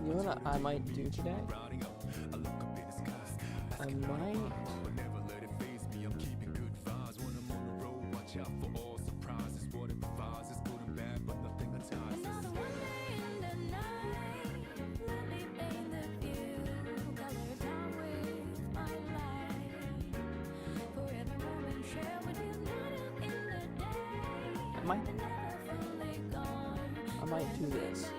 You know what I might do today? I might... I might do this.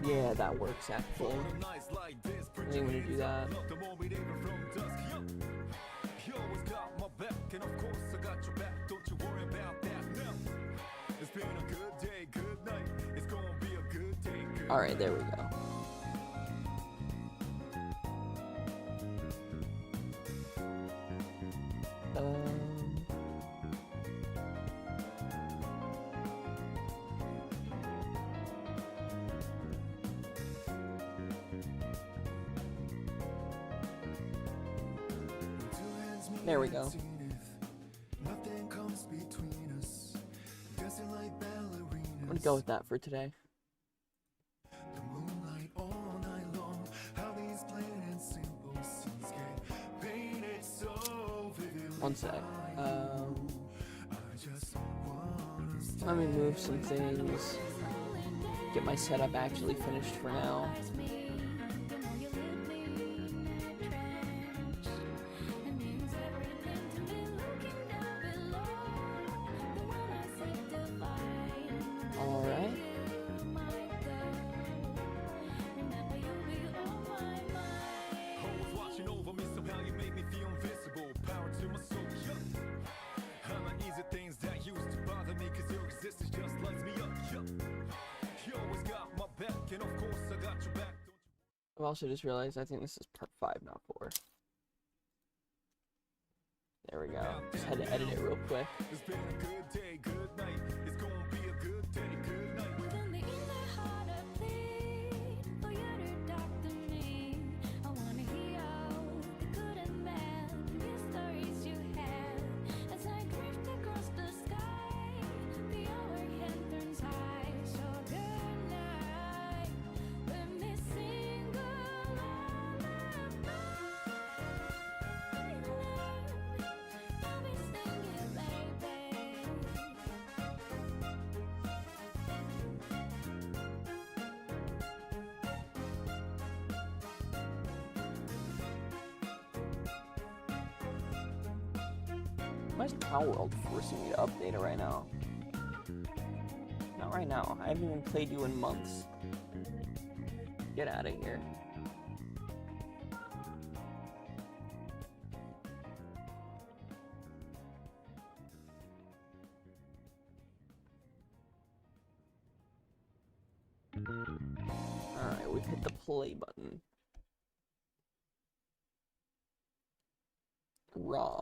Yeah, that works actually. I'm gonna do that. Alright, there we go. There we go. I'm gonna go with that for today. One sec. Let me move some things. Get my setup actually finished for now. I've also just realized I think this is part 5, not 4. There we go. Just had to edit it real quick. It's been a good day, good night. It's gonna be a good day, good night. Why is Power World forcing me to update it right now? Not right now. I haven't even played you in months. Get out of here. Alright, we've hit the play button. Raw.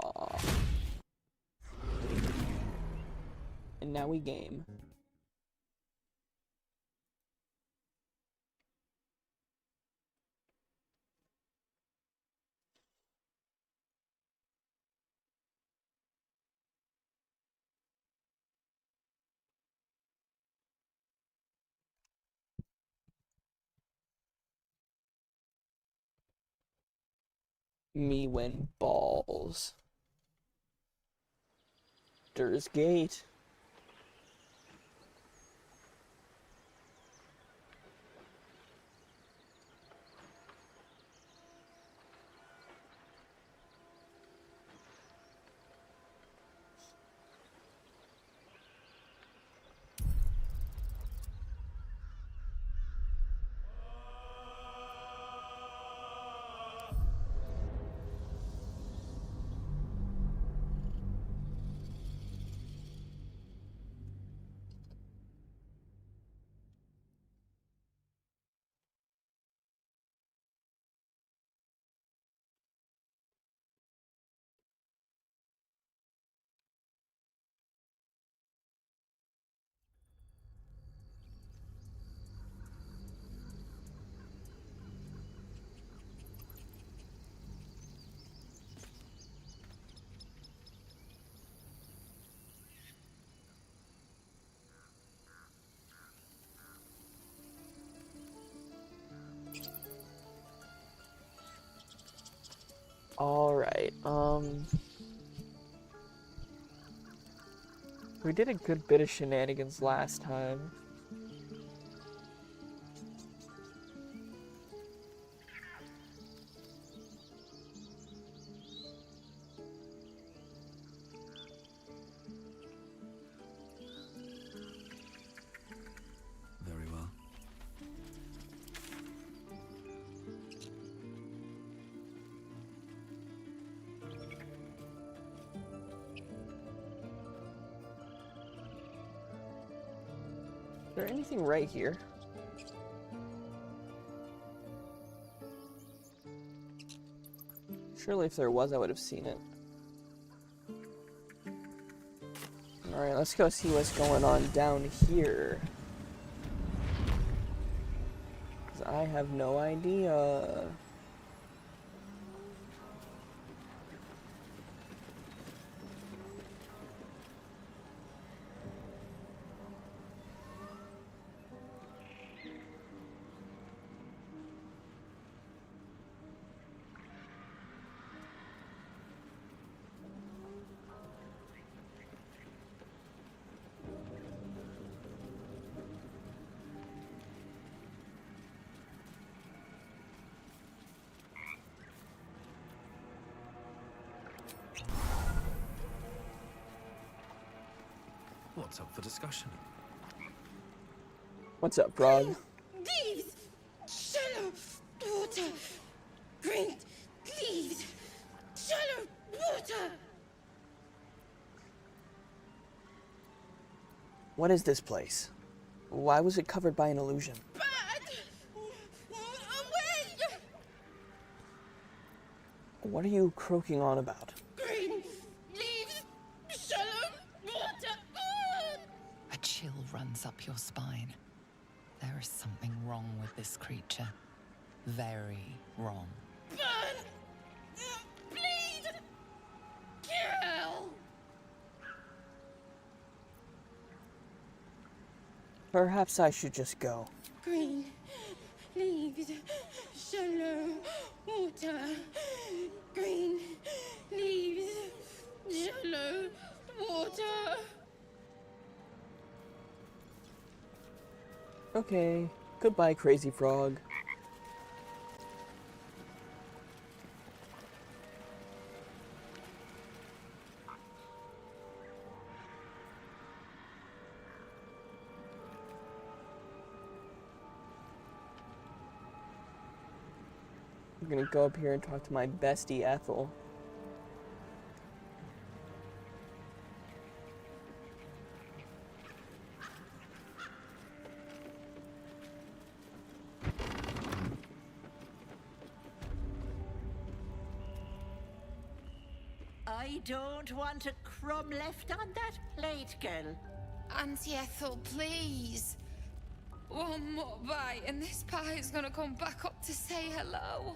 And now we game. Me win balls. Durge Gate. Alright, we did a good bit of shenanigans last time. Very well. Is there anything right here? Surely if there was, I would have seen it. Alright, let's go see what's going on down here. 'Cause I have no idea. What's up for discussion? What's up, Frog? Leaves! Shallow water! Green leaves! Shallow water! What is this place? Why was it covered by an illusion? Bad! Away! What are you croaking on about? Green leaves! Shallow water! Ah! A chill runs up your spine. There is something wrong with this creature. Very wrong. Burn! Bleed! Kill! Perhaps I should just go. Green leaves, shallow water. Green leaves, shallow water. Okay, goodbye, crazy frog. I'm gonna go up here and talk to my bestie, Ethel. I don't want a crumb left on that plate, girl. Auntie Ethel, please. One more bite and this pie is gonna come back up to say hello.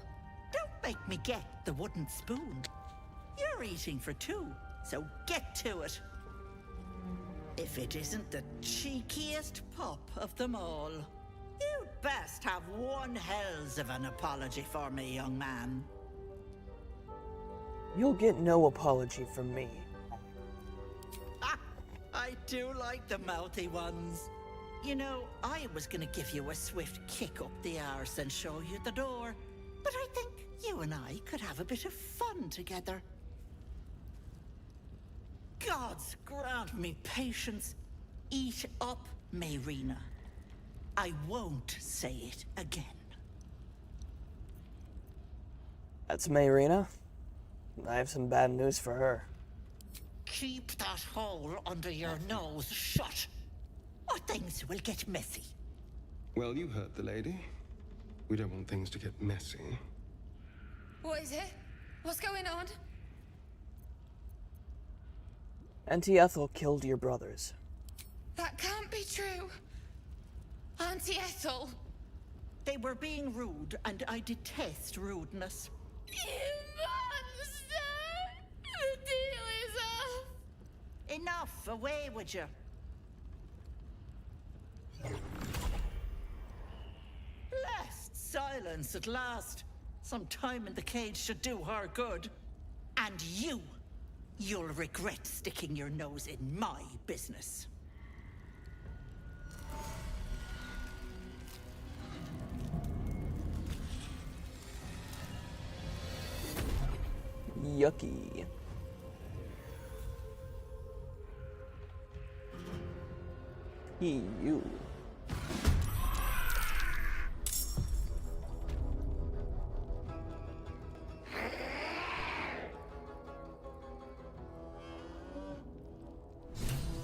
Don't make me get the wooden spoon. You're eating for two, so get to it. If it isn't the cheekiest pup of them all. You'd best have one hells of an apology for me, young man. You'll get no apology from me. Ah, I do like the mouthy ones. You know, I was gonna give you a swift kick up the arse and show you the door. But I think you and I could have a bit of fun together. Gods grant me patience. Eat up, Mayrina. I won't say it again. That's Mayrina. I have some bad news for her. Keep that hole under your nose shut, or things will get messy. Well, you heard the lady. We don't want things to get messy. What is it? What's going on? Auntie Ethel killed your brothers. That can't be true. Auntie Ethel. They were being rude, and I detest rudeness. You monster! The deal is off. Enough, away with you. Blessed silence at last. Some time in the cage should do her good. And you'll regret sticking your nose in my business. Yucky. You.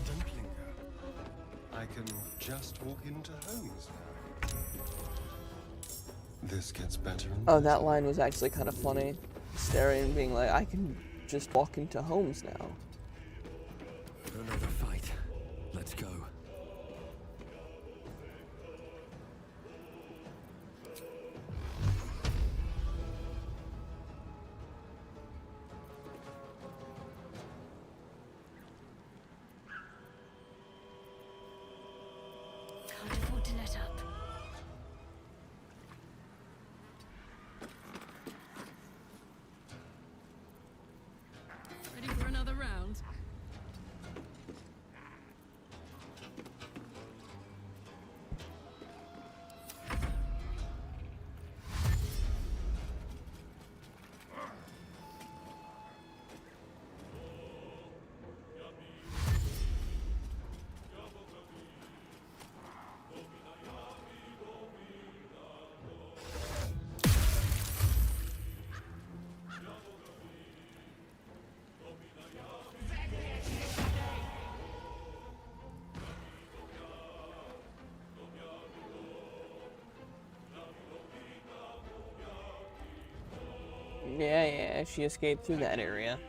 Don't linger. I can just walk into homes now. This gets better and Oh, better. that line was actually kind of funny. Staring and being like, I can just walk into homes now. Another fight. Let's go. Can't afford to let up. Ready for another round? Yeah, she escaped through that area.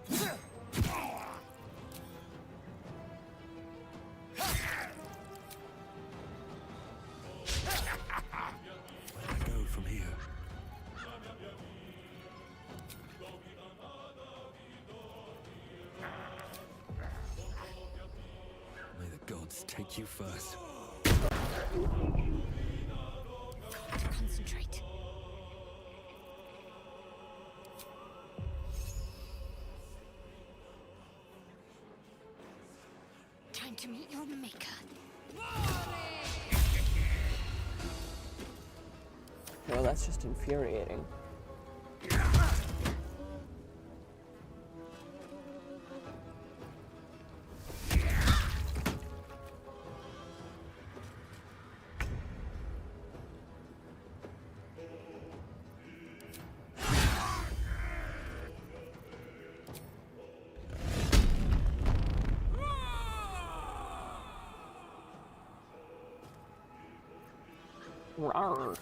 Where do I go from here? May the gods take you first. Got to concentrate. Time to meet your maker. Well, that's just infuriating. Rawr.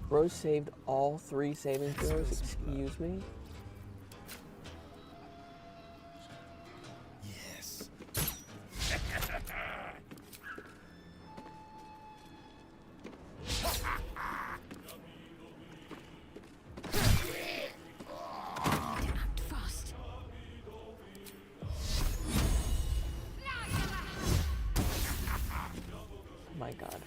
Rose saved all 3 saving throws, excuse me? Yes. Act fast. My god.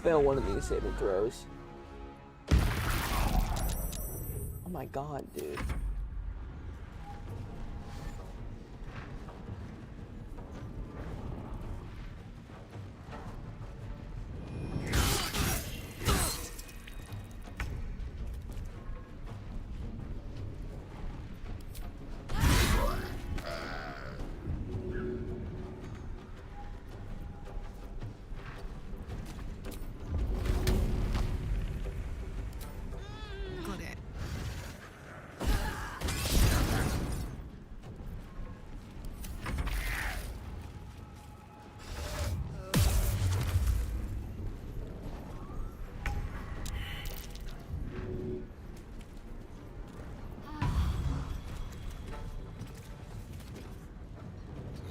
fail one of these saving throws. Oh my god, dude. Got it.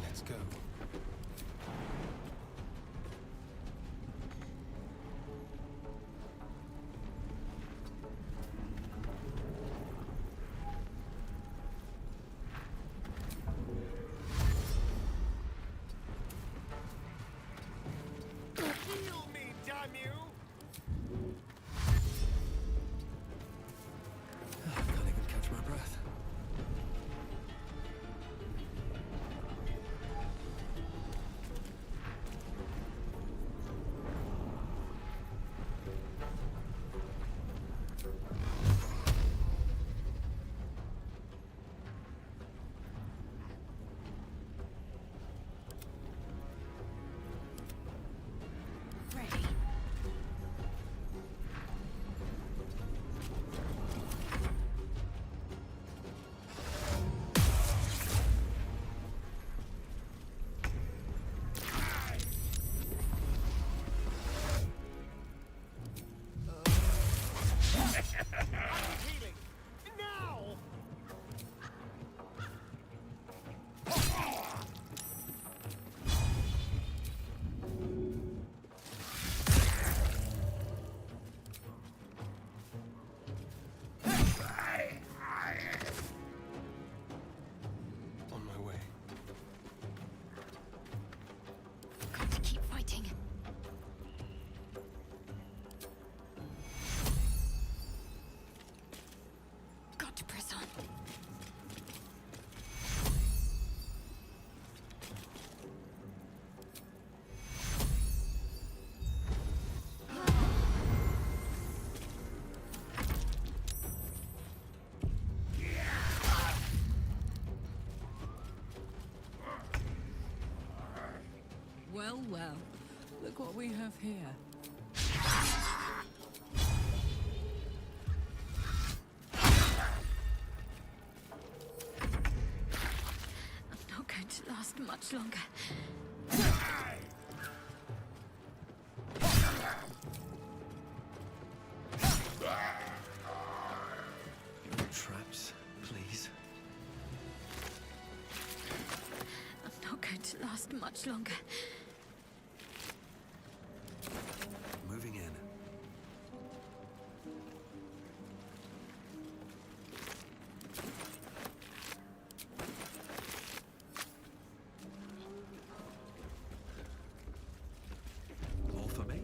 Let's go. Heal me, damn you! Can't even catch my breath. Ready. Healing! Now! On my way. Got to keep fighting. Got to press on. Well, well. Look what we have here. I'm not going to last much longer. Traps, please. I'm not going to last much longer. Moving in. All for me?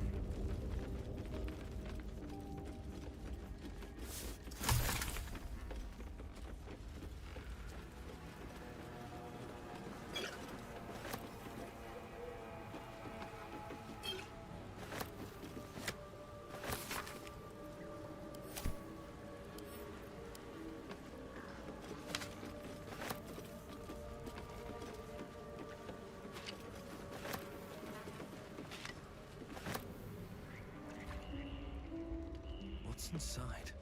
What's inside?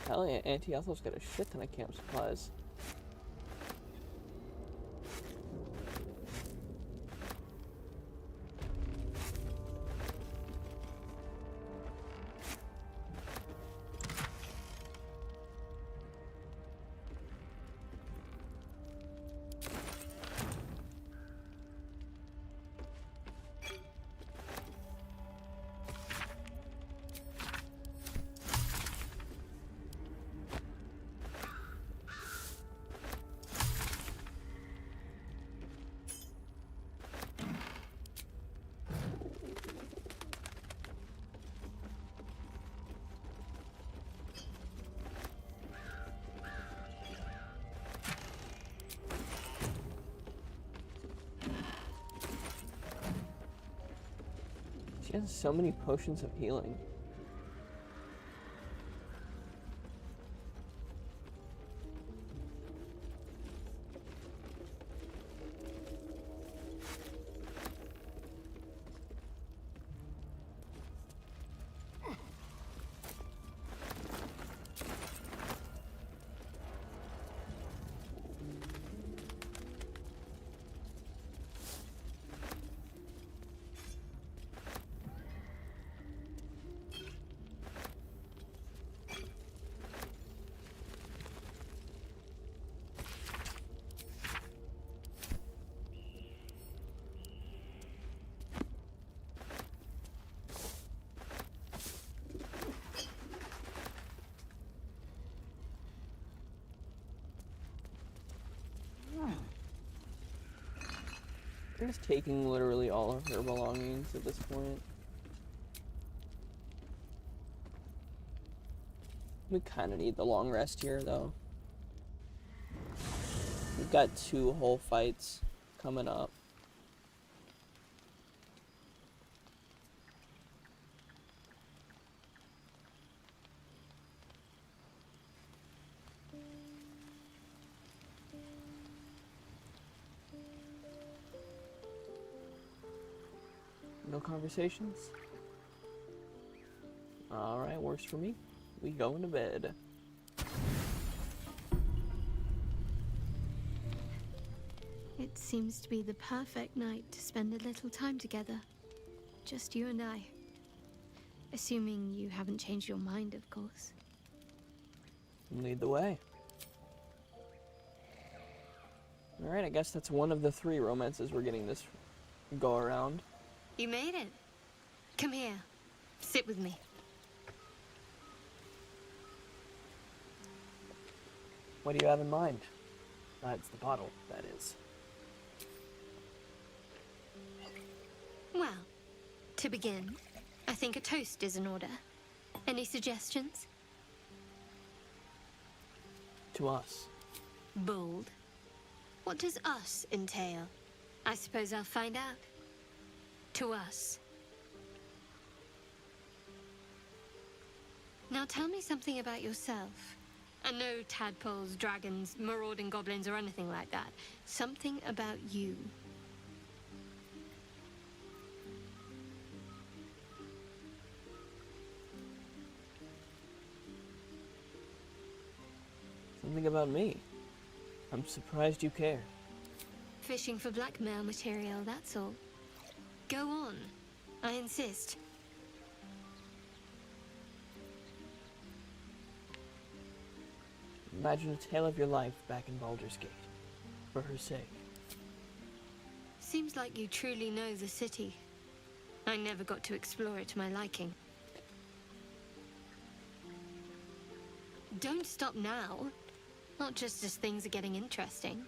Hell yeah, Auntie Ethel's got a shit ton of camp supplies. She has so many potions of healing. They're just taking literally all of her belongings at this point. We kind of need the long rest here, though. We've got 2 whole fights coming up. No conversations? Alright, works for me. We go into bed. It seems to be the perfect night to spend a little time together. Just you and I. Assuming you haven't changed your mind, of course. Lead the way. Alright, I guess that's one of the 3 romances we're getting this go around. You made it. Come here. Sit with me. What do you have in mind? That's the bottle, that is. Well, to begin, I think a toast is in order. Any suggestions? To us. Bold. What does us entail? I suppose I'll find out. To us. Now tell me something about yourself. And no tadpoles, dragons, marauding goblins, or anything like that. Something about you. Something about me. I'm surprised you care. Fishing for blackmail material, that's all. Go on. I insist. Imagine a tale of your life back in Baldur's Gate. For her sake. Seems like you truly know the city. I never got to explore it to my liking. Don't stop now. Not just as things are getting interesting.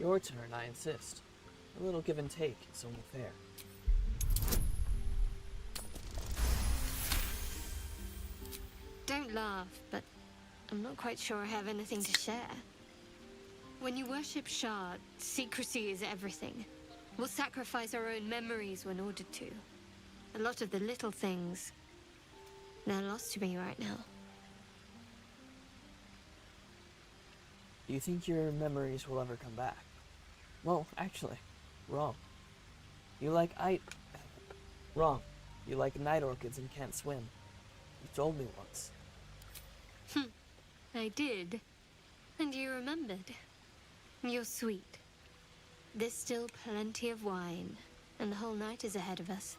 Your turn, I insist. A little give and take is only fair. Don't laugh, but I'm not quite sure I have anything to share. When you worship Shard, secrecy is everything. We'll sacrifice our own memories when ordered to. A lot of the little things, they're lost to me right now. Do you think your memories will ever come back? Well, actually, wrong. Wrong. You like night orchids and can't swim. You told me once. I did. And you remembered. You're sweet. There's still plenty of wine, and the whole night is ahead of us.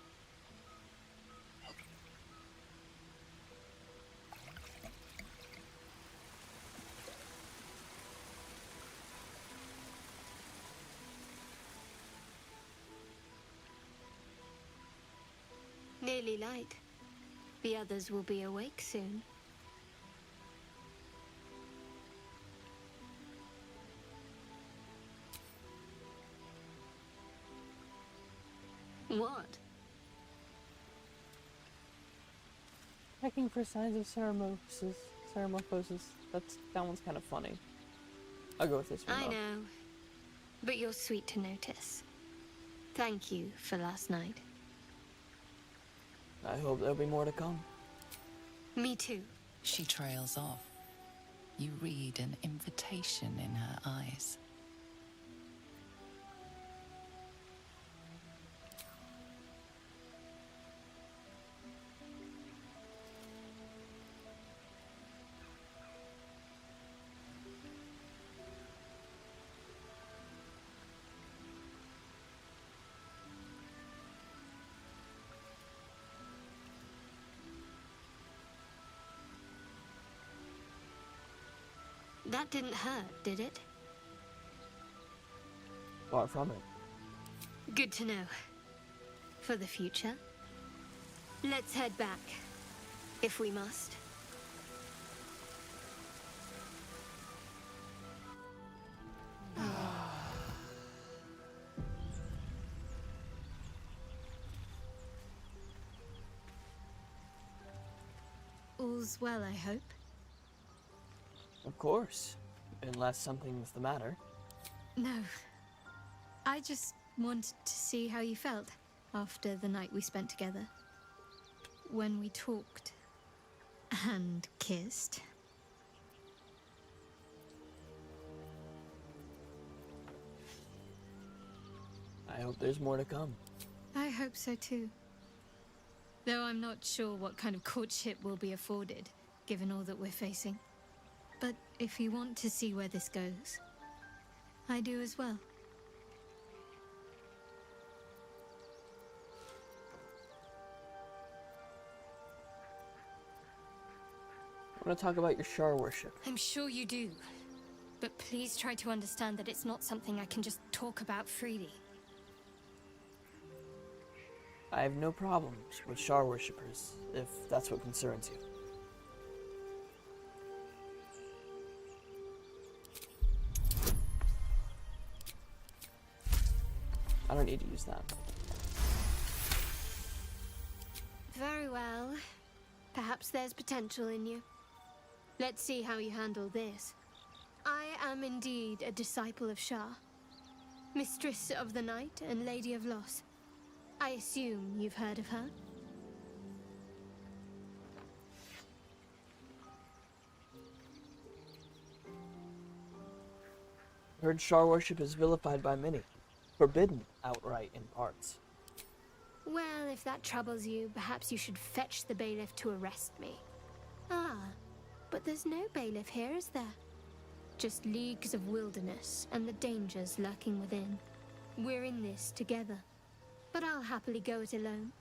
Nearly light. The others will be awake soon. What? Checking for signs of ceramophosis. That one's kind of funny. I'll go with this one. I though. know, but you're sweet to notice. Thank you for last night. I hope there'll be more to come. Me too. She trails off. You read an invitation in her eyes. That didn't hurt, did it? Far from it. Good to know. For the future. Let's head back, if we must. All's well, I hope. Of course. Unless something's the matter. No. I just wanted to see how you felt after the night we spent together. When we talked and kissed. I hope there's more to come. I hope so too. Though I'm not sure what kind of courtship will be afforded, given all that we're facing. But if you want to see where this goes, I do as well. I want to talk about your Shar worship. I'm sure you do. But please try to understand that it's not something I can just talk about freely. I have no problems with Shar worshippers, if that's what concerns you. I don't need to use that. Very well. Perhaps there's potential in you. Let's see how you handle this. I am indeed a disciple of Shar, Mistress of the Night and Lady of Loss. I assume you've heard of her? Heard Shar worship is vilified by many, forbidden outright in parts. Well, if that troubles you, perhaps you should fetch the bailiff to arrest me. Ah, but there's no bailiff here, is there? Just leagues of wilderness and the dangers lurking within. We're in this together, but I'll happily go it alone.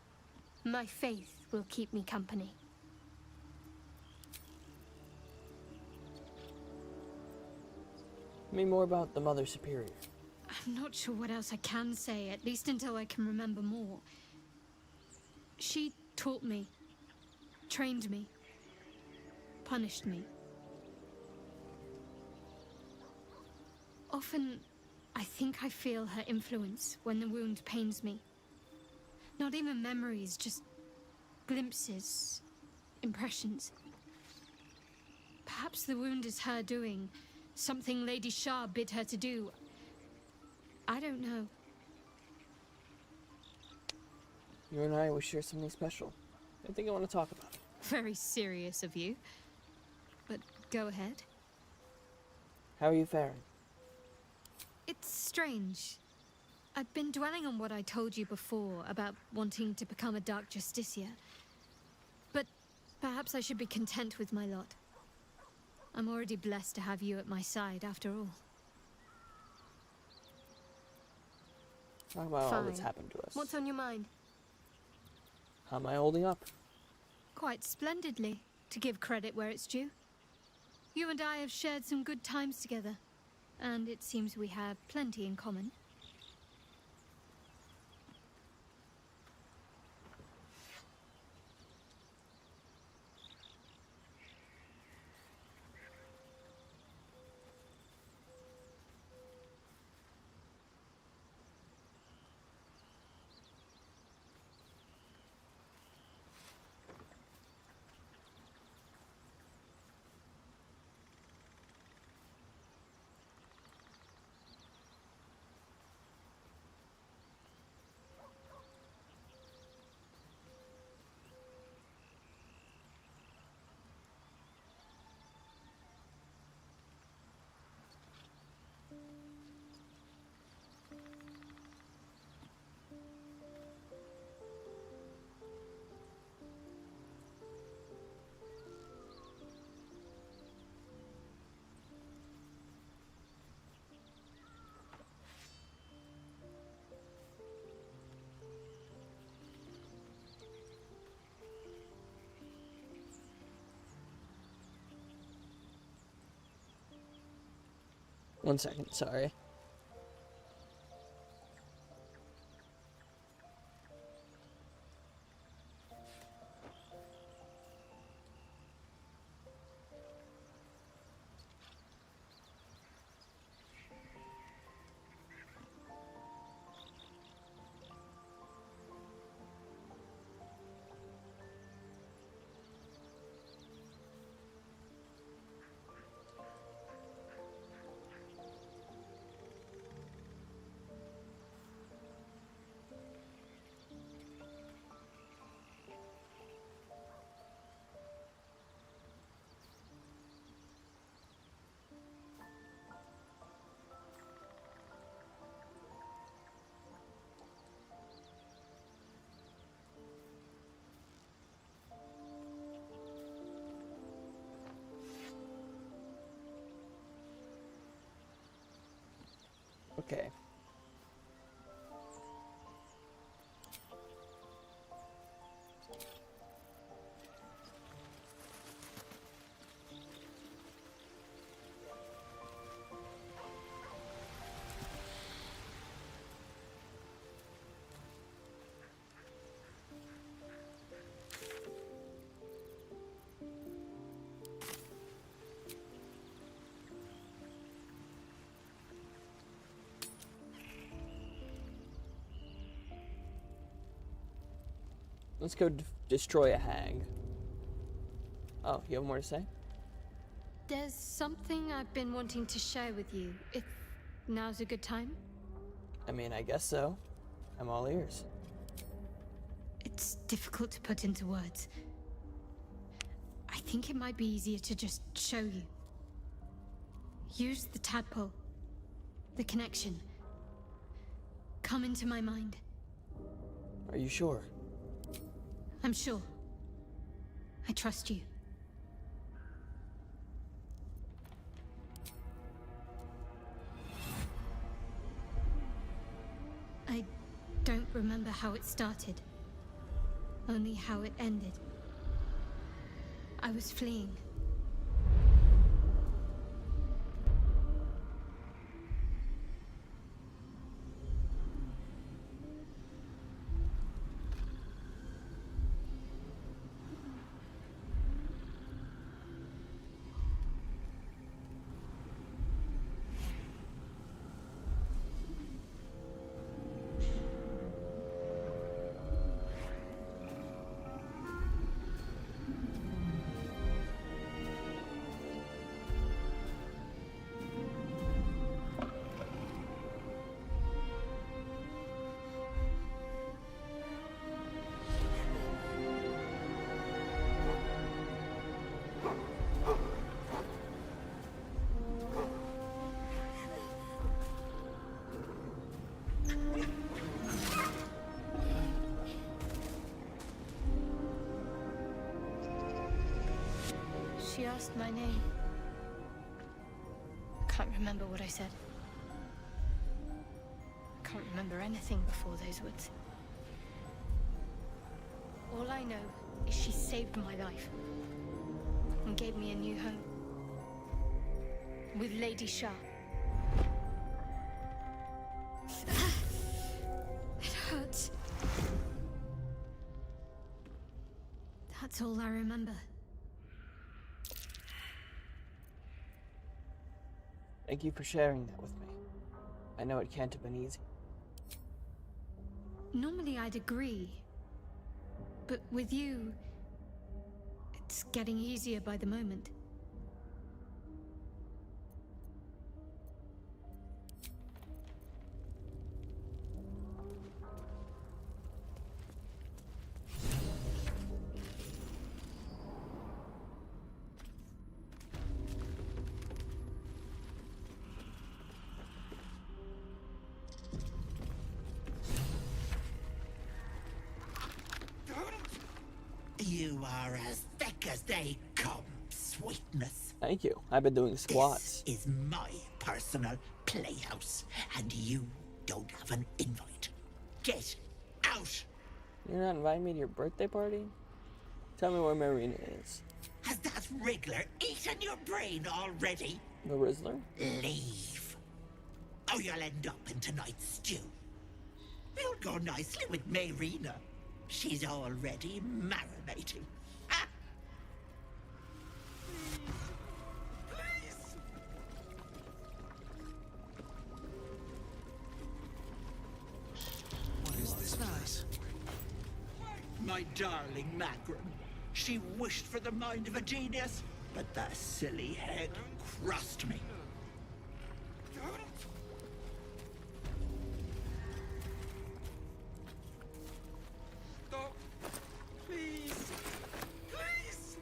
My faith will keep me company. Tell me more about the Mother Superior. I'm not sure what else I can say, at least until I can remember more. She taught me, trained me, punished me. Often, I think I feel her influence when the wound pains me. Not even memories, just glimpses, impressions. Perhaps the wound is her doing, something Lady Shar bid her to do. I don't know. You and I will share something special. I think I want to talk about it. Very serious of you. But go ahead. How are you faring? It's strange. I've been dwelling on what I told you before about wanting to become a Dark Justicia. But perhaps I should be content with my lot. I'm already blessed to have you at my side, after all. Talk about all that's Fine. happened to us. What's on your mind? How am I holding up? Quite splendidly, to give credit where it's due. You and I have shared some good times together, and it seems we have plenty in common. 1 second, sorry. Okay. Let's go destroy a hag. Oh, you have more to say? There's something I've been wanting to share with you, if now's a good time. I mean, I guess so. I'm all ears. It's difficult to put into words. I think it might be easier to just show you. Use the tadpole. The connection. Come into my mind. Are you sure? I'm sure. I trust you. I don't remember how it started. Only how it ended. I was fleeing. She asked my name. I can't remember what I said. I can't remember anything before those words. All I know is she saved my life and gave me a new home with Lady Shah. It hurts. That's all I remember. Thank you for sharing that with me. I know it can't have been easy. Normally I'd agree. But with you, it's getting easier by the moment. You are as thick as they come, sweetness. Thank you. I've been doing squats. This is my personal playhouse, and you don't have an invite. Get out! You're not inviting me to your birthday party? Tell me where Marina is. Has that wriggler eaten your brain already? The Rizzler? Leave. or you'll end up in tonight's stew. It'll go nicely with Mayrina. She's already marinating. Ah! Please! What is this place? My darling Magrum. She wished for the mind of a genius, but the silly head crushed me. Stop! Please! Please!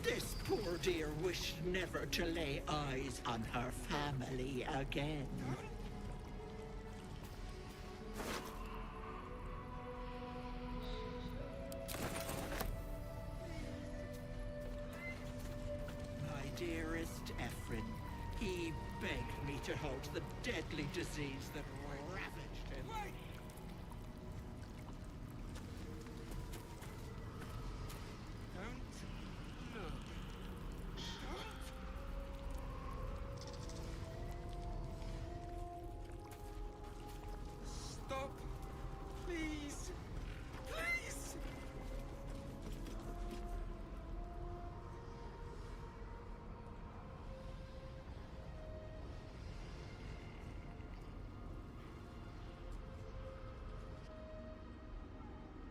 This poor dear wished never to lay eyes on her family again. My dearest Ephraim, he begged me to halt the deadly disease that ravaged him. Don't look. Don't. Stop. Please. Please.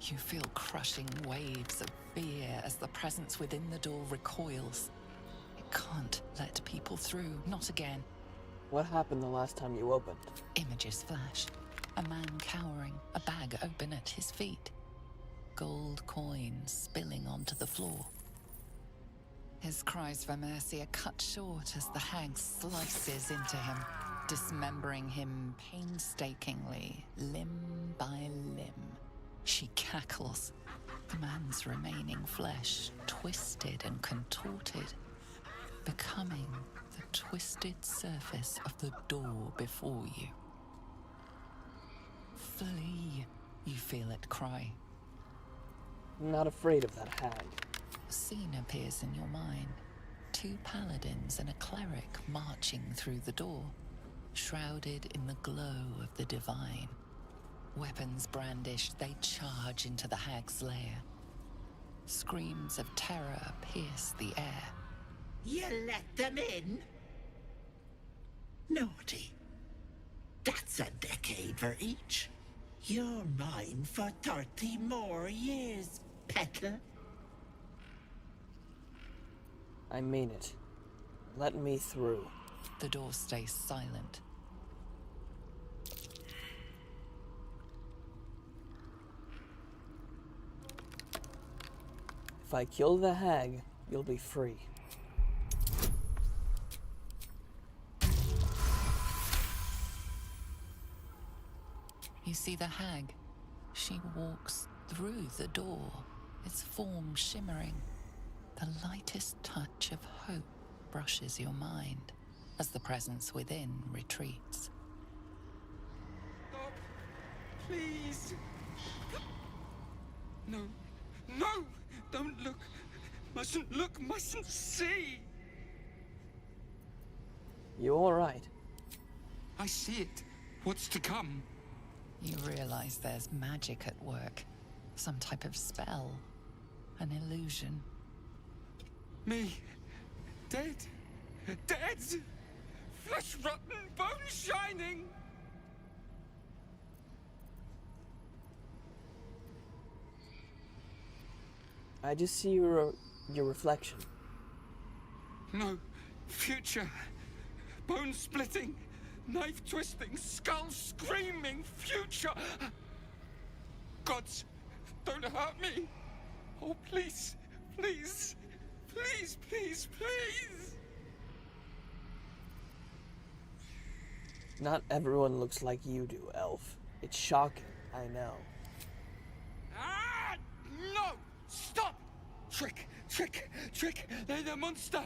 You feel crushing waves of fear as the presence within the door recoils. It can't let people through, not again. What happened the last time you opened? Images flash. A man cowering, a bag open at his feet. Gold coins spilling onto the floor. His cries for mercy are cut short as the hag slices into him, dismembering him painstakingly, limb by limb. She cackles, the man's remaining flesh twisted and contorted, becoming the twisted surface of the door before you. Flee, you feel it cry. I'm not afraid of that hag. A scene appears in your mind. 2 paladins and a cleric marching through the door, shrouded in the glow of the divine. Weapons brandished, they charge into the hag's lair. Screams of terror pierce the air. You let them in? Naughty. That's a decade for each. You're mine for 30 more years, peddler. I mean it. Let me through. The door stays silent. If I kill the hag, you'll be free. You see the hag. She walks through the door, its form shimmering. The lightest touch of hope brushes your mind as the presence within retreats. Stop. Please. No. No! Don't look. Mustn't look. Mustn't see. You alright? I see it. What's to come? You realize there's magic at work. Some type of spell. An illusion. Me. Dead. Dead. Flesh rotten, bone shining. I just see your reflection. No. Future. Bone splitting. Knife twisting. Skull screaming. Future. Gods, don't hurt me. Oh, please. Please. Please, please, please. Not everyone looks like you do, Elf. It's shocking, I know. Ah! No! Stop! Trick! Trick! Trick! They're the monster!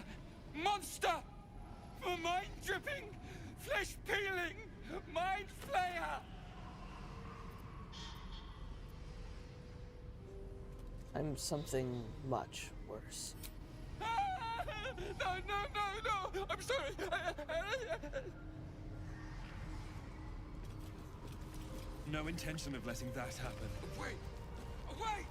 Monster! For mind dripping! Flesh peeling! Mind flayer! I'm something much worse. No, no, no, no! I'm sorry! No intention of letting that happen. Wait! Wait!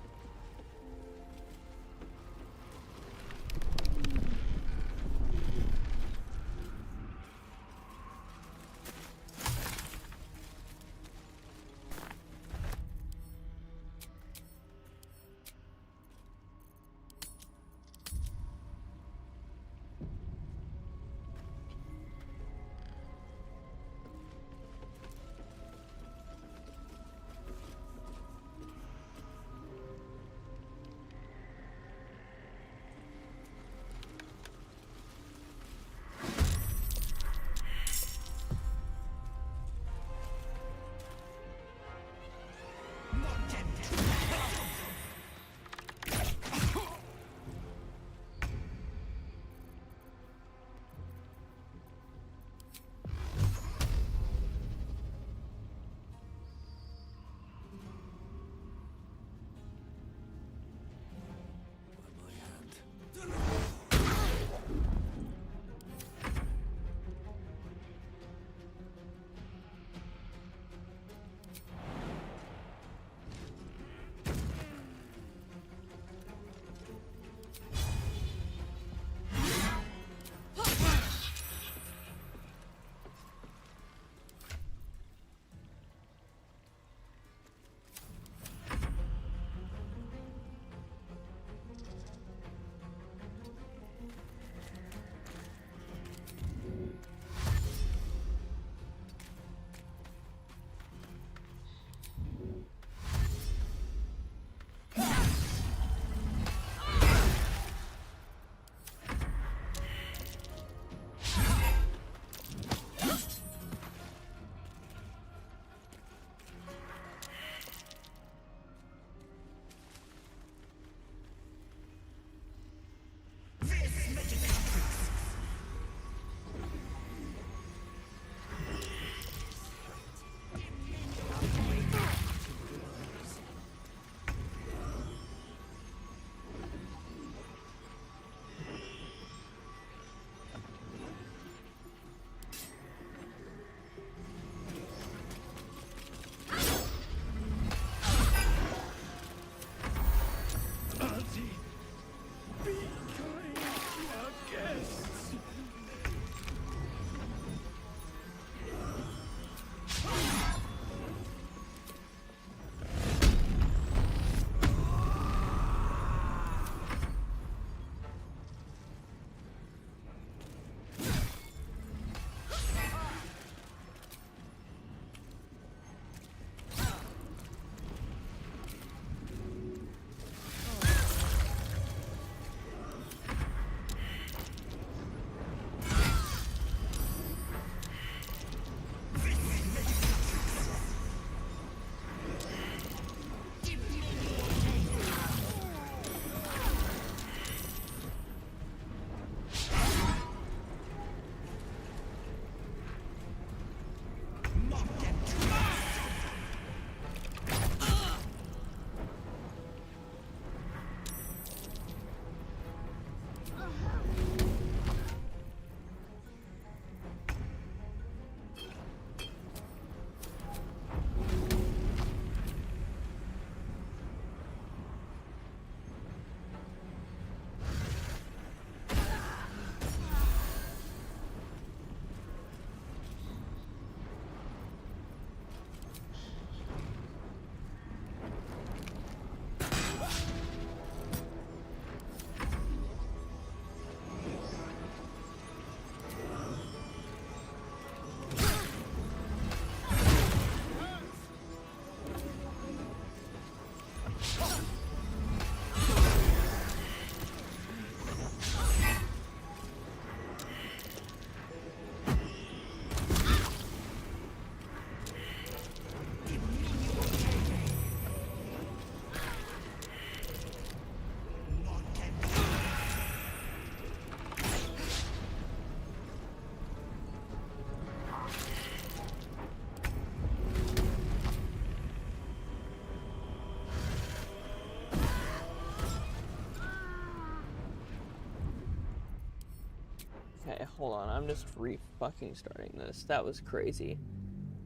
Hold on, I'm just re-fucking starting this. That was crazy.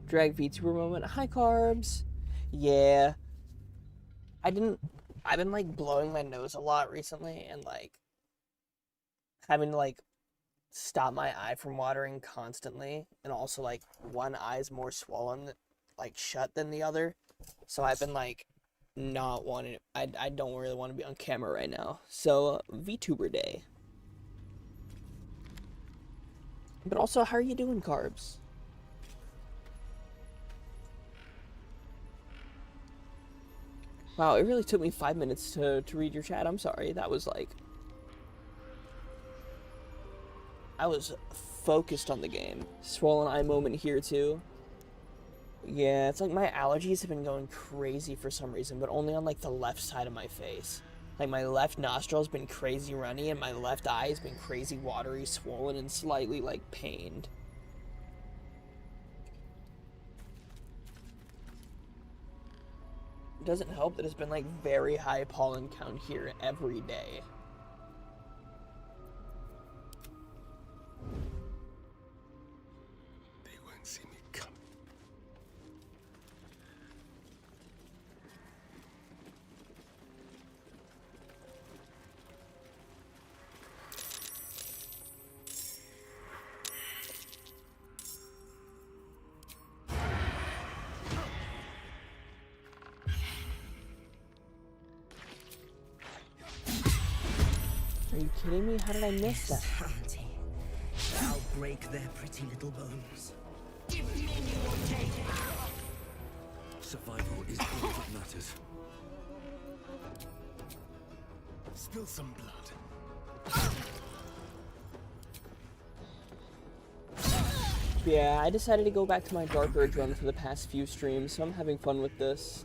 Drag VTuber moment. Hi, Carbs. Yeah. I've been, like, blowing my nose a lot recently, and, like, having to, like, stop my eye from watering constantly, and also, like, one eye's more swollen, like, shut than the other. So I've been, like, not wanting, I don't really want to be on camera right now. So, VTuber day. But also, how are you doing, Carbs? Wow, it really took me 5 minutes to read your chat. I'm sorry. That was like... I was focused on the game. Swollen eye moment here, too. Yeah, it's like my allergies have been going crazy for some reason, but only on, like, the left side of my face. Like, my left nostril's been crazy runny, and my left eye has been crazy watery, swollen, and slightly, like, pained. It doesn't help that it's been, like, very high pollen count here every day. They won't see me coming. Are you kidding me? How did I miss that? Auntie. I'll break their pretty little bones. Give me your take. Survival is all that matters. Spill some blood. Yeah, I decided to go back to my Dark Urge run for the past few streams, so I'm having fun with this.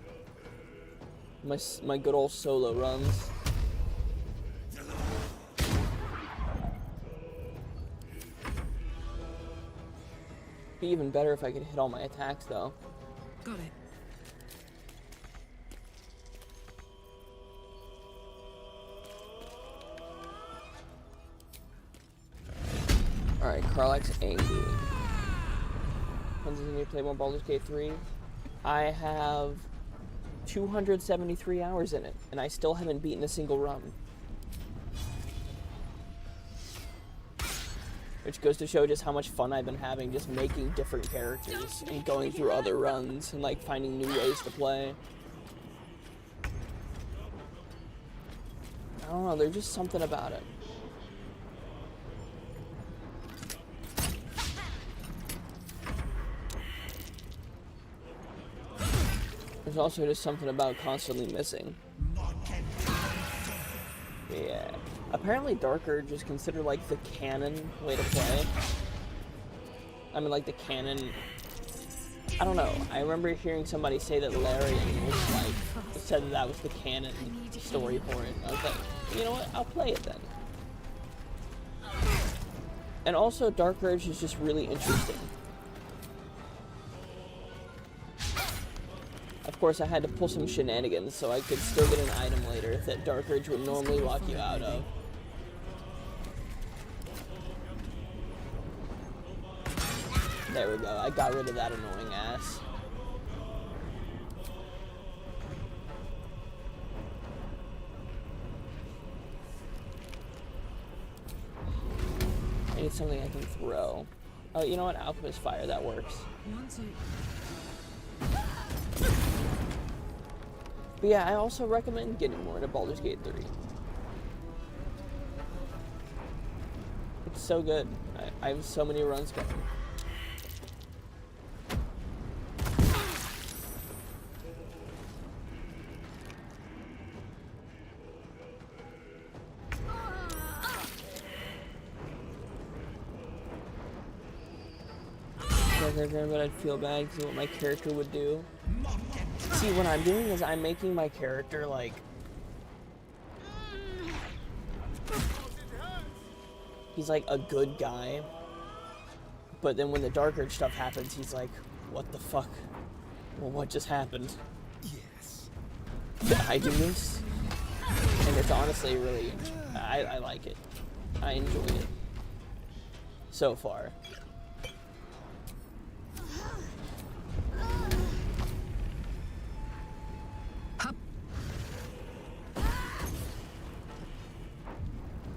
My good old solo runs. Be even better if I could hit all my attacks, though. Got it. Alright, Karlach's angry. When's he need to play more Baldur's Gate 3? I have 273 hours in it, and I still haven't beaten a single run. Which goes to show just how much fun I've been having just making different characters and going through other runs and like finding new ways to play. I don't know, there's just something about it. There's also just something about constantly missing. Yeah. Apparently Dark Urge is considered like the canon way to play. I mean like the canon... I don't know. I remember hearing somebody say that Larian was like... said that was the canon story for it. I was like, you know what? I'll play it then. And also Dark Urge is just really interesting. Of course I had to pull some shenanigans so I could still get an item later that Dark Urge would normally lock you out of. There we go, I got rid of that annoying ass. I need something I can throw. Oh, you know what? Alchemist Fire, that works. But yeah, I also recommend getting more into Baldur's Gate 3. It's so good. I have so many runs going. But I'd feel bad because what my character would do. See, what I'm doing is I'm making my character like... he's like a good guy. But then when the Dark Urge stuff happens, he's like, what the fuck? Well, what just happened? Yes. Did I do this? And it's honestly really... I like it. I enjoy it. so far.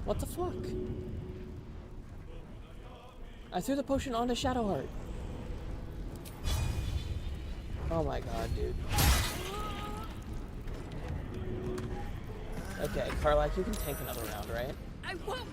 What the fuck? I threw the potion onto Shadowheart. Oh my god, dude. Okay, Karlak, you can tank another round, right? I won't!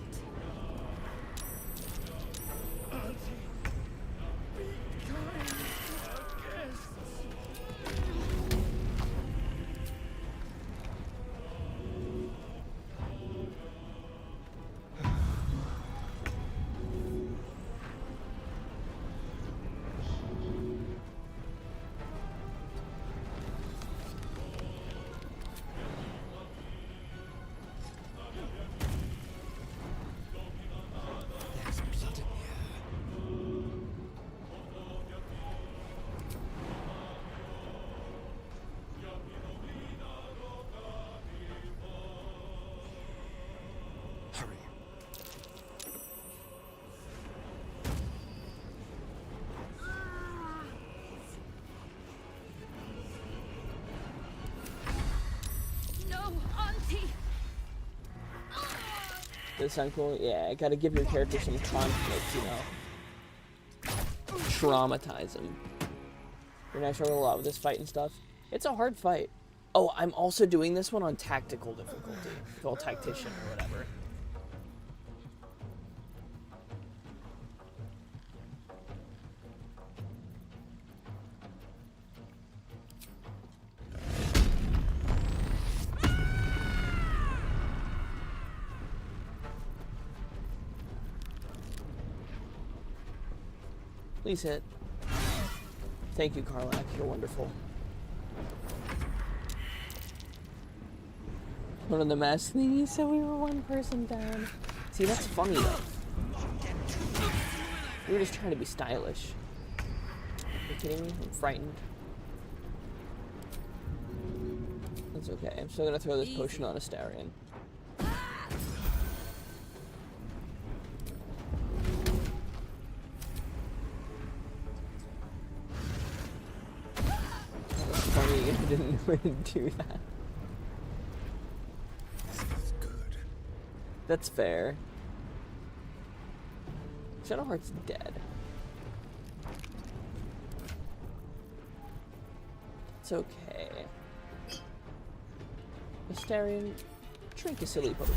Does that sound cool? Yeah, I gotta give your character some conflict, you know. Traumatize him. You're not struggling a lot with this fight and stuff. It's a hard fight. Oh, I'm also doing this one on tactical difficulty. Well, tactician or whatever. Please hit. Thank you, Karlak. You're wonderful. One of the mask thingies, so we were one person down. See, that's funny, though. We were just trying to be stylish. Are you kidding me? I'm frightened. That's okay. I'm still gonna throw this potion on Astarion. I didn't know I didn't do that. Feels good. That's fair. Shadowheart's dead. It's okay. Astarion, drink a silly potion.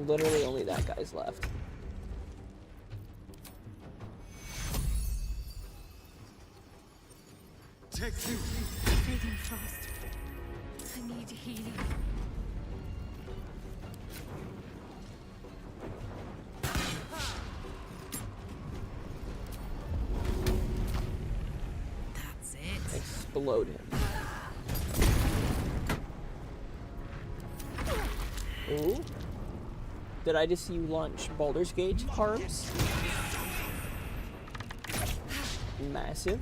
Literally only that guy's left. Fading fast. I need healing. That's it. Explode him. Ooh. Did I just see you launch Baldur's Gate harms? Massive.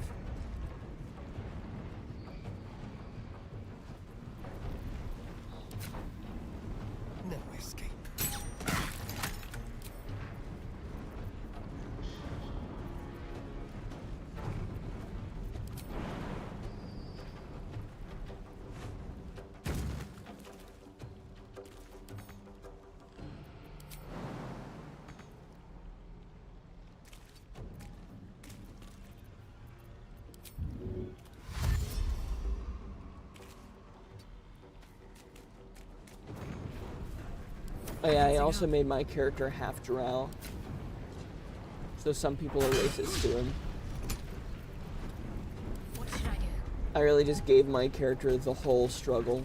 No escape. Oh yeah, I also made my character half drow. So some people are racist to him. What should I do? I really just gave my character the whole struggle.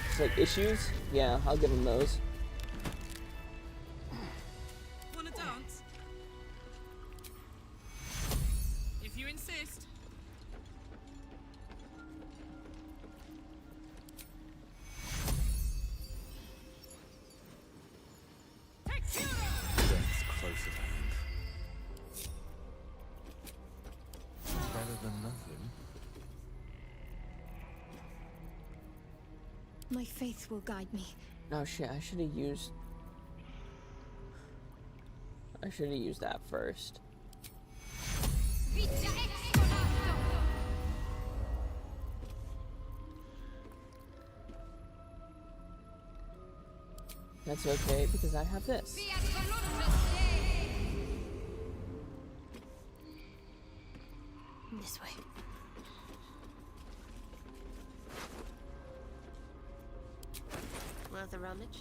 It's like issues? Yeah, I'll give him those. Wanna dance? If you insist. Death's close at hand. My faith will guide me. Oh shit, I should have used that first. That's okay because I have this. This way. Worth a rummage?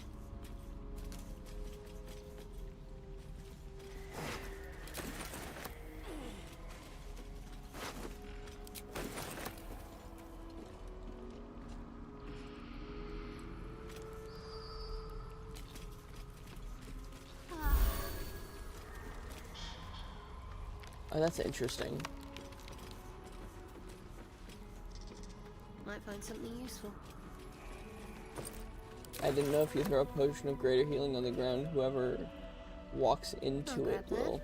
Oh, that's interesting. Might find something useful. I didn't know if you throw a potion of greater healing on the ground, whoever walks into it will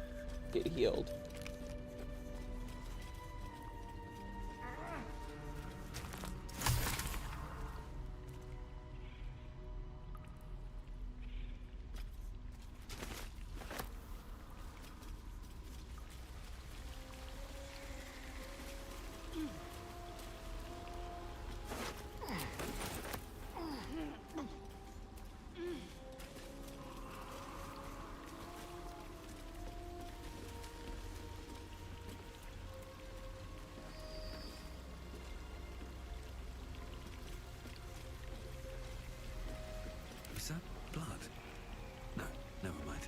get healed. Is that blood? No, never mind.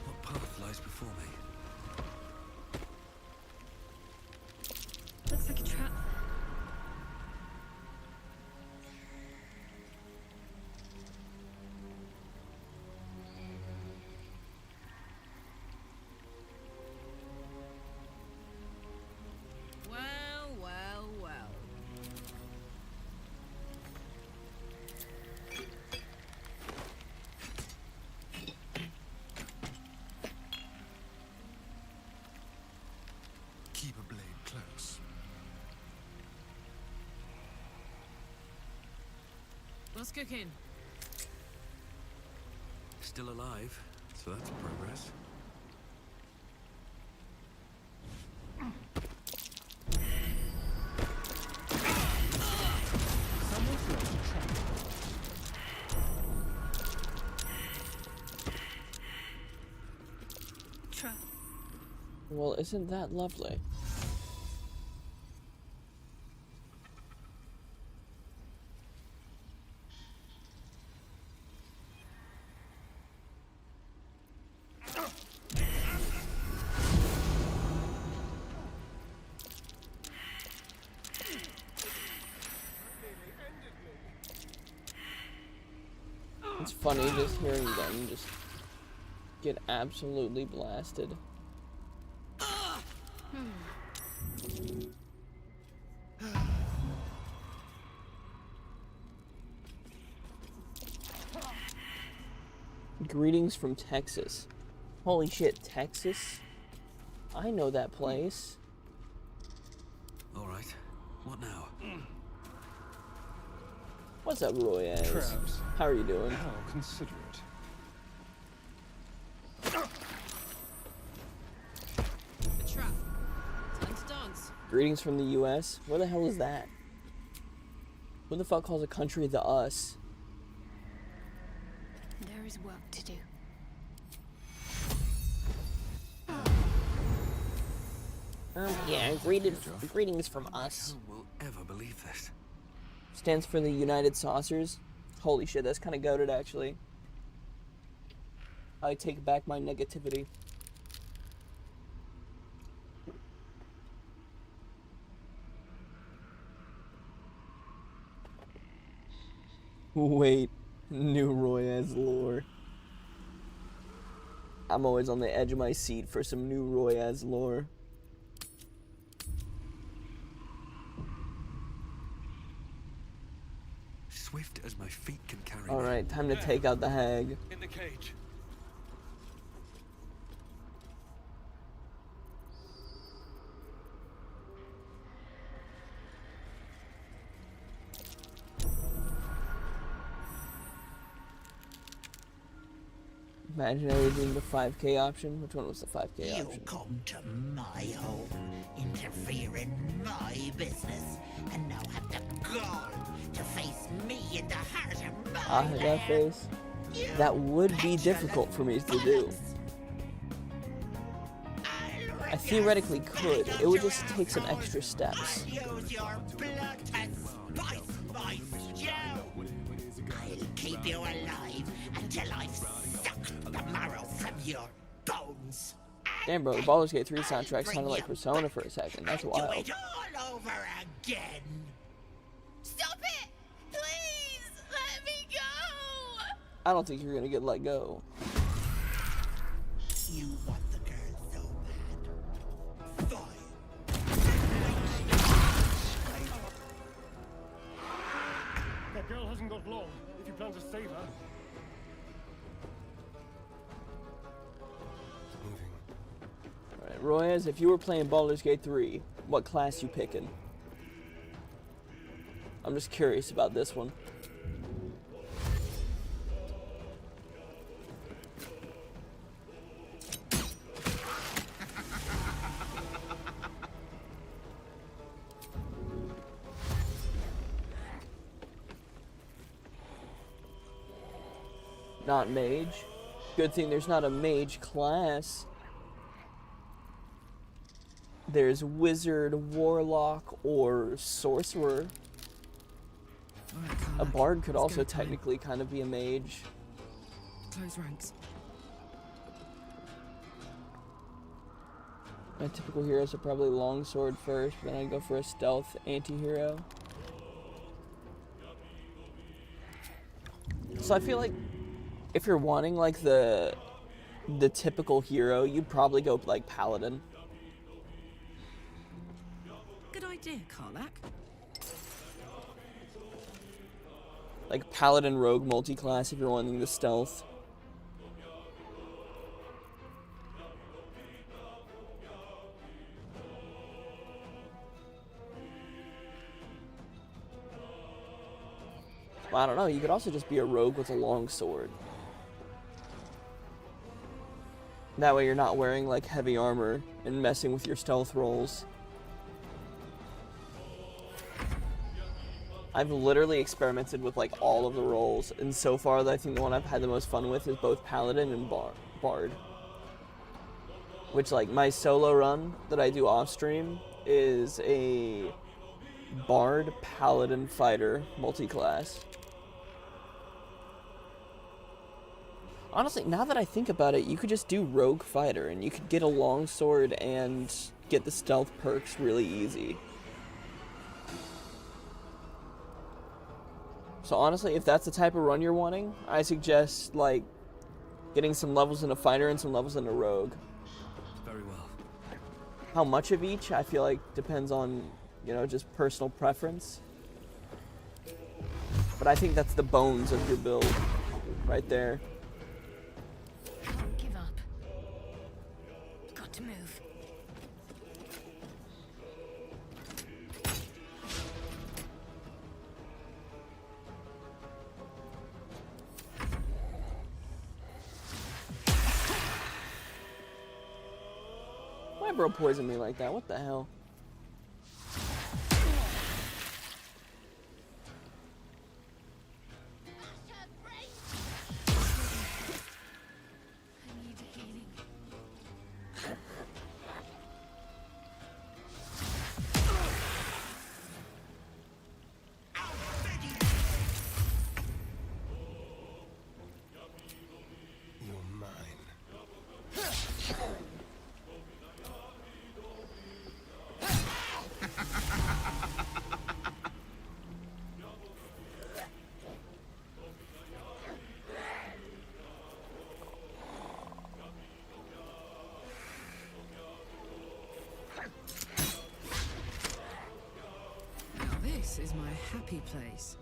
What path lies before me? Looks like a trap. Well, well, well. Keep a blade close. What's cooking? Still alive, so that's progress. Trap. Well, isn't that lovely? It's funny just hearing them just get absolutely blasted. Greetings from Texas. Holy shit, Texas? I know that place. All right. What now? What's up, Royaz? Traps. How are you doing? How considerate. A trap. Time to dance. Greetings from the US? Where the hell is that? Who the fuck calls a country the us? There is work to do. Yeah, greetings from us. Who will ever believe this? Stands for the United Saucers. Holy shit, that's kind of goated, actually. I take back my negativity. Wait, new Royaz lore. I'm always on the edge of my seat for some new Royaz lore. Swift as my feet can carry me. Alright, time to take out the hag. In the cage. Imaginary being the 5K option. Which one was the 5K You option? come to my home, interfere in my business, and now have the gall to face me in the heart of my Ah, that land. face. That would be difficult for me to do. I theoretically could. It would just take some extra steps. I'll use your blood to spice my stew. I'll keep you alive until I've sucked the marrow from your bones. Damn, bro, the Baldur's Gate 3 soundtrack sounded like Persona for a second. That's Do wild. it all over again. Stop it! Please! Let me go! I don't think you're gonna get let go. You want the girl so bad. Fine. That girl hasn't got long, if you plan to save her. Alright, Royaz, if you were playing Baldur's Gate 3, what class you picking? I'm just curious about this one. Not mage. Good thing there's not a mage class. There's wizard, warlock, or sorcerer. Alright, A Karlach, bard could let's also go time. technically kind of be a mage. Close ranks. My typical heroes are probably longsword first, then I go for a stealth anti-hero. So I feel like if you're wanting like the typical hero, you'd probably go like paladin. Good idea, Karlach. Like paladin rogue multi-class if you're wanting the stealth. Well, I don't know, you could also just be a rogue with a long sword. That way you're not wearing like heavy armor and messing with your stealth rolls. I've literally experimented with like all of the roles, and so far I think the one I've had the most fun with is both paladin and bard. Which like my solo run that I do off stream is a bard paladin fighter multi-class. Honestly, now that I think about it, you could just do rogue fighter and you could get a long sword and get the stealth perks really easy. So honestly, if that's the type of run you're wanting, I suggest like getting some levels in a fighter and some levels in a rogue. Very well. How much of each, I feel like depends on, you know, just personal preference. But I think that's the bones of your build right there. Can't give up. Got to move. Why bro poison me like that? What the hell? I need healing. You're mine. Now this is my happy place.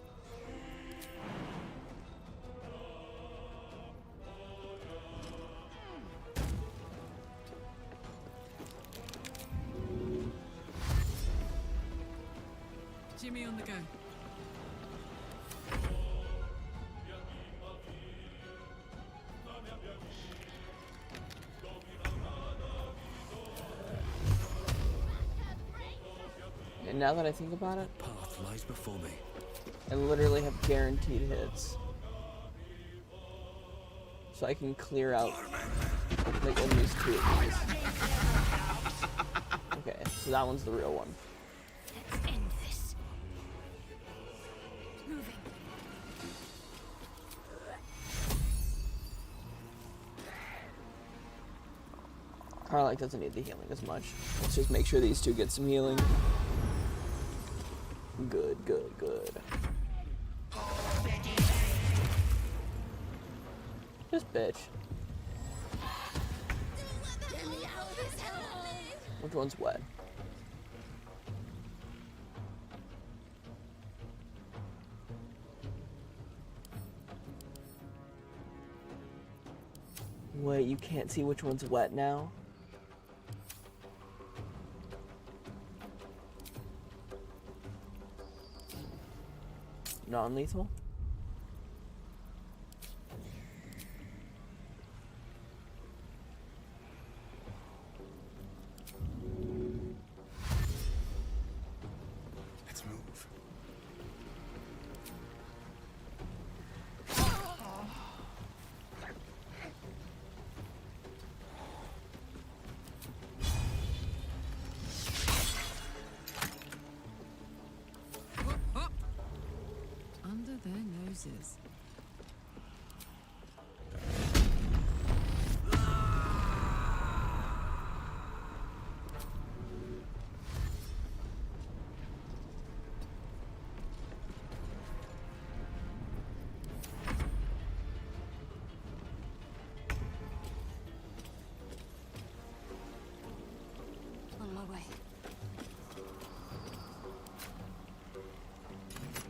Jimmy on the go. And now that I think about it, Path lies before me. I literally have guaranteed hits. So I can clear out like at least 2 of these. Okay, so that one's the real one. Let's end this. Moving. Karlach doesn't need the healing as much. Let's just make sure these two get some healing. Good, good, good. This bitch. Which one's wet? Wait, you can't see which one's wet now? Non-lethal? Let's move. Under their noses. On my way.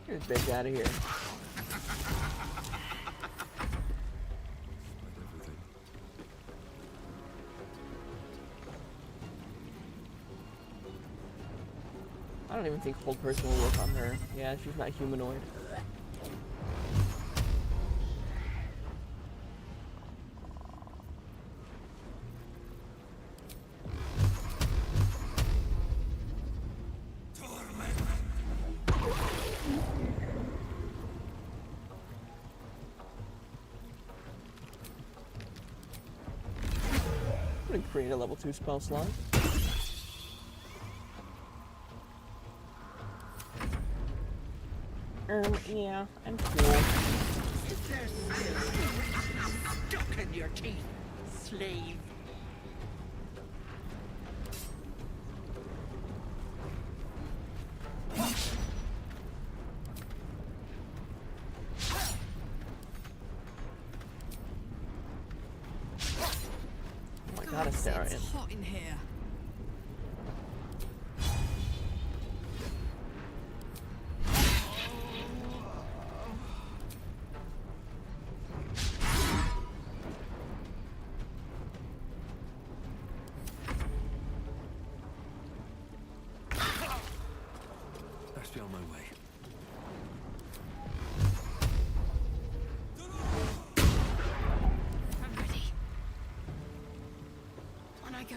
Get this bitch out of here. Everything. I don't even think hold person will work on her. Yeah, she's not humanoid. I'm gonna create a level 2 spell slot. Yeah, I'm cool. Stuck in your teeth, slave. Oh my god, Astarion. It's hot in here. Best be on my way. I'm ready. On I go.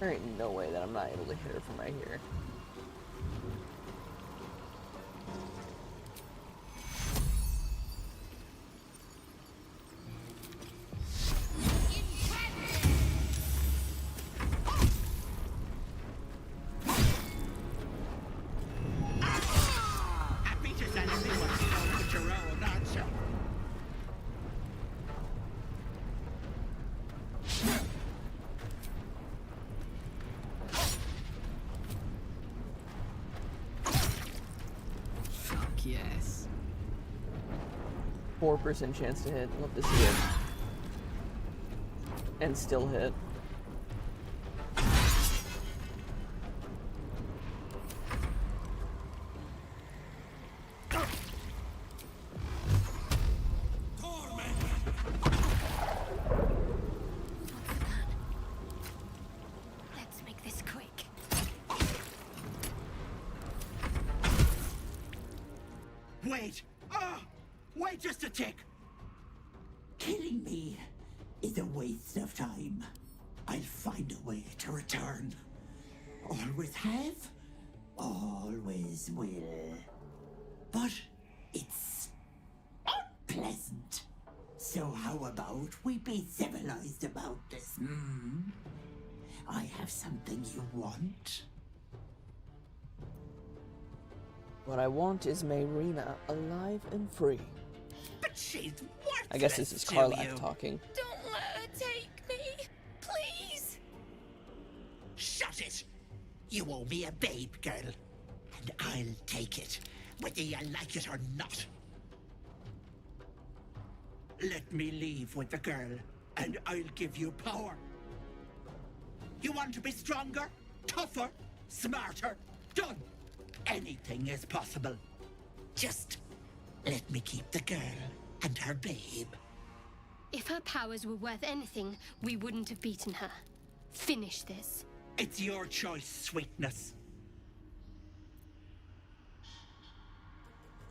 There ain't no way that I'm not able to hit her from right here. Happy to send anyone to your own answer. Fuck yes. 4% chance to hit. Love to see it. And still hit. Wait! Wait just a tick! Killing me is a waste of time. I'll find a way to return. Always have, always will. But it's unpleasant. So how about we be civilized about this, I have something you want. What I want is Mayrina alive and free. But she's worthless. I guess this is to Karlach you. talking. Don't let her take me. Please. Shut it! You owe me a babe, girl. And I'll take it, whether you like it or not. Let me leave with the girl, and I'll give you power. You want to be stronger, tougher, smarter? Done! Anything is possible. Just let me keep the girl and her babe. If her powers were worth anything, we wouldn't have beaten her. Finish this. It's your choice, sweetness.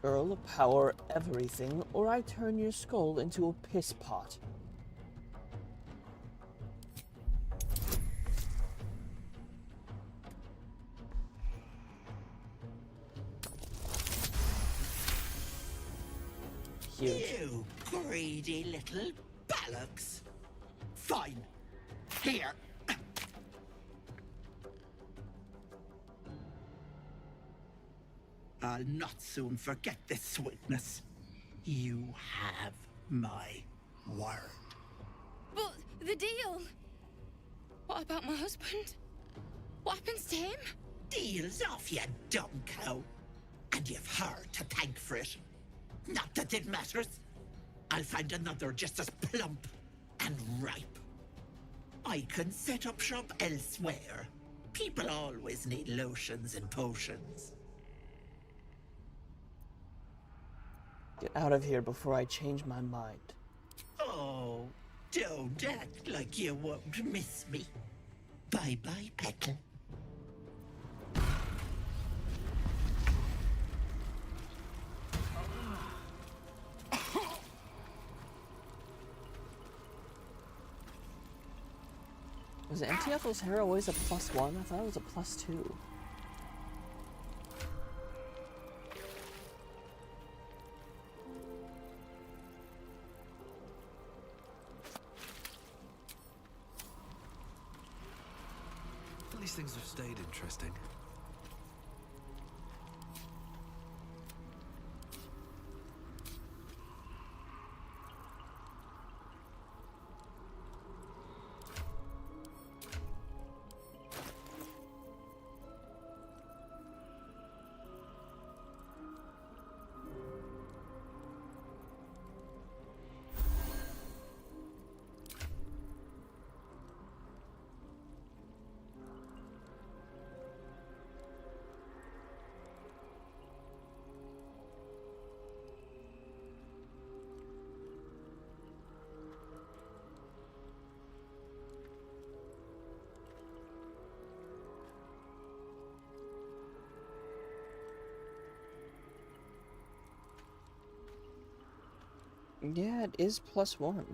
Earl of Power everything, or I turn your skull into a piss pot. Huge. You greedy little bollocks. Fine. Here. I'll not soon forget this sweetness. You have my word. But the deal. What about my husband? What happens to him? Deal's off, you dumb cow. And you've her to thank for it. Not that it matters. I'll find another just as plump and ripe. I can set up shop elsewhere. People always need lotions and potions. Get out of here before I change my mind. Oh, don't act like you won't miss me. Bye-bye, Petal. Was Antioch's hair always a +1? I thought it was a +2. These things have stayed interesting. Yeah, it is +1.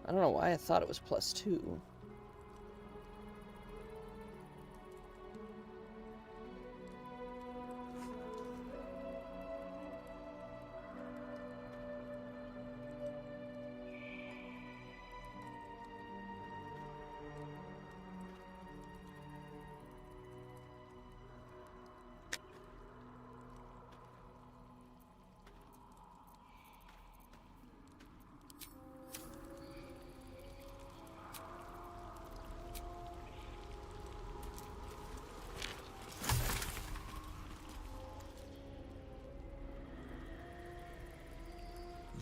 I don't know why I thought it was +2.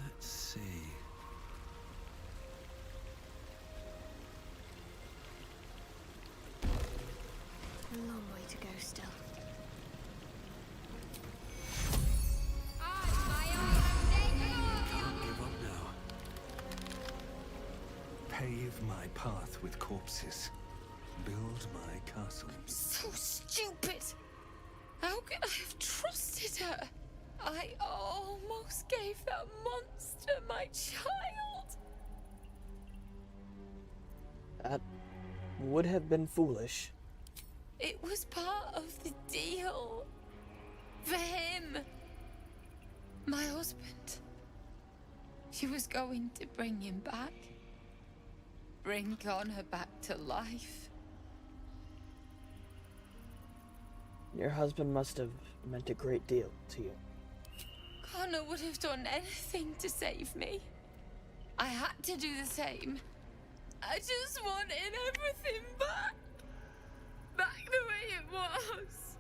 Let's see. A long way to go still. Can't give up now. Pave my path with corpses. Build my castle. So stupid. How could I have trusted her? I almost gave that monster my child. That would have been foolish. It was part of the deal. For him. My husband. She was going to bring him back. Bring Connor back to life. Your husband must have meant a great deal to you. Connor would have done anything to save me. I had to do the same. I just wanted everything back. Back the way it was.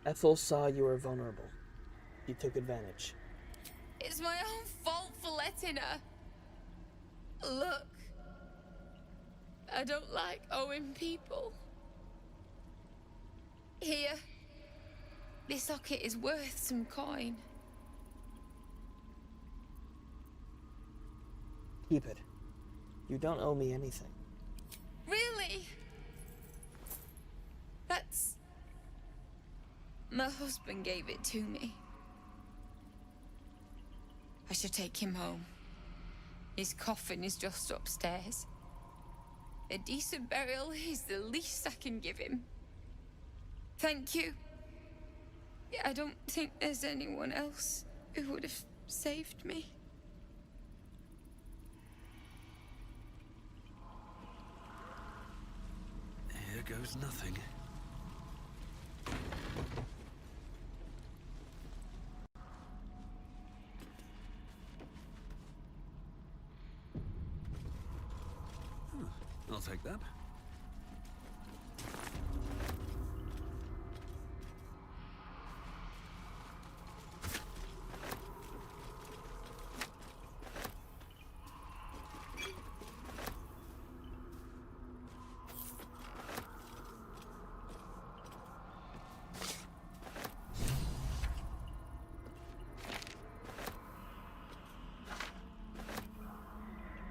Ethel saw you were vulnerable. He took advantage. It's my own fault for letting her. Look. I don't like owing people. Here. This socket is worth some coin. Keep it. You don't owe me anything. Really? That's... My husband gave it to me. I should take him home. His coffin is just upstairs. A decent burial is the least I can give him. Thank you. I don't think there's anyone else who would have saved me. Here goes nothing. I'll take that.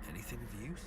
Anything of use?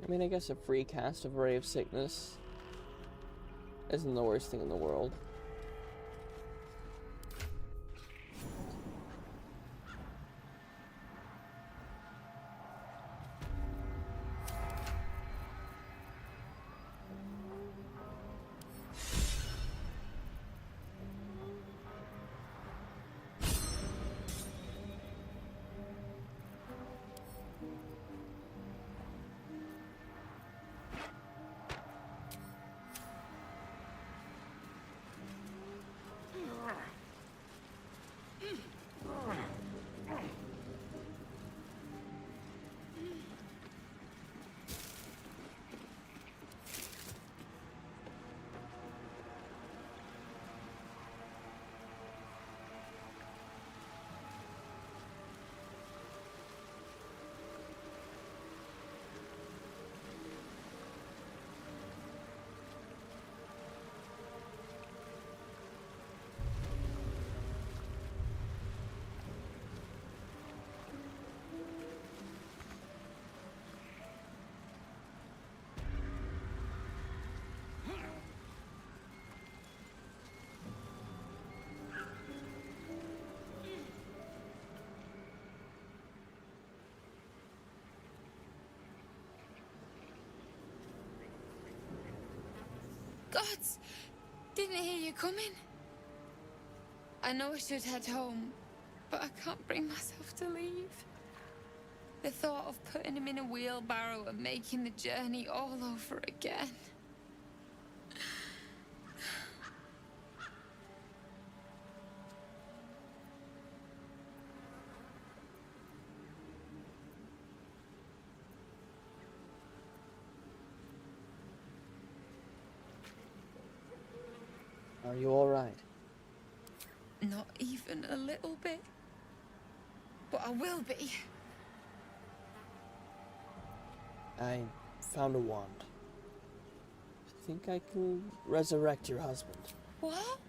I mean, I guess a free cast of Ray of Sickness isn't the worst thing in the world. gods! Didn't hear you coming. I know I should head home, but I can't bring myself to leave. The thought of putting him in a wheelbarrow and making the journey all over again. Are you all right? Not even a little bit. But I will be. I found a wand. I think I can resurrect your husband. What?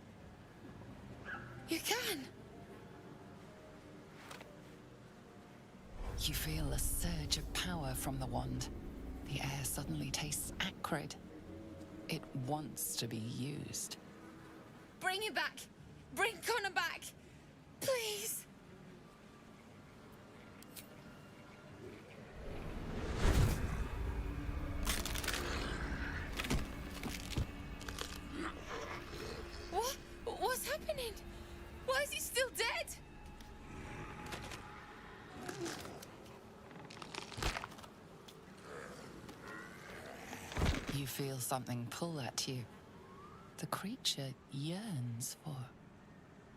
You can? You feel a surge of power from the wand. The air suddenly tastes acrid. It wants to be used. Bring him back! Bring Connor back! Please! What? What's happening? Why is he still dead? You feel something pull at you. The creature yearns for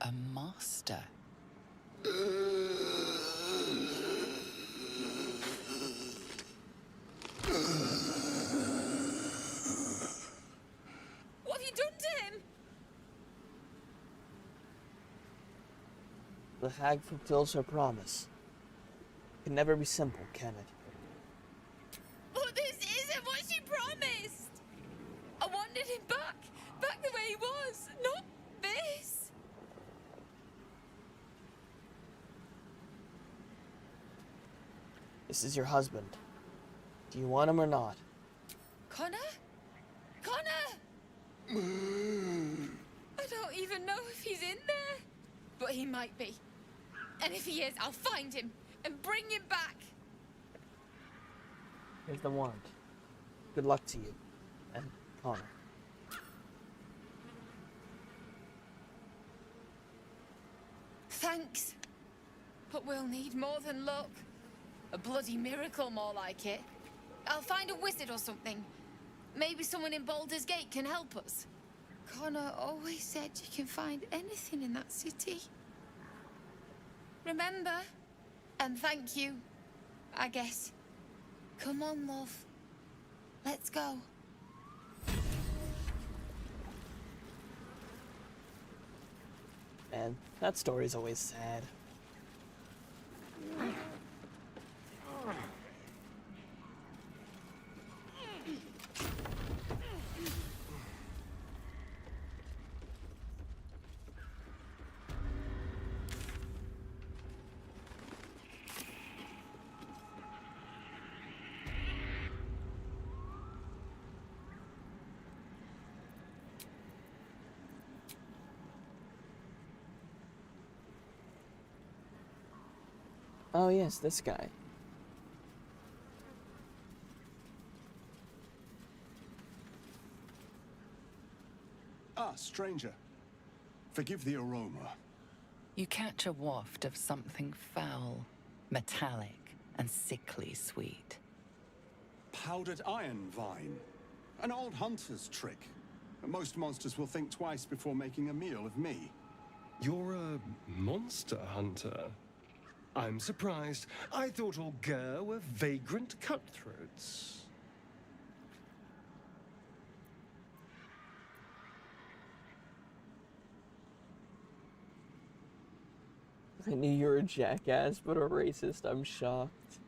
a master. What have you done to him? The hag fulfills her promise. It can never be simple, can it? But this isn't what she promised! I wanted him back! Back the way he was! Not this! This is your husband. Do you want him or not? Connor? Connor! I don't even know if he's in there. But he might be. And if he is, I'll find him and bring him back. Here's the wand. Good luck to you. And Connor. Thanks. But we'll need more than luck. A bloody miracle, more like it. I'll find a wizard or something. Maybe someone in Baldur's Gate can help us. Connor always said you can find anything in that city. Remember? And thank you, I guess. Come on, love. Let's go. Man, that story's always sad. Oh yes, this guy. Ah, stranger. Forgive the aroma. You catch a waft of something foul, metallic, and sickly sweet. Powdered iron vine. An old hunter's trick. Most monsters will think twice before making a meal of me. You're a monster hunter? I'm surprised. I thought all Gur were vagrant cutthroats. I knew you were a jackass, but a racist. I'm shocked.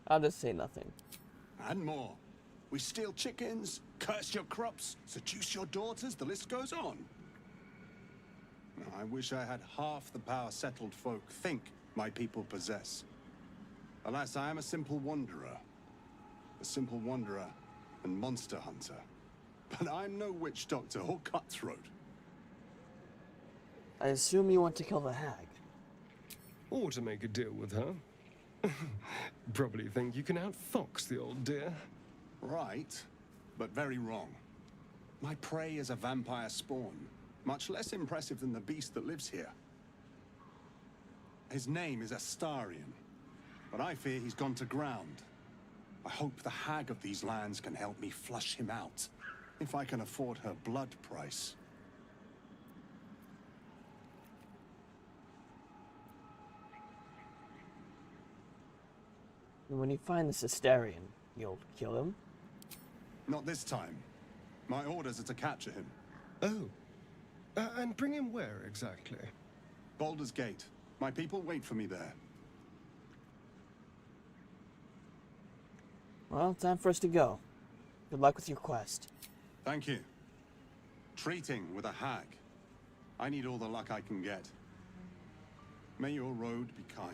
I'll just say nothing. And more. We steal chickens, curse your crops, seduce your daughters, the list goes on. I wish I had half the power settled folk think my people possess. Alas, I am a simple wanderer. A simple wanderer and monster hunter. But I'm no witch doctor or cutthroat. I assume you want to kill the hag. Or to make a deal with her. Probably think you can outfox the old dear. Right. but very wrong. My prey is a vampire spawn, much less impressive than the beast that lives here. His name is Astarion, but I fear he's gone to ground. I hope the hag of these lands can help me flush him out, if I can afford her blood price. And when you find the Astarion, you'll kill him? Not this time. My orders are to capture him. Oh. And bring him where exactly? Baldur's Gate. My people wait for me there. Well, time for us to go. Good luck with your quest. Thank you. Treating with a hag. I need all the luck I can get. May your road be kind.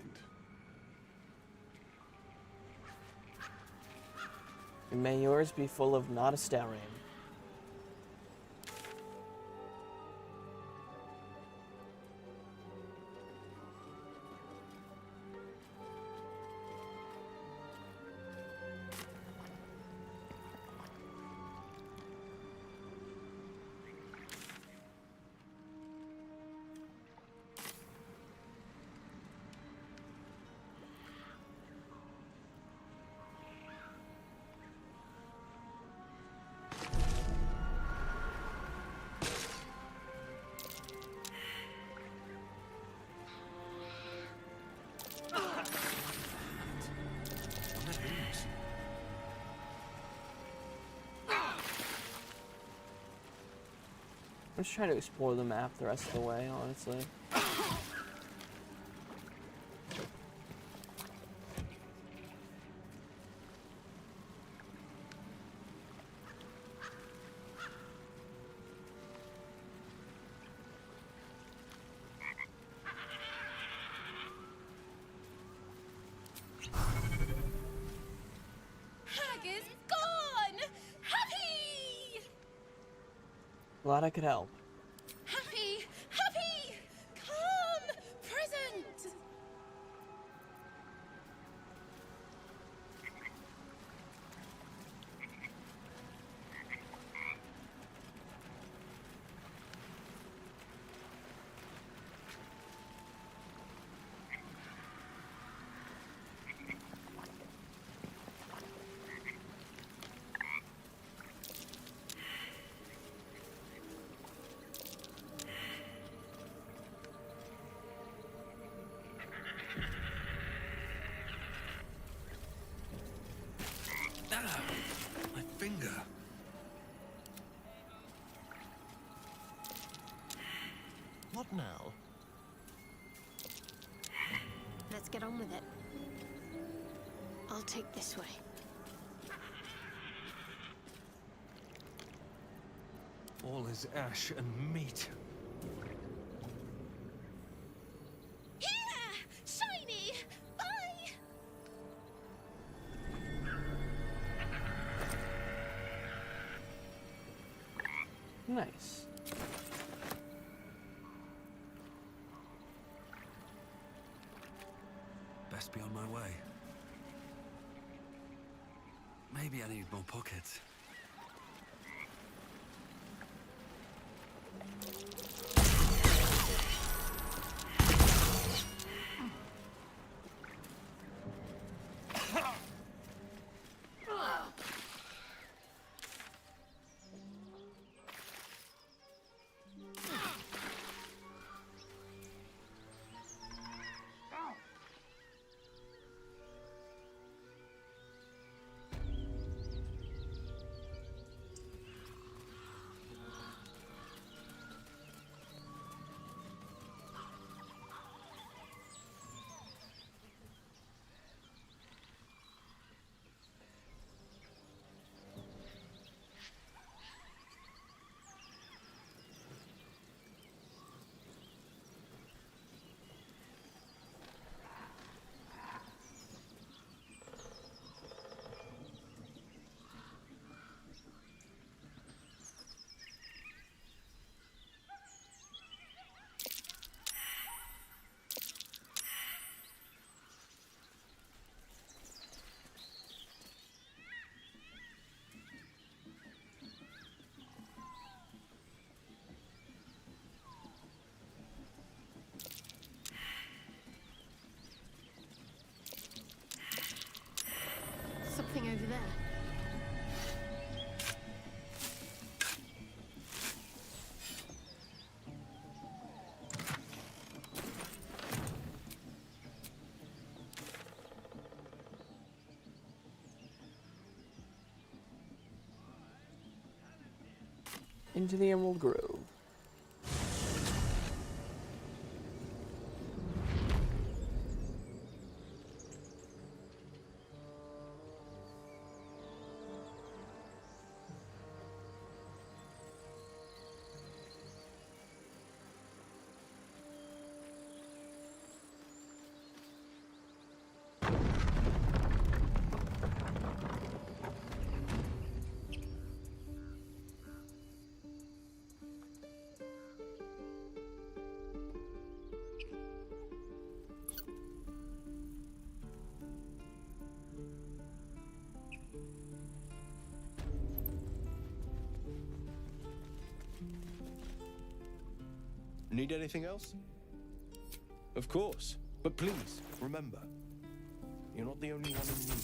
And may yours be full of not Astarion. I'm just trying to explore the map the rest of the way, honestly. Hag is gone! Happy! Glad I could help. Happy! Happy! Come! Present! My finger. What now? Let's get on with it. I'll take this way. All is ash and meat. Here! Shiny! Bye! Nice. Best be on my way. Maybe I need more pockets. Into the Emerald Grove. Need anything else? Of course. But please, remember, you're not the only one in need.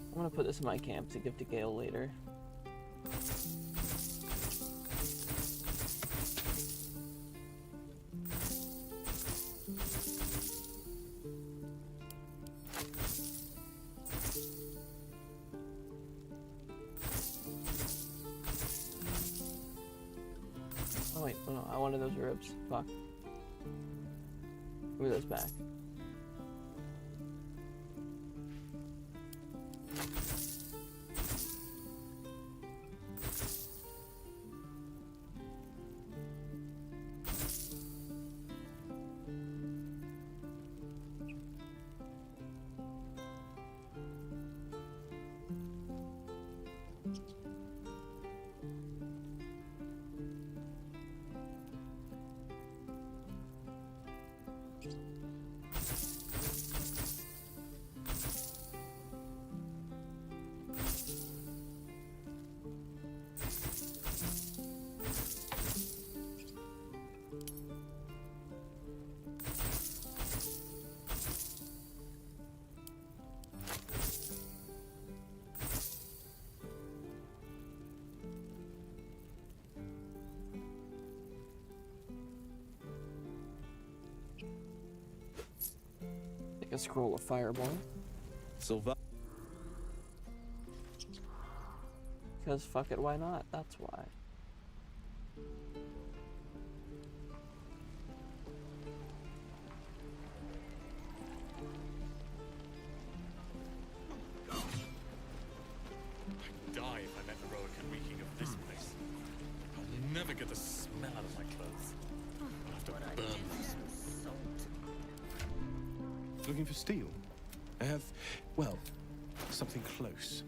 I'm gonna put this in my camp to give to Gale later. Oh wait, no, I wanted those ribs. Fuck. Give me those back. Take a scroll of Fireball. Silva. Because fuck it, why not? That's why. I'd die if I met the Roic and reeking of this place. I'll never get the smell out of my clothes. I'll have to burn them. Looking for steel? I have, well, something close.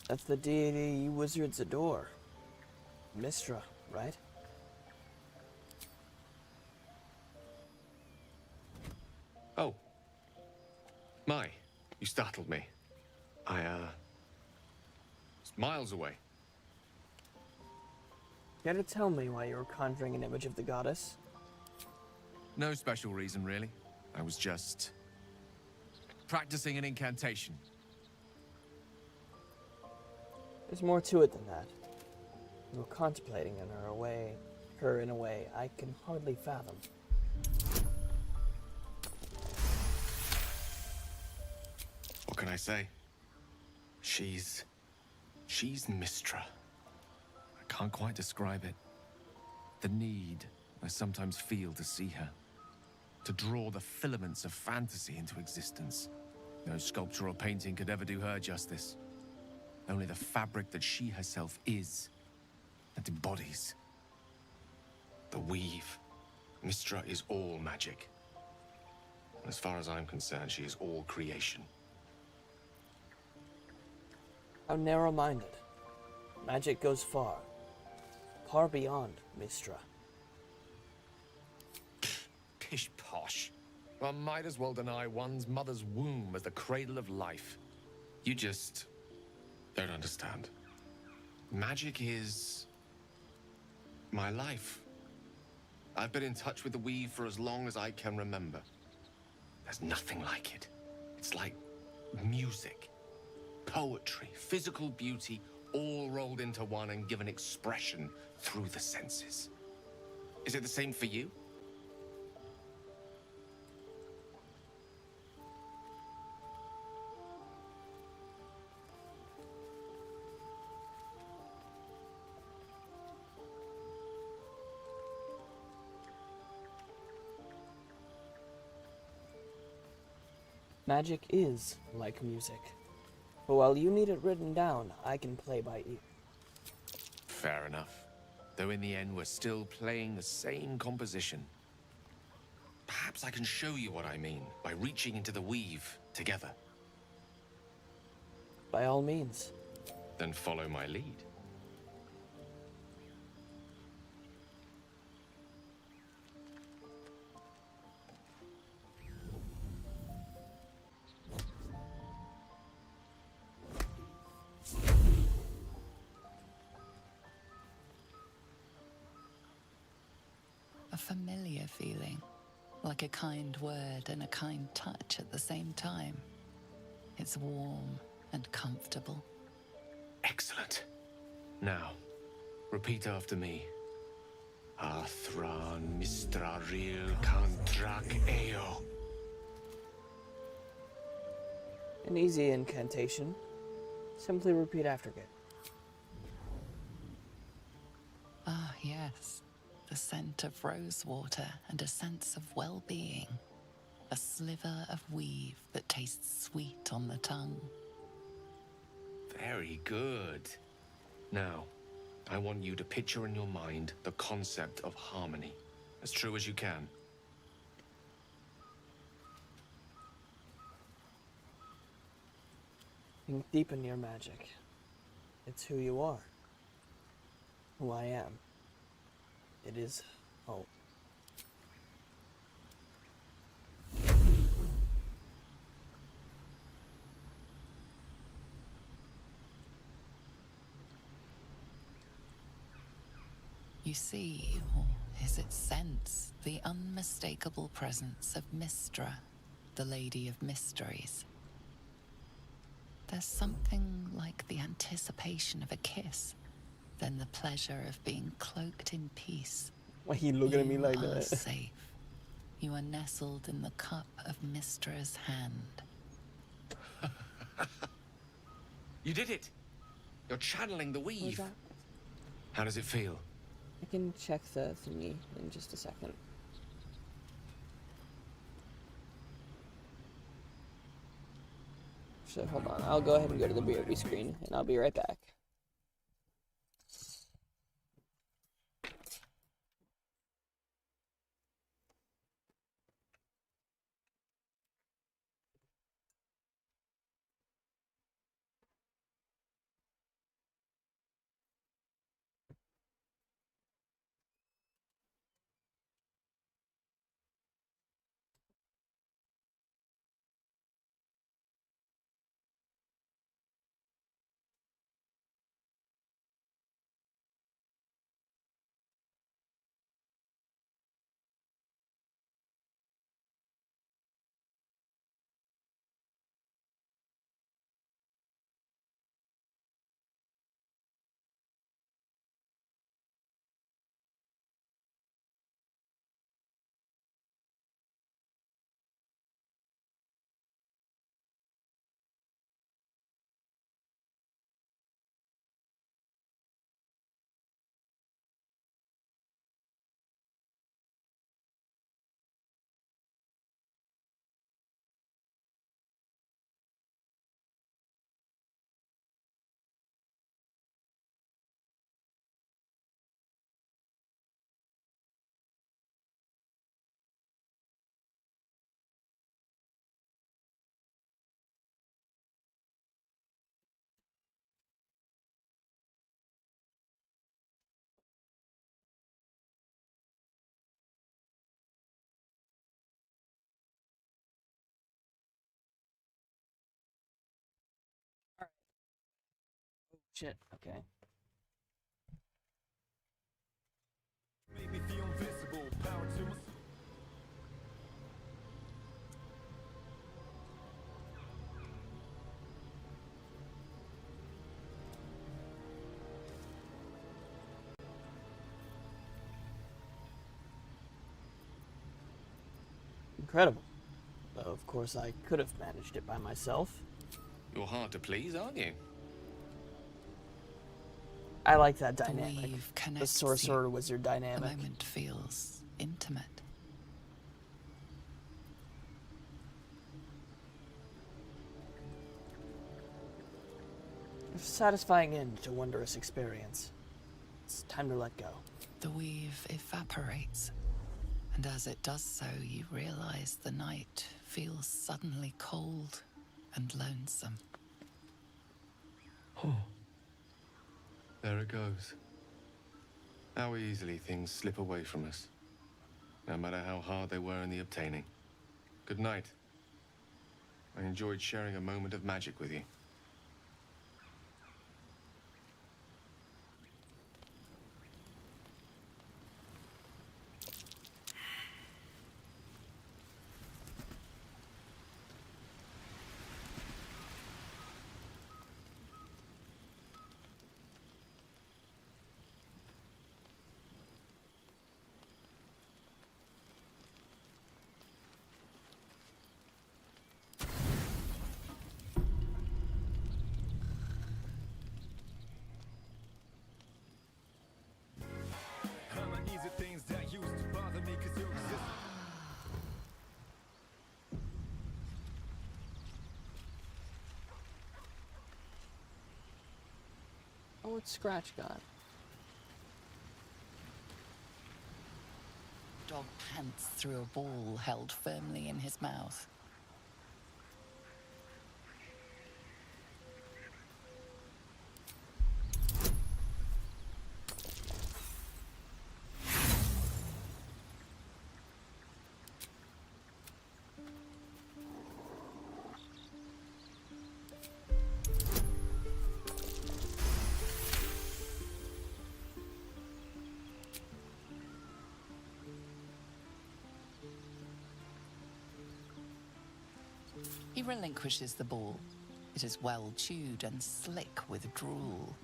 That's the deity you wizards adore. Mistra, right? Oh. My, you startled me. I, was miles away. Care to tell me why you were conjuring an image of the goddess? No special reason, really. I was just practicing an incantation. There's more to it than that. You were contemplating her in a way I can hardly fathom. What can I say? She's Mistra. I can't quite describe it. The need I sometimes feel to see her. To draw the filaments of fantasy into existence. No sculpture or painting could ever do her justice. Only the fabric that she herself is and embodies. The weave. Mistra is all magic. As far as I'm concerned, she is all creation. How narrow-minded. Magic goes far. Far beyond Mistra. Pish posh. One might as well deny one's mother's womb as the cradle of life. You just don't understand. Magic is my life. I've been in touch with the weave for as long as I can remember. There's nothing like it. It's like music, poetry, physical beauty, all rolled into one and given expression through the senses. Is it the same for you? Magic is like music. But while you need it written down, I can play by ear. Fair enough. Though in the end, we're still playing the same composition. Perhaps I can show you what I mean by reaching into the weave together. By all means. Then follow my lead. A familiar feeling, like a kind word and a kind touch at the same time. It's warm and comfortable. Excellent. Now, repeat after me. Athran mistraril kantrak eo. An easy incantation. Simply repeat after it. Ah, yes. The scent of rosewater and a sense of well-being. A sliver of weave that tastes sweet on the tongue. Very good. Now, I want you to picture in your mind the concept of harmony, as true as you can. Think deep in your magic. It's who you are. Who I am. It is hope. You see, or is it sense, the unmistakable presence of Mistra, the Lady of Mysteries. There's something like the anticipation of a kiss, then the pleasure of being cloaked in peace. Why are you looking at me like You are that? safe. You are nestled in the cup of Mistra's hand. You did it! You're channeling the weave. that? How does it feel? I can check the thingy in just a second. So hold on, I'll go ahead and go to the BRB screen, and I'll be right back. Shit, okay. Make me feel invincible. Power to my... Incredible. Though, of course, I could have managed it by myself. You're hard to please, aren't you? I like that The dynamic. weave The connects sorcerer you. wizard The dynamic. moment feels intimate. A satisfying end to a wondrous experience. It's time to let go. The weave evaporates, and as it does so, you realize the night feels suddenly cold and lonesome. Oh. There it goes. How easily things slip away from us, no matter how hard they were in the obtaining. Good night. I enjoyed sharing a moment of magic with you. Oh, it's Scratch got. Dog pants through a ball held firmly in his mouth. He relinquishes the ball. It is well chewed and slick with drool.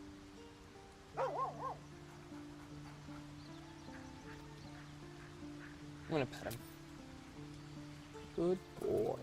I'm gonna pet him. Good boy.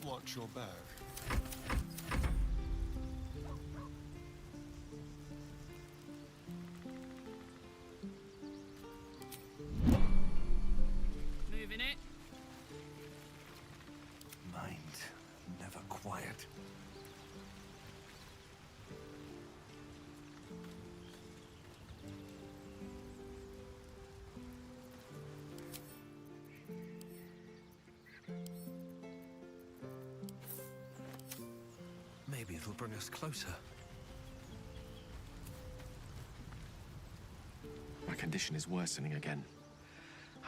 Watch your back. Moving it. Mind never quiet. Maybe it'll bring us closer. My condition is worsening again.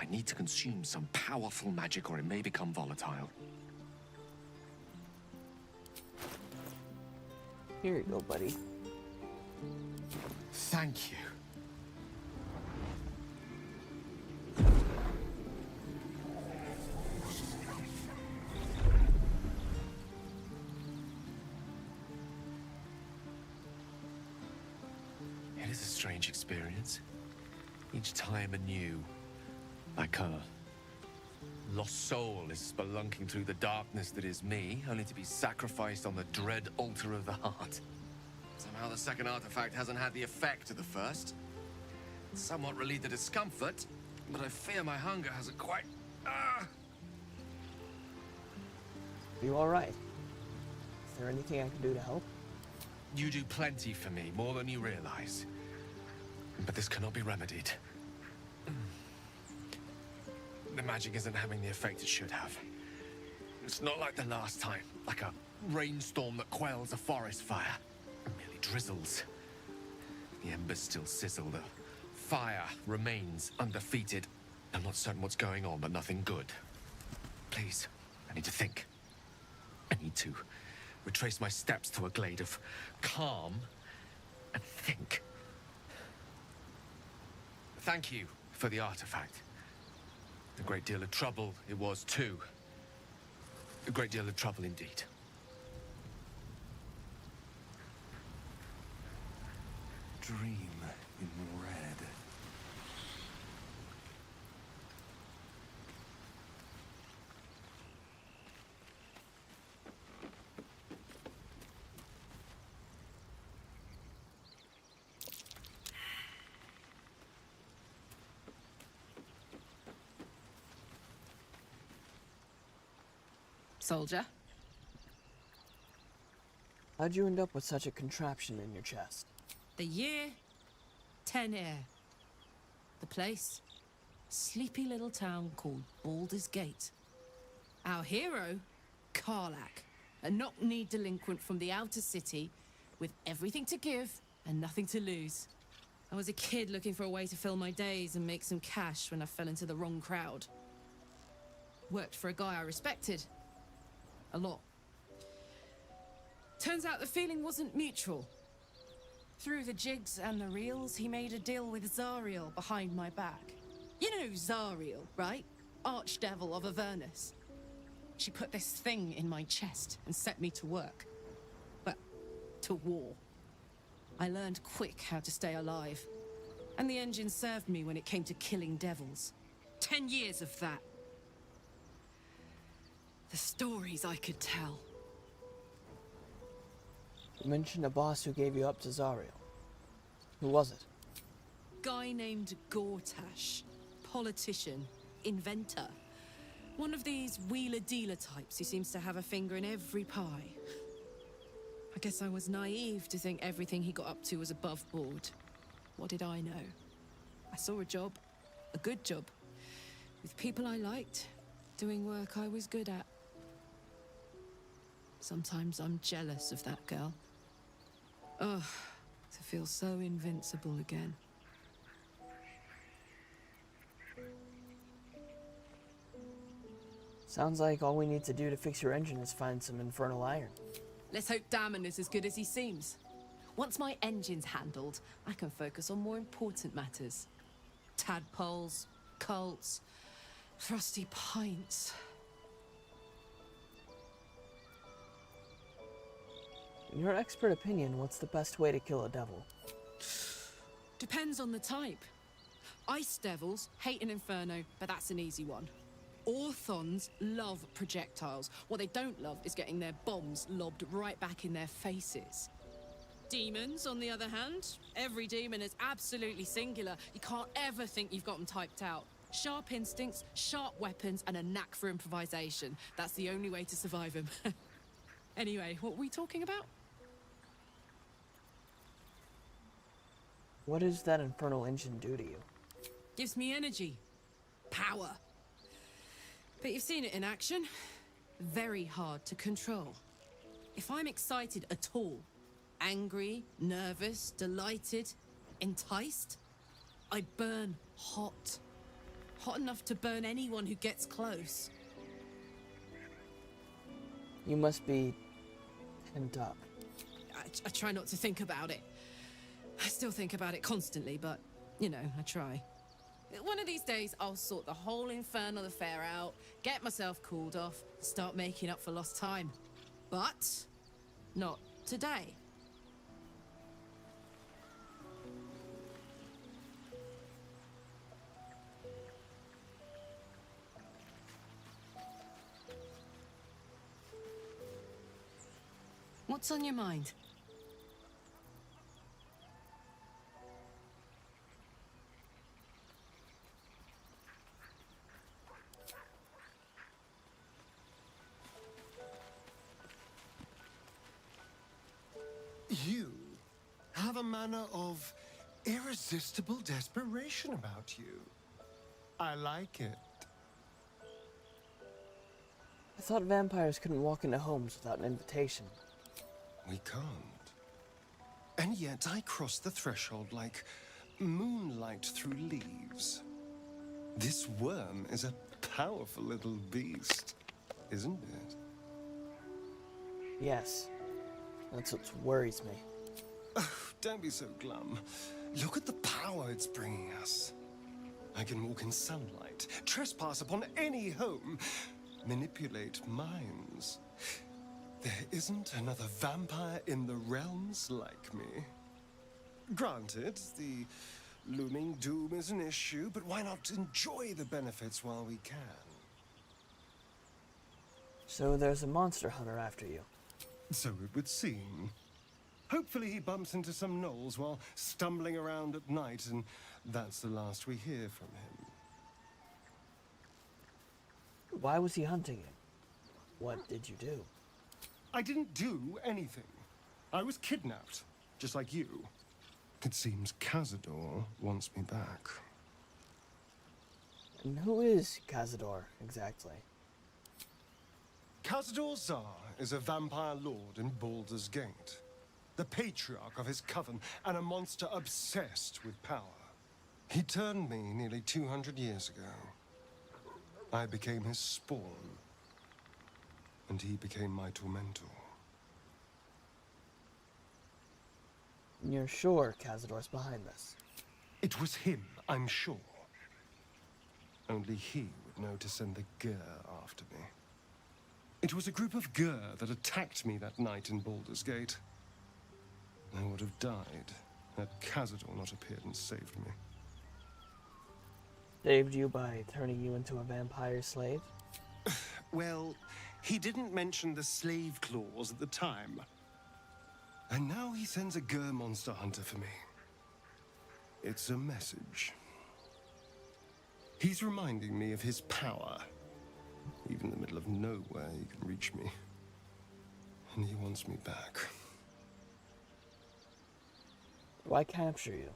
I need to consume some powerful magic or it may become volatile. Here you go, buddy. Thank you. It is a strange experience. Each time anew, like her. Lost soul is spelunking through the darkness that is me, only to be sacrificed on the dread altar of the heart. Somehow the second artifact hasn't had the effect of the first. It's somewhat relieved the discomfort, but I fear my hunger hasn't quite... You alright? Is there anything I can do to help? You do plenty for me, more than you realize. But this cannot be remedied. The magic isn't having the effect it should have. It's not like the last time, like a rainstorm that quells a forest fire. It merely drizzles. The embers still sizzle, the fire remains undefeated. I'm not certain what's going on, but nothing good. Please, I need to think. I need to retrace my steps to a glade of calm and think. Thank you for the artifact. A great deal of trouble it was, too. A great deal of trouble indeed. Dream in red. Soldier? How'd you end up with such a contraption in your chest? The year? 10 air. The place? Sleepy little town called Baldur's Gate. Our hero? Karlach. A knock-kneed delinquent from the outer city with everything to give and nothing to lose. I was a kid looking for a way to fill my days and make some cash when I fell into the wrong crowd. Worked for a guy I respected. A lot. Turns out the feeling wasn't mutual. Through the jigs and the reels, he made a deal with Zariel behind my back. You know Zariel, right? Archdevil of Avernus. She put this thing in my chest and set me to work. Well, to war. I learned quick how to stay alive. And the engine served me when it came to killing devils. 10 years of that. The stories I could tell. You mentioned a boss who gave you up to Zariel. Who was it? Guy named Gortash. Politician. Inventor. One of these wheeler-dealer types who seems to have a finger in every pie. I guess I was naive to think everything he got up to was above board. What did I know? I saw a job. A good job. With people I liked. Doing work I was good at. Sometimes I'm jealous of that girl. Ugh, to feel so invincible again. Sounds like all we need to do to fix your engine is find some infernal iron. Let's hope Damon is as good as he seems. Once my engine's handled, I can focus on more important matters. Tadpoles, cults, frosty pints. In your expert opinion, what's the best way to kill a devil? Depends on the type. Ice devils hate an inferno, but that's an easy one. Orthons love projectiles. What they don't love is getting their bombs lobbed right back in their faces. Demons, on the other hand, every demon is absolutely singular. You can't ever think you've got them typed out. Sharp instincts, sharp weapons, and a knack for improvisation. That's the only way to survive them. Anyway, what were we talking about? What does that infernal engine do to you? Gives me energy. Power. But you've seen it in action. Very hard to control. If I'm excited at all, angry, nervous, delighted, enticed, I burn hot. Hot enough to burn anyone who gets close. You must be pent up. I try not to think about it. I still think about it constantly, but, you know, I try. One of these days, I'll sort the whole infernal affair out, get myself cooled off, start making up for lost time. But not today. What's on your mind? You have a manner of irresistible desperation about you. I like it. I thought vampires couldn't walk into homes without an invitation. We can't. And yet I cross the threshold like moonlight through leaves. This worm is a powerful little beast, isn't it? Yes. That's what worries me. Oh, don't be so glum. Look at the power it's bringing us. I can walk in sunlight, trespass upon any home, manipulate minds. There isn't another vampire in the realms like me. Granted, the looming doom is an issue, but why not enjoy the benefits while we can? So there's a monster hunter after you. So it would seem. Hopefully he bumps into some gnolls while stumbling around at night, and that's the last we hear from him. Why was he hunting you? What did you do? I didn't do anything. I was kidnapped, just like you. It seems Cazador wants me back. And who is Cazador, exactly? Cazador Zar is a vampire lord in Baldur's Gate. The patriarch of his coven, and a monster obsessed with power. He turned me nearly 200 years ago. I became his spawn, and he became my tormentor. You're sure Cazador's behind this? It was him, I'm sure. Only he would know to send the Gur after me. It was a group of Gur that attacked me that night in Baldur's Gate. I would have died had Cazador not appeared and saved me. Saved you by turning you into a vampire slave? Well, he didn't mention the slave clause at the time. And now he sends a Gur monster hunter for me. It's a message. He's reminding me of his power. Even in the middle of nowhere, he can reach me. And he wants me back. Why capture you?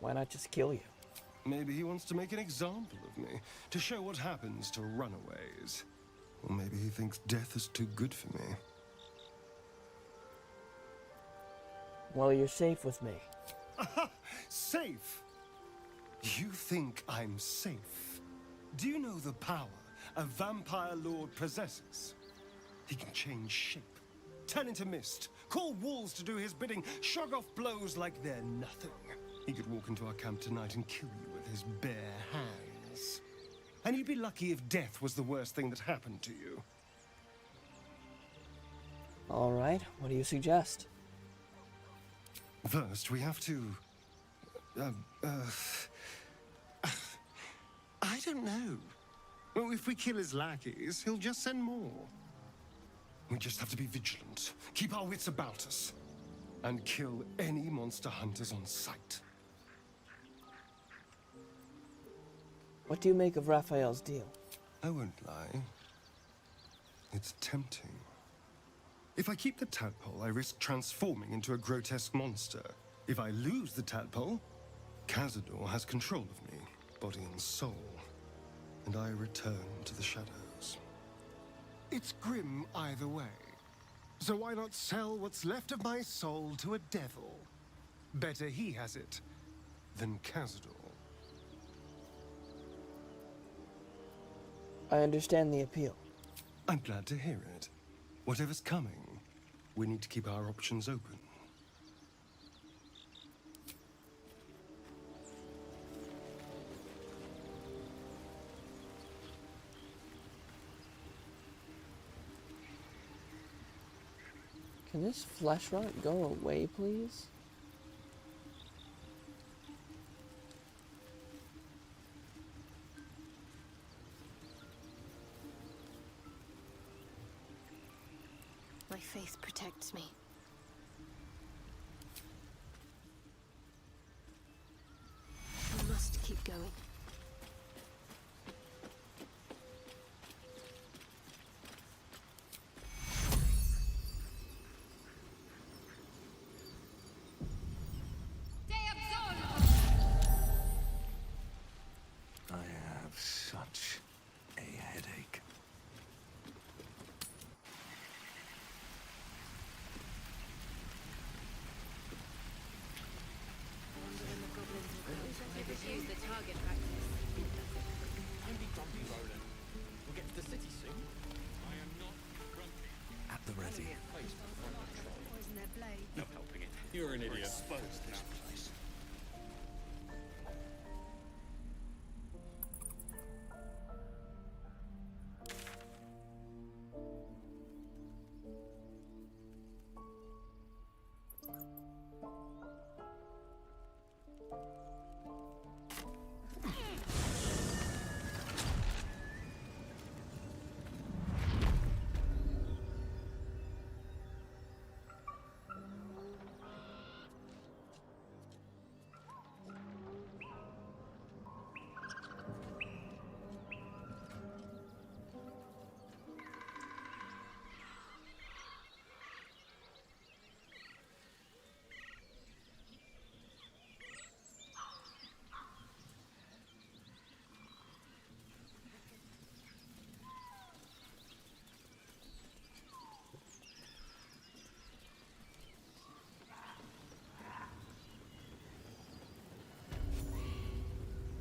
Why not just kill you? Maybe he wants to make an example of me, to show what happens to runaways. Or maybe he thinks death is too good for me. Well, you're safe with me. Aha! Safe! You think I'm safe? Do you know the power a vampire lord possesses? He can change shape, turn into mist, call wolves to do his bidding, shrug off blows like they're nothing. He could walk into our camp tonight and kill you with his bare hands. And you'd be lucky if death was the worst thing that happened to you. All right, what do you suggest? First, we have to... I don't know. Well, if we kill his lackeys, he'll just send more. We just have to be vigilant, keep our wits about us, and kill any monster hunters on sight. What do you make of Raphael's deal? I won't lie. It's tempting. If I keep the tadpole, I risk transforming into a grotesque monster. If I lose the tadpole, Cazador has control of me, body and soul, and I return to the shadows. It's grim either way. So why not sell what's left of my soul to a devil? Better he has it than Cazador. I understand the appeal. I'm glad to hear it. Whatever's coming, we need to keep our options open. Can this flesh rot go away, please? My faith protects me. I must keep going. I have such a headache. Use the target practice. Don't be grumpy, Roland. We'll get to the city soon. I am not grumpy. At the ready. No helping it. You're an idiot. Expose this place.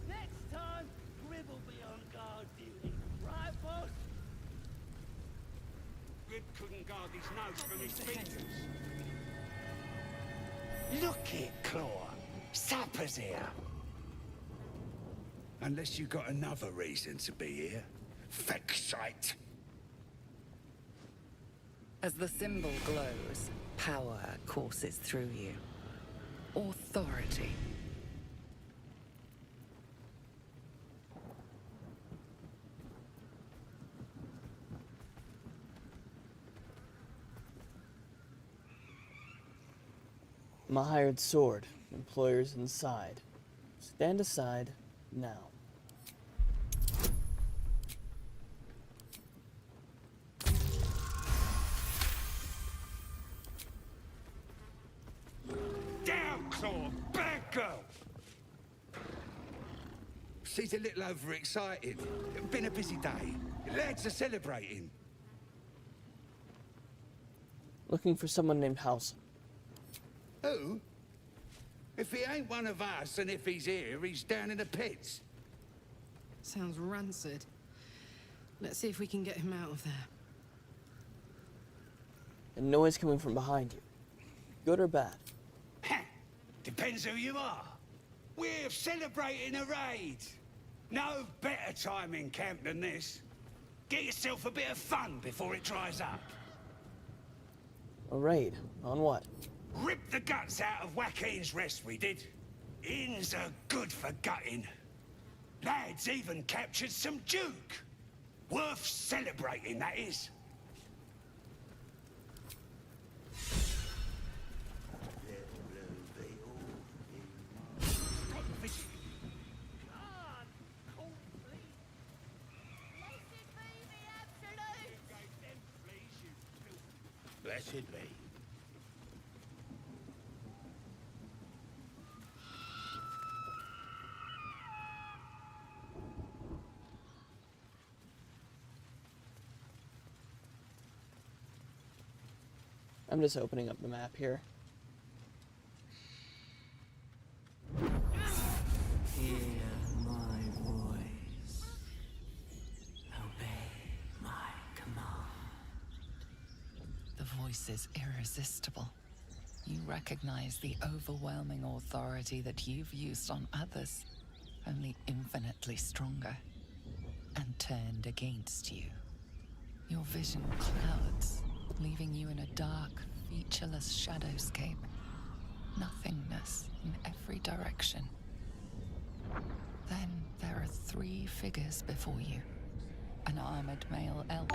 Next time, Grib will be on guard duty. Right, boss? Grib couldn't guard his nose from his fingers. Look it, Claw. Sapper's here. Unless you got another reason to be here. Fexite. As the symbol glows, power courses through you. Authority. My hired sword. Employers inside. Stand aside now. Down, Claw! Bad girl! She's a little overexcited. Been a busy day. Lads are celebrating. Looking for someone named House. Who? If he ain't one of us, and if he's here, he's down in the pits. Sounds rancid. Let's see if we can get him out of there. A noise coming from behind you. Good or bad? Depends who you are. We're celebrating a raid. No better time in camp than this. Get yourself a bit of fun before it dries up. A raid? On what? Ripped the guts out of Joaquin's rest, we did. Inns are good for gutting. Lads even captured some Duke. Worth celebrating, that is. Blessed be. I'm just opening up the map here. Hear my voice. voice is irresistible. You recognize the overwhelming authority that you've used on others, only infinitely stronger, and turned against you. Your vision clouds, leaving you in a dark, featureless shadowscape. Nothingness in every direction. Then there are 3 figures before you. An armored male elf,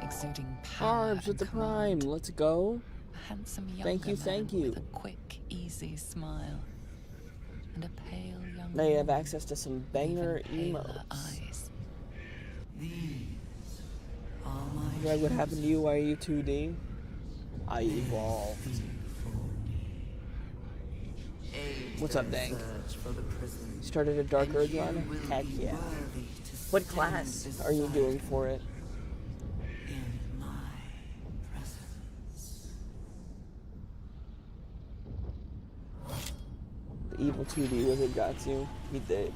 exuding power Arbs with and the command. prime. Let's go. A handsome Thank younger you, thank man you. with a quick, easy smile. And a pale young Now you have woman access to some with banger even paler emotes. eyes. Greg, what happened to you? Why are you 2D? I evolved. What's up, Dank? Started a Dark Urge run? Heck yeah. What class are you doing for it? The evil 2D wizard got you. He did.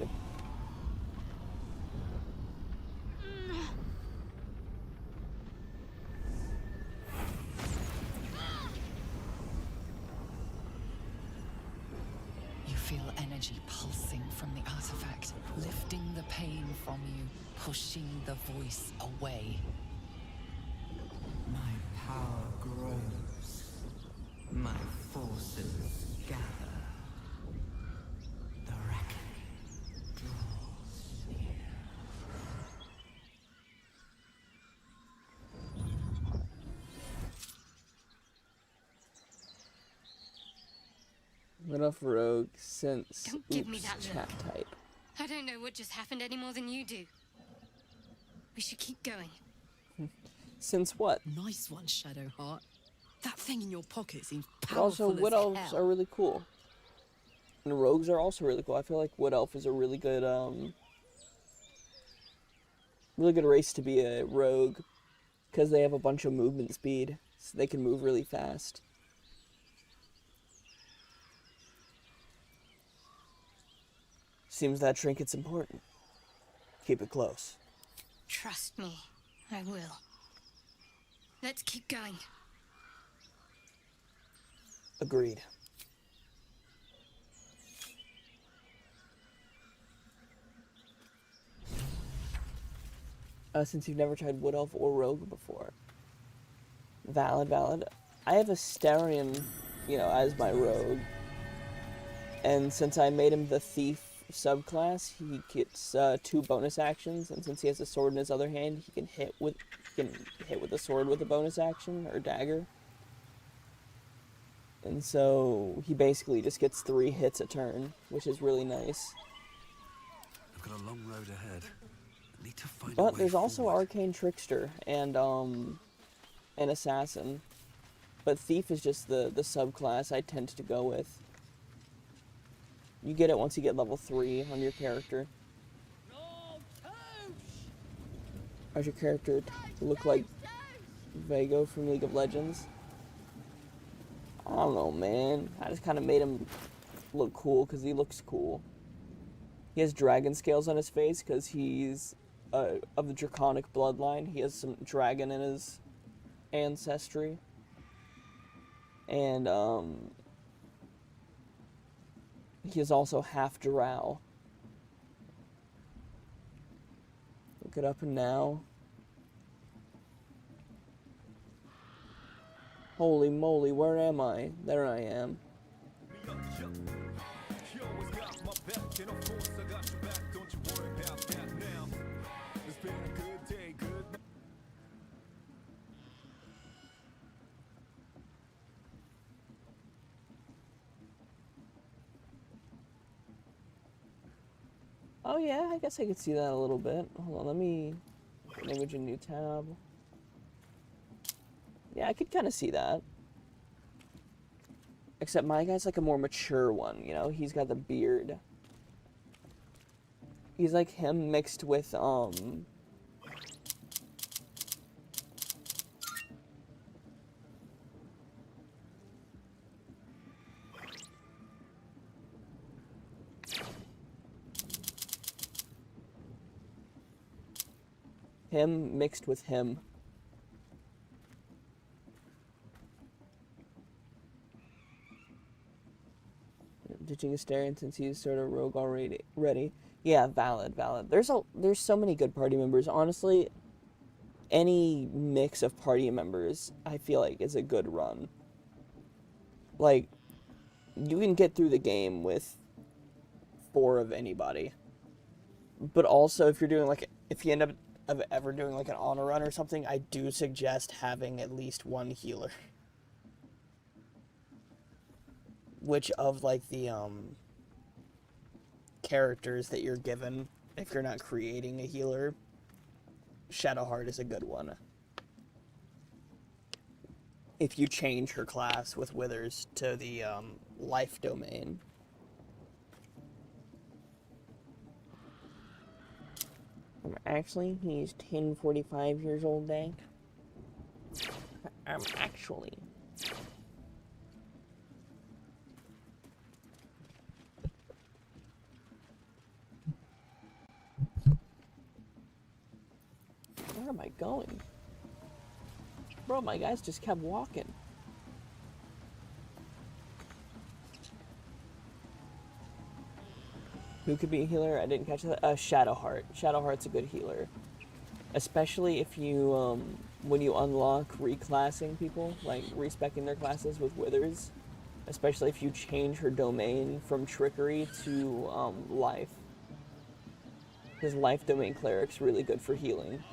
You feel energy pulsing from the artifact, lifting the pain from you, pushing the voice away. My power grows. My forces gather. The reckoning draws near. What off rogue since Don't give me that chat look. type. I don't know what just happened any more than you do. We should keep going. Since what? Nice one, Shadowheart. That thing in your pocket seems But powerful also, as wood elves hell. are really cool. And rogues are also really cool. I feel like wood elf is a really good race to be a rogue, because they have a bunch of movement speed, so they can move really fast. Seems that trinket's important. Keep it close. Trust me, I will. Let's keep going. Agreed. Since you've never tried wood elf or rogue before. Valid, valid. I have Asterion, as my rogue. And since I made him the thief subclass, he gets 2 bonus actions, and since he has a sword in his other hand, he can hit with a sword with a bonus action or dagger. And so he basically just gets 3 hits a turn, which is really nice. I've got a long road ahead. I need to find a But way there's also forward. Arcane Trickster and an Assassin. But Thief is just the subclass I tend to go with. You get it once you get level 3 on your character. Does your character look like Vago from League of Legends? I don't know, man. I just kind of made him look cool because he looks cool. He has dragon scales on his face because he's of the draconic bloodline. He has some dragon in his ancestry. And he is also half drow. Look it up and now. Holy moly, where am I? There I am. Oh yeah, I guess I could see that a little bit. Hold on, let me language a new tab. Yeah, I could kind of see that. Except my guy's like a more mature one, He's got the beard. He's like him mixed with, him mixed with him. ditching Astarion since he's sort of rogue already. Yeah, valid. There's so many good party members. Honestly, any mix of party members, I feel like, is a good run. Like, you can get through the game with 4 of anybody. But also, if you end up ever doing like an honor run or something, I do suggest having at least 1 healer. Which of like the characters that you're given, if you're not creating a healer, Shadowheart is a good one. If you change her class with Withers to the life domain. Actually, he's 1045 years old, Dank. Actually. Where am I going? Bro, my guys just kept walking. Who could be a healer? I didn't catch that. Shadowheart. Shadowheart's a good healer. Especially if you, when you unlock reclassing people, like respecing their classes with Withers. Especially if you change her domain from Trickery to Life. Because Life Domain Cleric's really good for healing.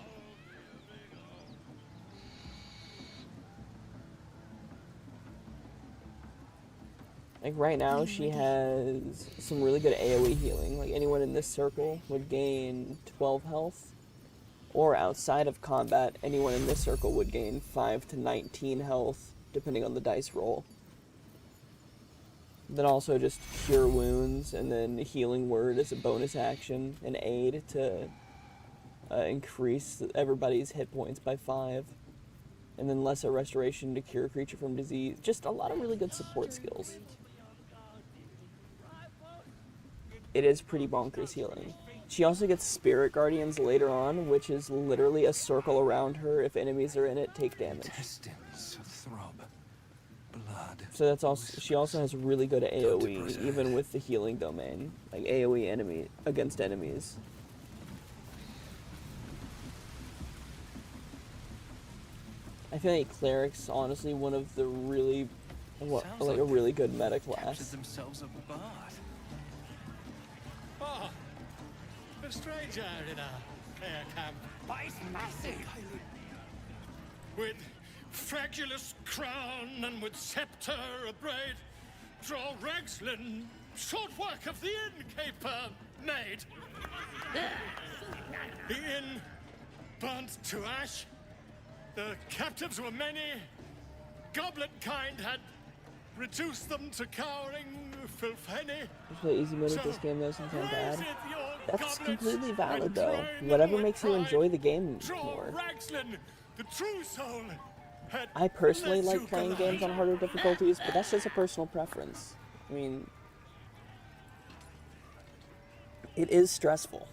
Like right now, she has some really good AoE healing. Like anyone in this circle would gain 12 health. Or outside of combat, anyone in this circle would gain 5 to 19 health, depending on the dice roll. Then also just Cure Wounds, and then Healing Word as a bonus action, and Aid to increase everybody's hit points by 5. And then Lesser Restoration to cure a creature from disease. Just a lot of really good support skills. It is pretty bonkers healing. She also gets Spirit Guardians later on, which is literally a circle around her. If enemies are in it, take damage. Intestines throb. Blood. So that's also, she also has really good AoE, even with the healing domain. Like AoE enemy against enemies. I feel like Cleric's honestly one of the really, like a really good meta class. Themselves a bard. Oh, a stranger in a fair camp. But it's massive. With fragulous crown and with scepter abraid, draw Ragslin, short work of the innkeeper made. The inn burnt to ash. The captives were many. Goblet kind had reduced them to cowering filfhenny. Just play easy mode with this game though, sometimes bad. That's completely valid though. Whatever makes you enjoy the game more. I personally like playing games on harder difficulties, but that's just a personal preference. I mean, it is stressful.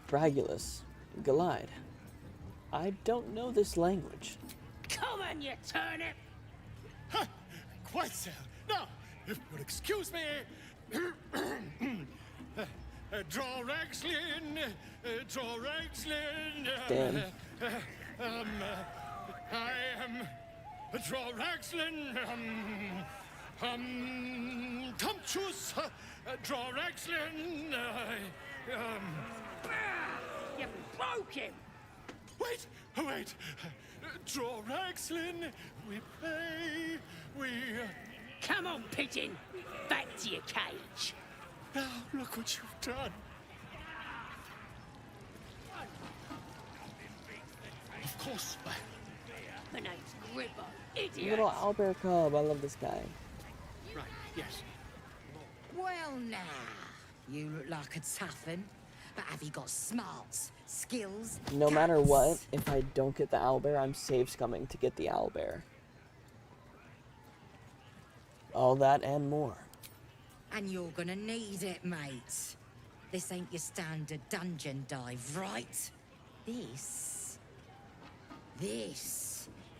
Fragulous. Glide. I don't know this language. Come on, you turnip! Ha! Quite so. Now, if you'll excuse me, draw Ragslin, draw Ragslin. Damn. I am draw Ragslin. Tumptuous, draw Ragslin. You broke him! Wait! Draw Ragslin, we play, we... Come on, pigeon! Back to your cage! Now, look what you've done. Of course. My name's Gribbo, idiot! Little owlbear cub, I love this guy. Right, yes. Well now, you look like a tough un. But have you got smarts, skills, No matter what, if I don't get the owlbear, I'm save scumming to get the owlbear. All that and more. And you're gonna need it, mate. This ain't your standard dungeon dive, right? This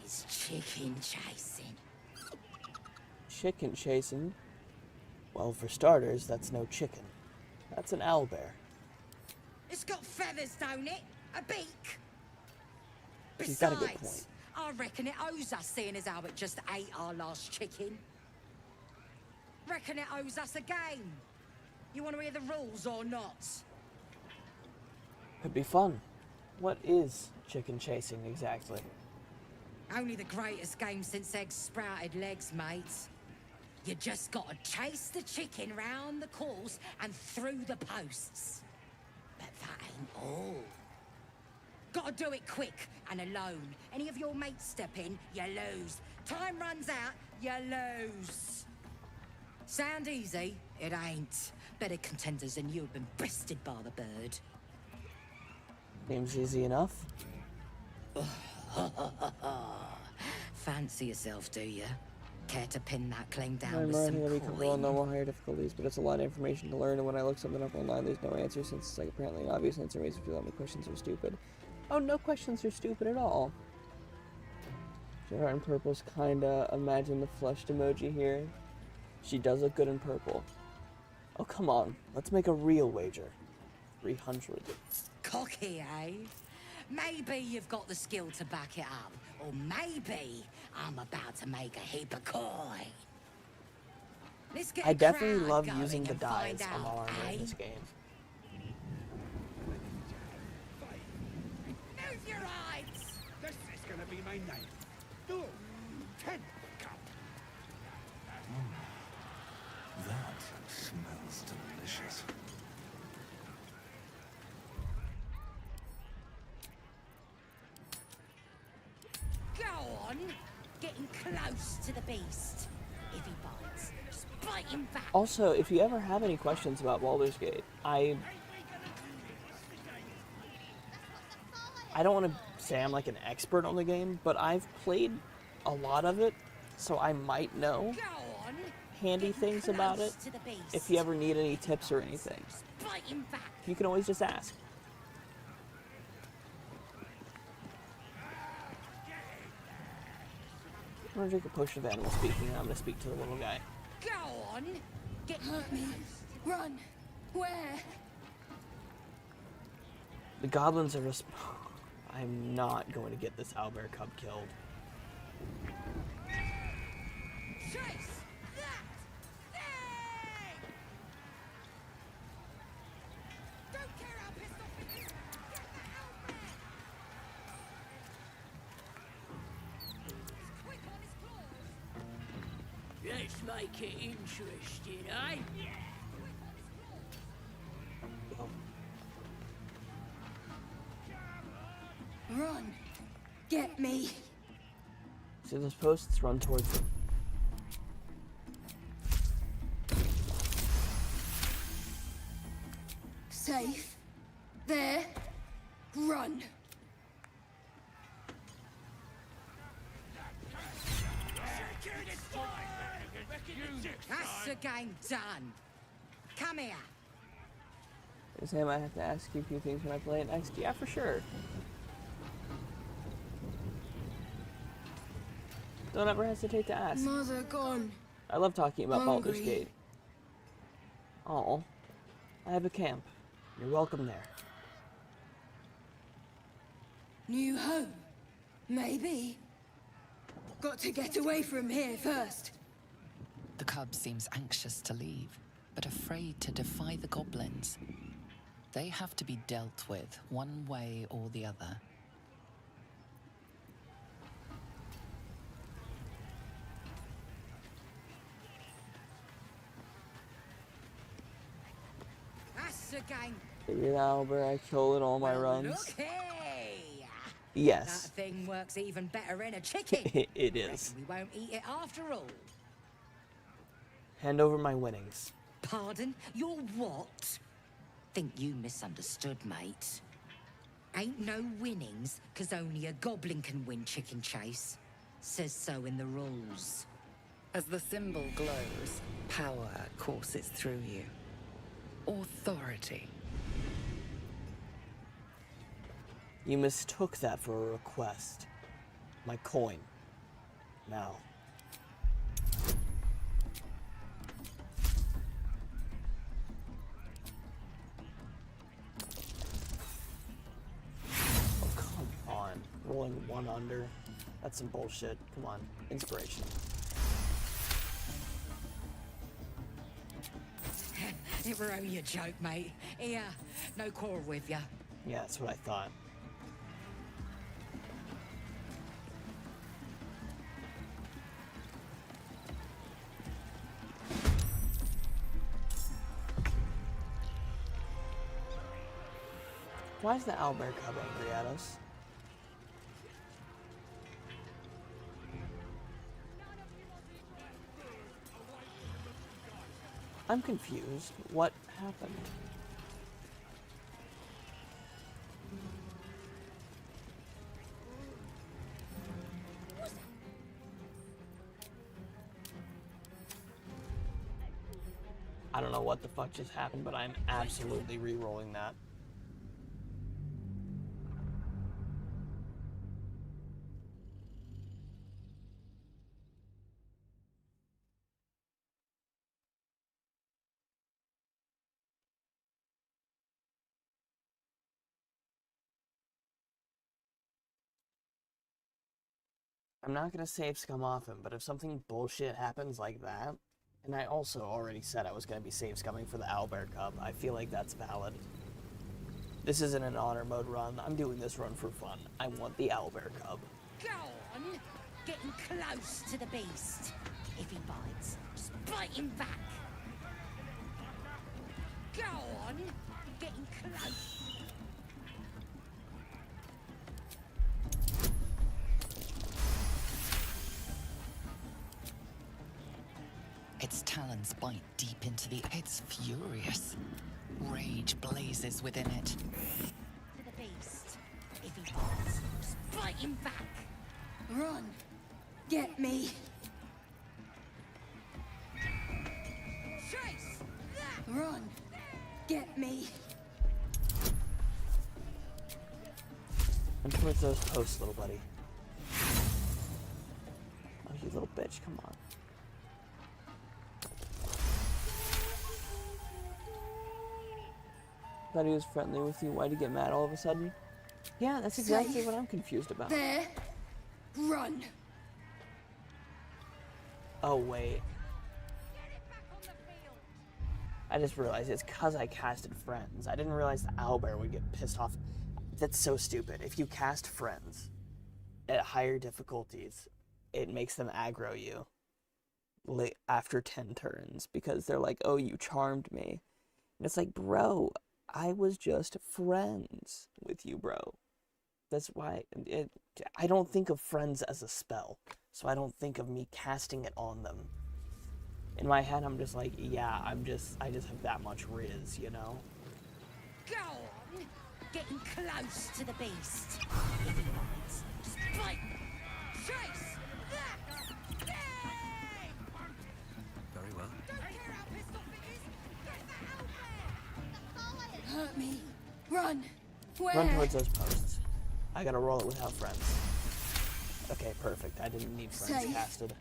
is chicken chasing. Chicken chasing? Well, for starters, that's no chicken. That's an owlbear. It's got feathers, don't it? A beak. She's got a good Besides, point. I reckon it owes us, seeing as how it just ate our last chicken. Reckon it owes us a game. You want to hear the rules or not? Could be fun. What is chicken chasing exactly? Only the greatest game since eggs sprouted legs, mates. You just gotta chase the chicken round the course and through the posts. But that ain't all. Gotta do it quick and alone. Any of your mates step in, you lose. Time runs out, you lose. Sound easy? It ain't. Better contenders than you have been bested by the bird. Seems easy enough. Fancy yourself, do you? Care to pin that claim down I'm with some learning that we can roll coin? normal higher difficulties, but it's a lot of information to learn, and when I look something up online, there's no answer, since it's like apparently an obvious answer makes me feel that my questions are stupid. Oh, no questions are stupid at all. Gerard in purple's kinda imagine the flushed emoji here. She does look good in purple. Oh, come on. Let's make a real wager. 300. Cocky, eh? Maybe you've got the skill to back it up. Or maybe I'm about to make a heap of coin. Let's get I a definitely crowd love going using the and find dice on out, armor eh? in this game. Move your eyes! This is gonna be my name. Do 10 cup. That smells delicious. Go on! Getting close to the beast. If he bites, just bite him back. Also, if you ever have any questions about Baldur's Gate, I don't want to say I'm like an expert on the game, but I've played a lot of it, so I might know handy things about it. If you ever need any tips or anything, Bite him back. you can always just ask. I'm gonna drink a potion of animal speaking, and I'm gonna speak to the little guy. Go on! Get Hurt me. Run. Where? The goblins are just... I'm not going to get this owlbear cub killed. Chase! That thing! Don't care how pissed off it is. Get that owlbear! He's quick on his claws. Let's make it interesting, eh? Run. Get me. See those posts? Run towards them. Safe. There. Run. That's the game done. Come here. Sam, I have to ask you a few things when I play it next. Yeah, for sure. Don't ever hesitate to ask. Mother gone. I love talking about Baldur's Hungry. Gate. Oh, I have a camp. You're welcome there. New home. Maybe. Got to get away from here first. The cub seems anxious to leave, but afraid to defy the goblins. They have to be dealt with one way or the other. That's the game. Figure it out, Albert. I kill it all my runs. Look here. Yes. That thing works even better in a chicken. It is. Reckon we won't eat it after all. Hand over my winnings. Pardon? Your what? Think you misunderstood, mate. Ain't no winnings, 'cause only a goblin can win chicken chase. Says so in the rules. As the symbol glows, power courses through you. Authority You mistook that for a request. My coin. Now. Oh, come on. Rolling one under. That's some bullshit. Come on. Inspiration. It were only a joke, mate. Here, no quarrel with ya. Yeah, that's what I thought. Why is the owlbear cub angry at us? I'm confused. What happened? I don't know what the fuck just happened, but I'm absolutely re-rolling that. I'm not gonna save scum off him, but if something bullshit happens like that, and I also already said I was gonna be save scumming for the owlbear cub, I feel like that's valid. This isn't an honor mode run. I'm doing this run for fun. I want the owlbear cub. Go on, getting close to the beast. If he bites, just bite him back. Go on, getting close. Its talons bite deep into the... It's furious. Rage blazes within it. To the beast. If he bites, just bite him back. Run. Get me. Chase! Run. Get me. And towards those posts, little buddy. Oh, you little bitch, come on. Thought he was friendly with you. Why'd he get mad all of a sudden? Yeah, that's exactly what I'm confused about. There. Run. Oh, wait. I just realized it's because I casted friends. I didn't realize the owlbear would get pissed off. That's so stupid. If you cast friends at higher difficulties, it makes them aggro you after 10 turns because they're like, oh, you charmed me. And it's like, bro, I was just friends with you, bro. That's why I don't think of friends as a spell, so I don't think of me casting it on them. In my head, I'm just like, yeah, I just have that much riz, you know? Go on, getting close to the beast. If he bites, just bite. Chase! That! Yay! Very well. Don't care how pissed off it is. Get that owlbear! Hurt me. Run. Where? Run towards those posts. I gotta roll it without friends. Okay, perfect. I didn't need friends casted.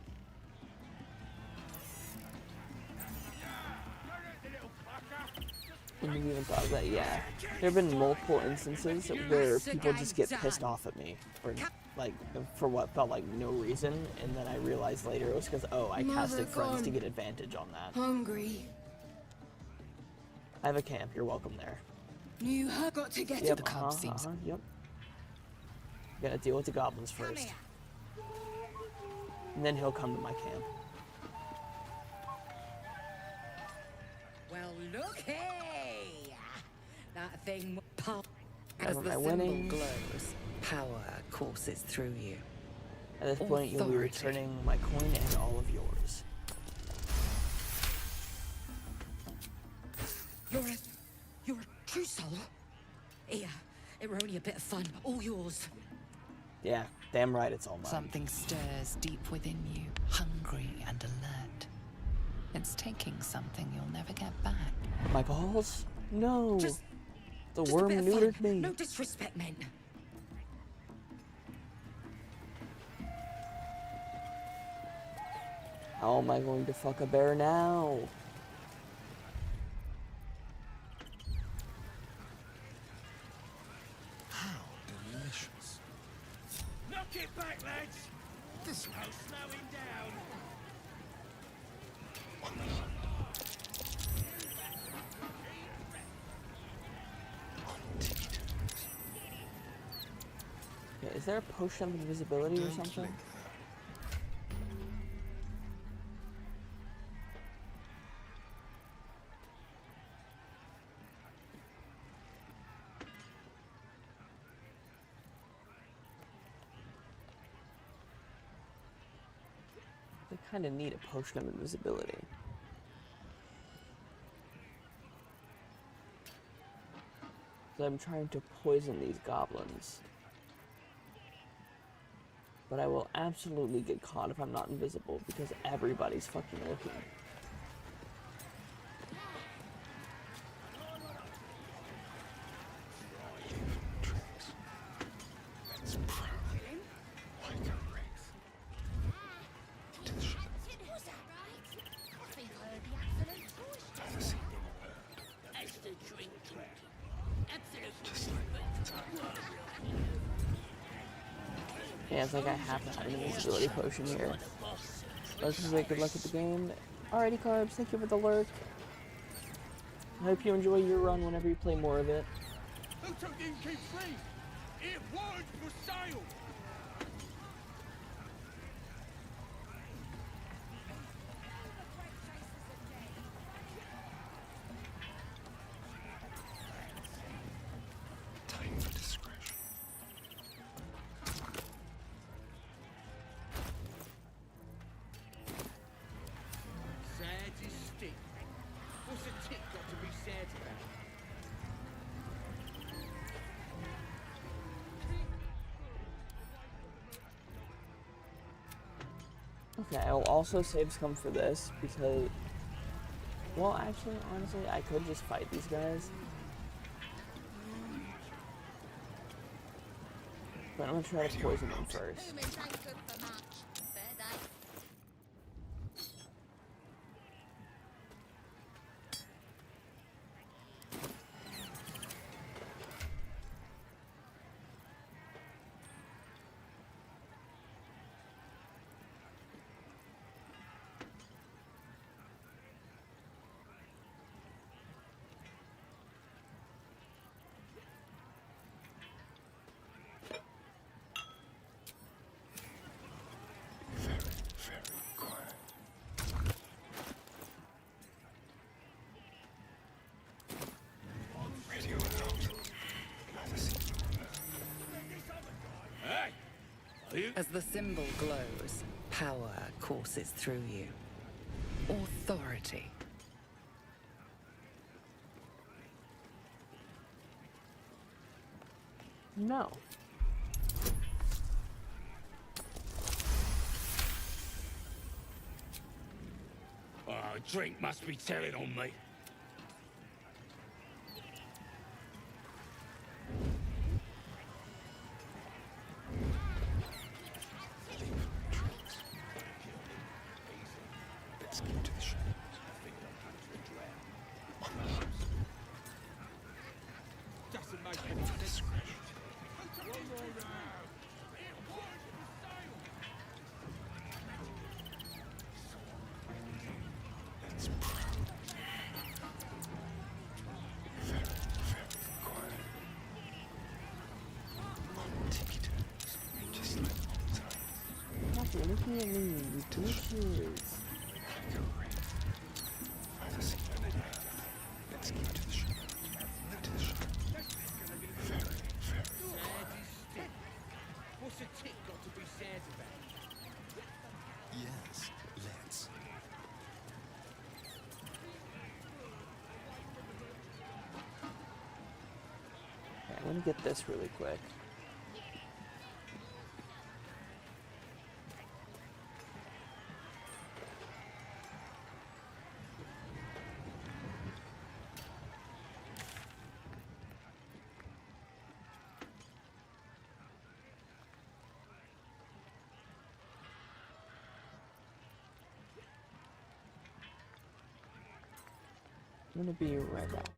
And you even thought of that, yeah. There have been multiple instances where people just get pissed off at me for, like, for what felt like no reason, and then I realized later it was because, oh, I casted friends to get advantage on that. Hungry. I have a camp. You're welcome there. You have got to get Yep, to the cub seems. Yep. Gotta deal with the goblins first. And then he'll come to my camp. Well, looky! That thing pop. As the symbol glows, power courses through you. At this point, you'll be returning my coin and all of yours. You're a true soul. Here, it were only a bit of fun. All yours. Yeah, damn right, it's all mine. Something stirs deep within you, hungry and alert. It's taking something you'll never get back. My balls? No. Just the a worm bit of neutered fun. me. No disrespect meant. How am I going to fuck a bear now? How delicious. Knock it back, lads! This I'll slow him down. Okay, is there a potion of invisibility or something? I kind of need a potion of invisibility. So I'm trying to poison these goblins. But I will absolutely get caught if I'm not invisible because everybody's fucking looking. Yeah, it's like I have to have an invisibility potion here. Let's just say good luck with the game. Alrighty, Carbs, thank you for the lurk. I hope you enjoy your run whenever you play more of it. Who took the innkeep free? It was for sale! Time for discretion. Sad is stick. What's a tick got to be sad about? Okay, I will also save scum for this because, well, actually, honestly, I could just fight these guys. But I'm gonna try to poison them first. As the symbol glows, power courses through you. Authority. No. Oh, drink must be telling on me. Let's get to the shadows. Doesn't make Time any for sense. discretion. Let's proud. Very, very quiet. On tippy toes, just like old times. Stop looking at me, you bitches. Let's keep to the shadows. To the shadows. Very, very Sad is stick. What's a tick got to be sad about? yes, let's. Okay, I'm gonna get this really quick. I'm gonna be right back.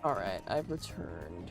Alright, I've returned.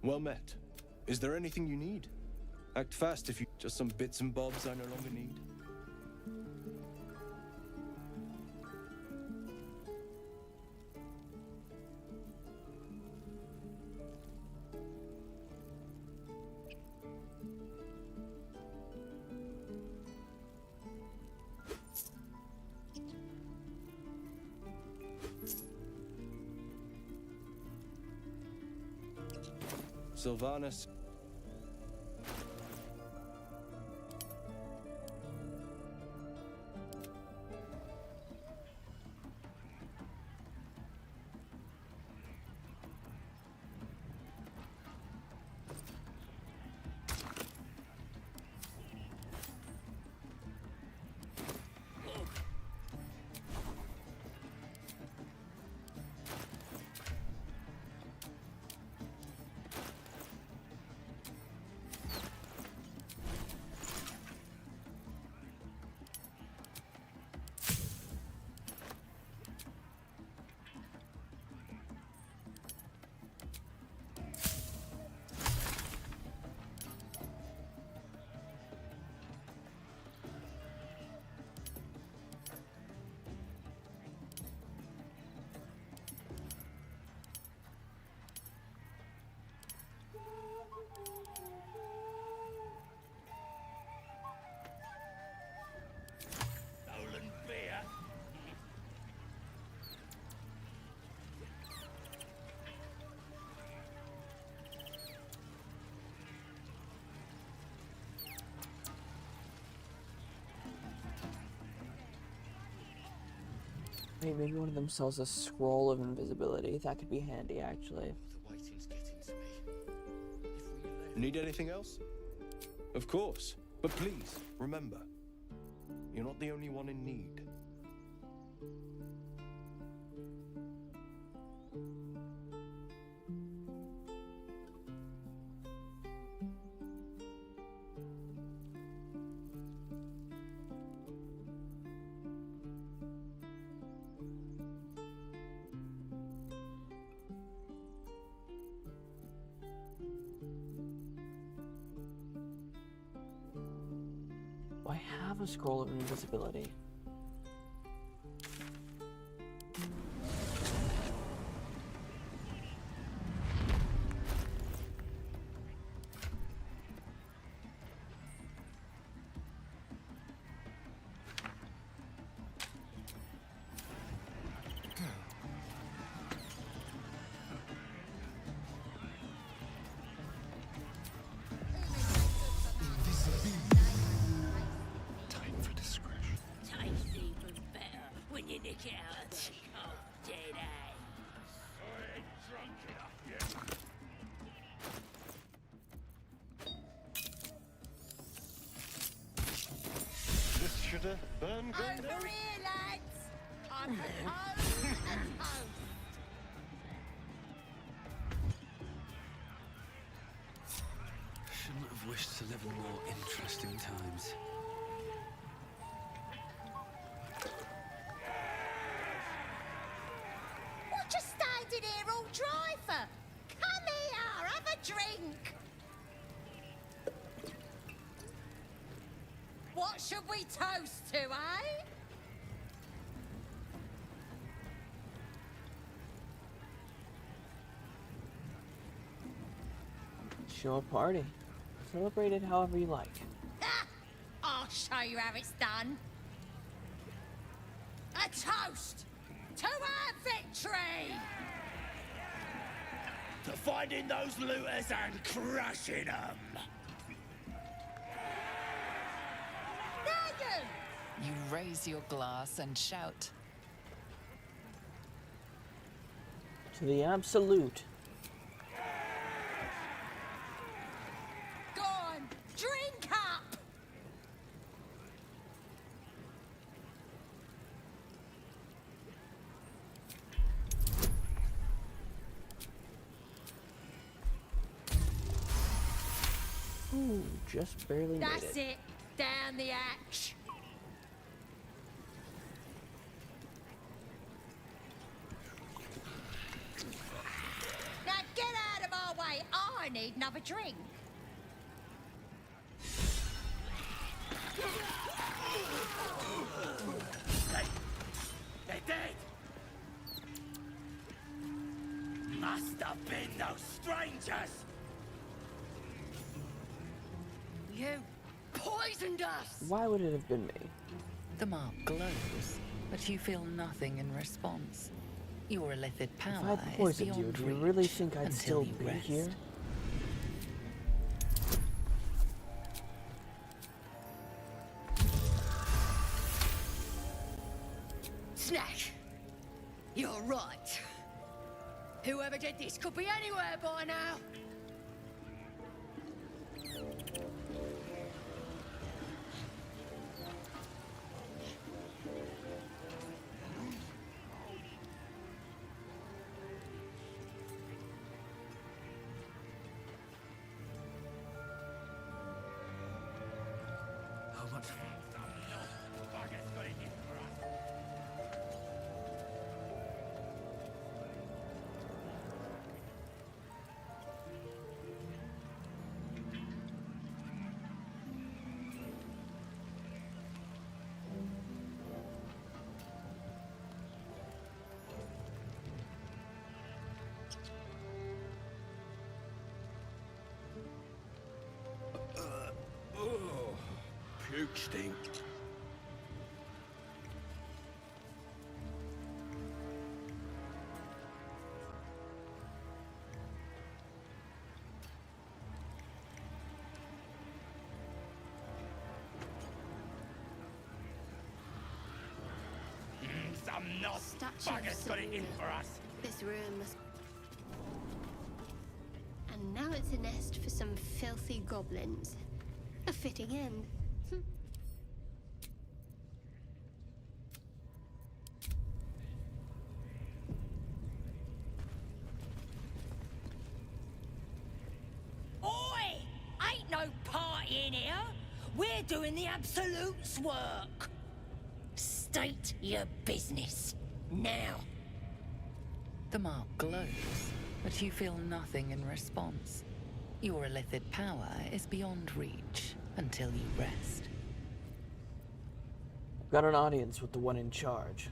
Well met. Is there anything you need? Act fast if you... Just some bits and bobs I no longer need. Sylvanas. Nolan beer. Wait, maybe one of them sells a scroll of invisibility. That could be handy, actually. The waiting's getting to me. Need anything else? Of course. But please, remember, you're not the only one in need. I have a scroll of invisibility. Time for discretion. Tastes even better when you nick it out of that cold, dead eye. I ain't drunk enough yet. This should have burned Over good. here, lads! I propose a toast. Shouldn't have wished to live in more interesting times. What you standing here all dry for? Come here, have a drink. What should we toast to, eh? Show a party. Celebrate it however you like. Ah, I'll show you how it's done. A toast to our victory! To finding those looters and crushing them. Now you! You raise your glass and shout. To the absolute. Go on, drink up! Ooh, just barely made That's it. Down the hatch. Now get out of our way. I I need another drink. They're dead! Must have been those strangers! You poisoned us! Why would it have been me? The mark glows, but you feel nothing in response. Your illithid power If I'd is poisoned you, beyond do you reach really think I'd until still you be rest. here? Snack, you're right. Whoever did this could be anywhere by now. How much? Oh, puke stink. Some knob bugger's got it in for us. This room must... And now it's a nest for some filthy goblins. A fitting end. Oi! Ain't no party in here. We're doing the Absolute's work. State your business. Now. The mark glows, but you feel nothing in response. Your illithid power is beyond reach until you rest. Got an audience with the one in charge.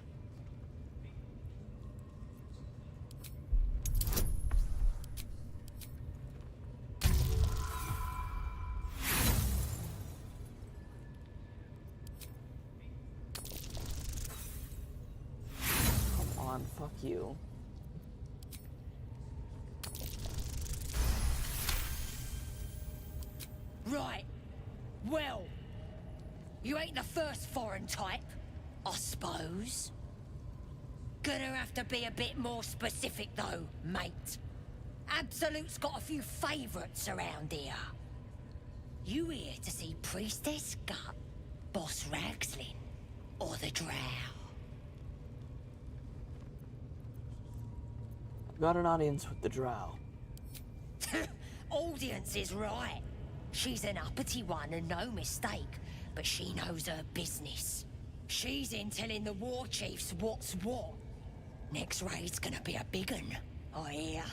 Come on, fuck you. Right. Well, you ain't the first foreign type, I suppose. Gonna have to be a bit more specific though, mate. Absolute's got a few favourites around here. You here to see Priestess Gut, Boss Ragslin, or the Drow? Got an audience with the Drow. Audience is right. She's an uppity one and no mistake, but she knows her business. She's in telling the war chiefs what's what. Next raid's gonna be a big un, I hear.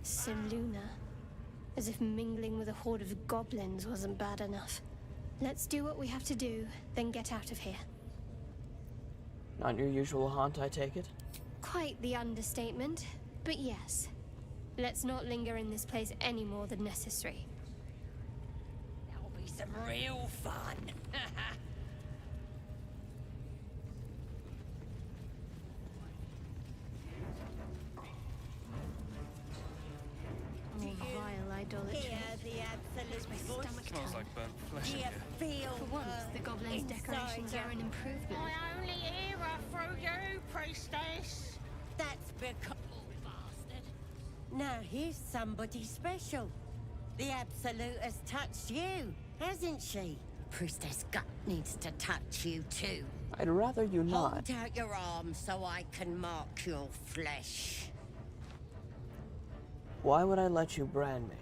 Seluna. As if mingling with a horde of goblins wasn't bad enough. Let's do what we have to do, then get out of here. Not your usual haunt, I take it? Quite the understatement, but yes. Let's not linger in this place any more than necessary. That'll be some real fun. Oh, vile idolatry. Hear the absolute voice. Smells like burnt flesh in Do you here. feel For once, the goblins' decorations are an improvement. I only hear her through you, priestess. That's because... bastard. Now here's somebody special. The Absolute has touched you, hasn't she? Priestess Gut needs to touch you too. I'd rather you not. Hold out your arm so I can mark your flesh. Why would I let you brand me?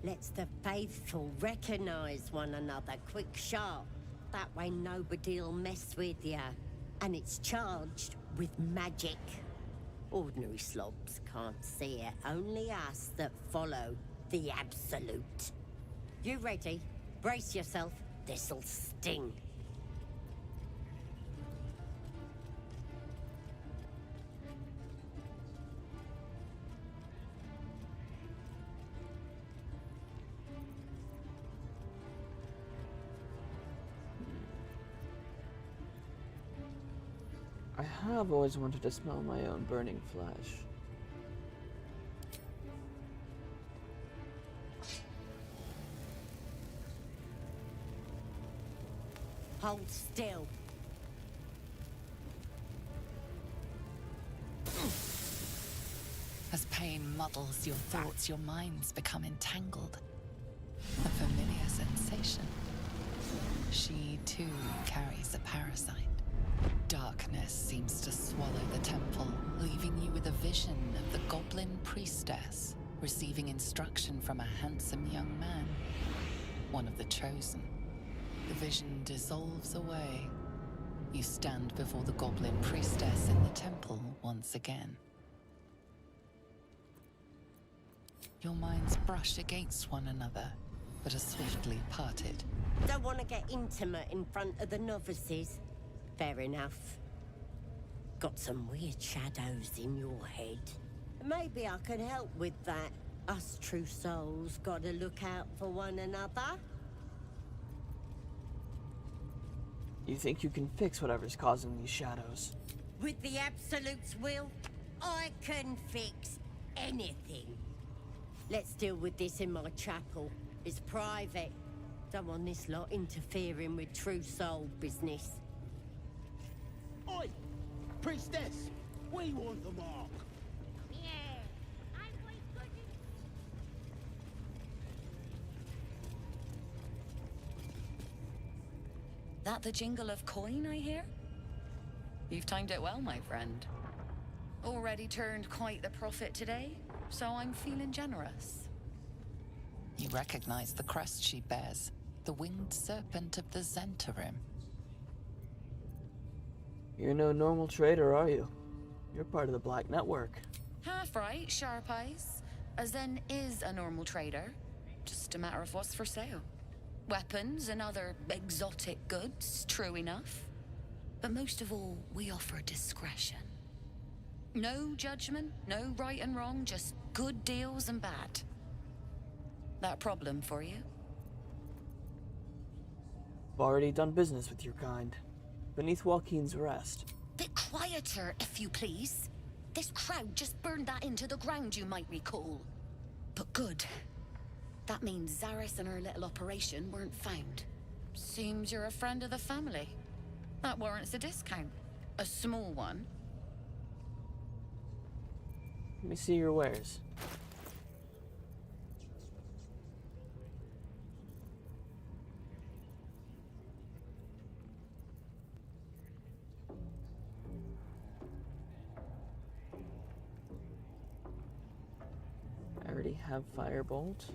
Let's the faithful recognize one another quick sharp. that way nobody'll mess with you. And it's charged with magic. Ordinary slobs can't see it, only us that follow the Absolute. You ready? Brace yourself, this'll sting. I have always wanted to smell my own burning flesh. Hold still. As pain muddles your thoughts, your minds become entangled. A familiar sensation. She too carries a parasite. Darkness seems to swallow the temple, leaving you with a vision of the goblin priestess receiving instruction from a handsome young man, one of the chosen. The vision dissolves away. You stand before the goblin priestess in the temple once again. Your minds brush against one another, but are swiftly parted. Don't want to get intimate in front of the novices. Fair enough. Got some weird shadows in your head. Maybe I could help with that. Us true souls gotta look out for one another. You think you can fix whatever's causing these shadows? With the Absolute's will, I can fix anything. Let's deal with this in my chapel. It's private. Don't want this lot interfering with true soul business. Oi! Priestess! We want the mark! That the jingle of coin I hear? You've timed it well, my friend. Already turned quite the profit today, so I'm feeling generous. You recognize the crest she bears, the winged serpent of the Zentarim. You're no normal trader, are you? You're part of the Black Network. Half right, sharp eyes. A Zen is a normal trader. Just a matter of what's for sale. Weapons and other exotic goods, true enough. But most of all, we offer discretion. No judgment, no right and wrong, just good deals and bad. That problem for you? I've already done business with your kind. Beneath Joaquin's arrest. Bit quieter, if you please. This crowd just burned that into the ground, you might recall. But good. That means Zaris and her little operation weren't found. Seems you're a friend of the family. That warrants a discount. A small one. Let me see your wares. I already have Firebolt.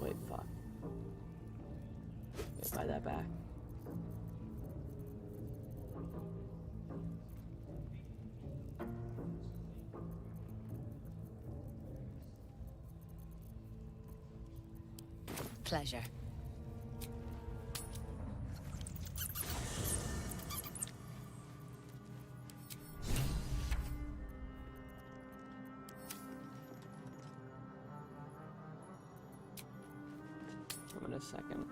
Wait, fuck. Wait, buy that back. Pleasure. Come in a second.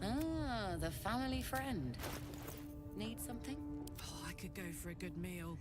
Ah, the family friend. Need something? Oh, I could go for a good meal.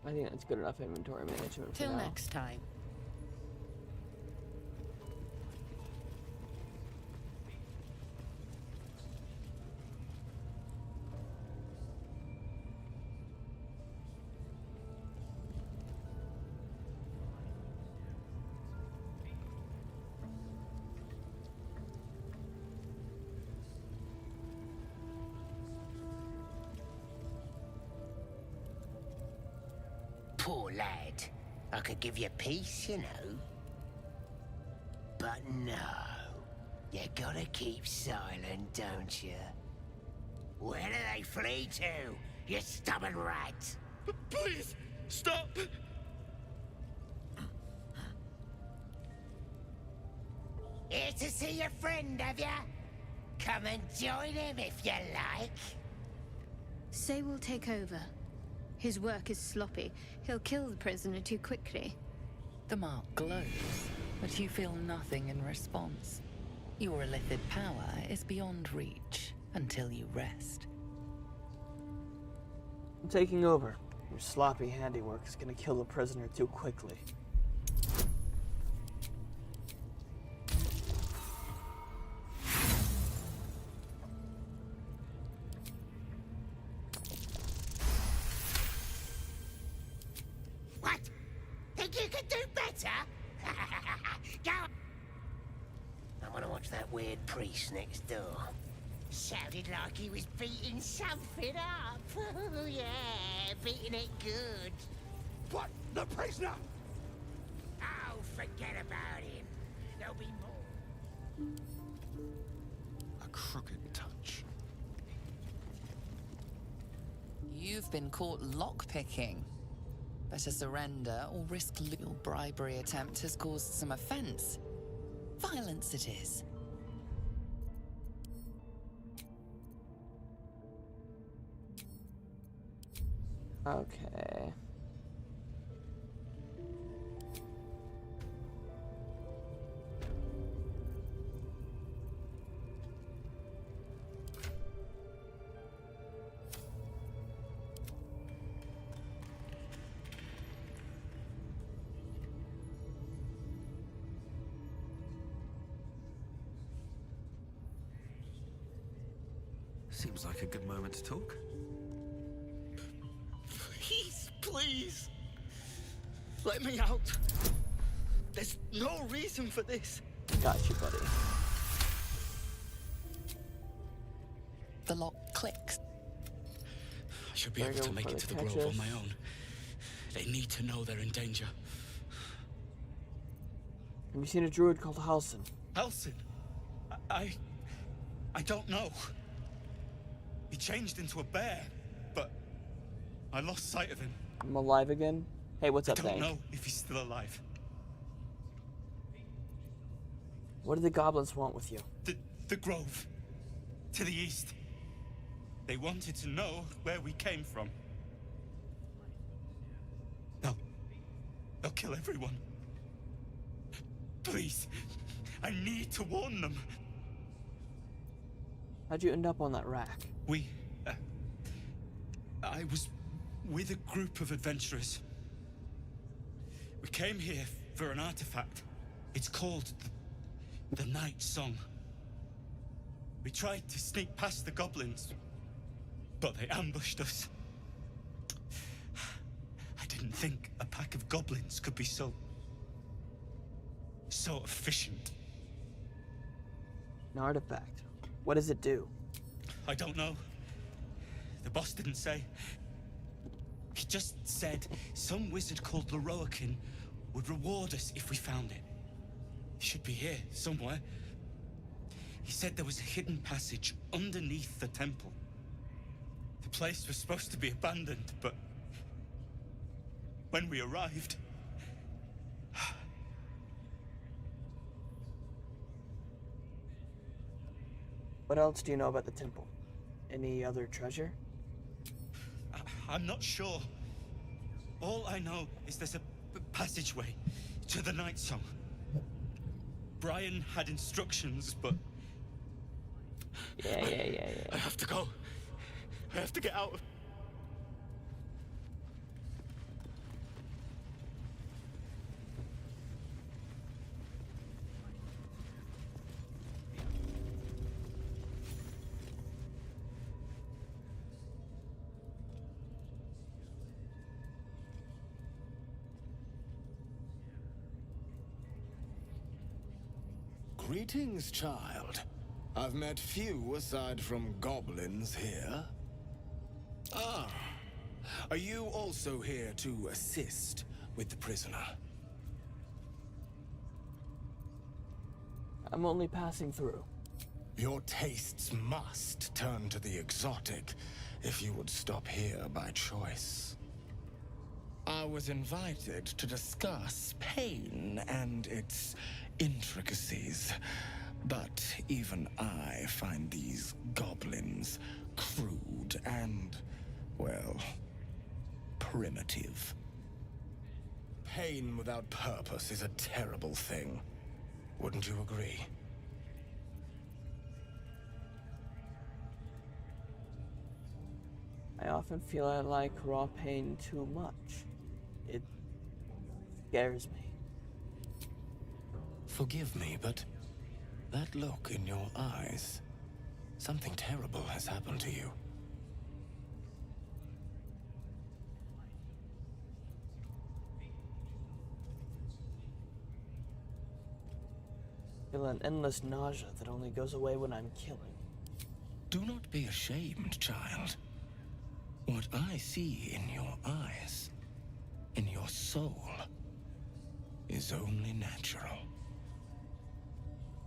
I think that's good enough inventory management for Till now. next time. Poor lad. I could give you peace, you know. But no. You gotta keep silent, don't you? Where do they flee to, you stubborn rat? Please, stop! Here to see your friend, have ya? Come and join him if you like. Say we'll take over. His work is sloppy. He'll kill the prisoner too quickly. The mark glows, but you feel nothing in response. Your illithid power is beyond reach until you rest. I'm taking over. Your sloppy handiwork is gonna kill the prisoner too quickly. What? Think you could do better? Go! I want to watch that weird priest next door. Sounded like he was beating something up. Oh, yeah, beating it good. What? The prisoner? Oh, forget about him. There'll be more. A crooked touch. You've been caught lockpicking. Better surrender or risk your bribery attempt has caused some offense. Violence it is. Okay. Seems like a good moment to talk. Please! Let me out! There's no reason for this! Got you, buddy. The lock clicks. I should be There able you to go make for it to the the grove catches. on my own. They need to know they're in danger. Have you seen a druid called Halsin? Halsin? I don't know. He changed into a bear, but I lost sight of him. I'm alive again? Hey, what's up, I don't Dank? know if he's still alive. What do the goblins want with you? The grove. To the east. They wanted to know where we came from. They'll kill everyone. Please, I need to warn them. How'd you end up on that rack? I was with a group of adventurers. We came here for an artifact. It's called the Night Song. We tried to sneak past the goblins, but they ambushed us. I didn't think a pack of goblins could be so efficient. An artifact. What does it do? I don't know. The boss didn't say. He just said some wizard called Leroakin would reward us if we found it. It should be here, somewhere. He said there was a hidden passage underneath the temple. The place was supposed to be abandoned, but when we arrived... What else do you know about the temple? Any other treasure? I'm not sure. All I know is there's a passageway to the Night Song. Brian had instructions, but... Yeah. I have to go. I have to get out. Greetings, child. I've met few aside from goblins here. Ah, are you also here to assist with the prisoner? I'm only passing through. Your tastes must turn to the exotic if you would stop here by choice. I was invited to discuss pain and its intricacies, but even I find these goblins crude and, well, primitive. Pain without purpose is a terrible thing. Wouldn't you agree? I often feel I like raw pain too much. It scares me. Forgive me, but that look in your eyes, something terrible has happened to you. I feel an endless nausea that only goes away when I'm killing. Do not be ashamed, child. What I see in your eyes, in your soul, is only natural.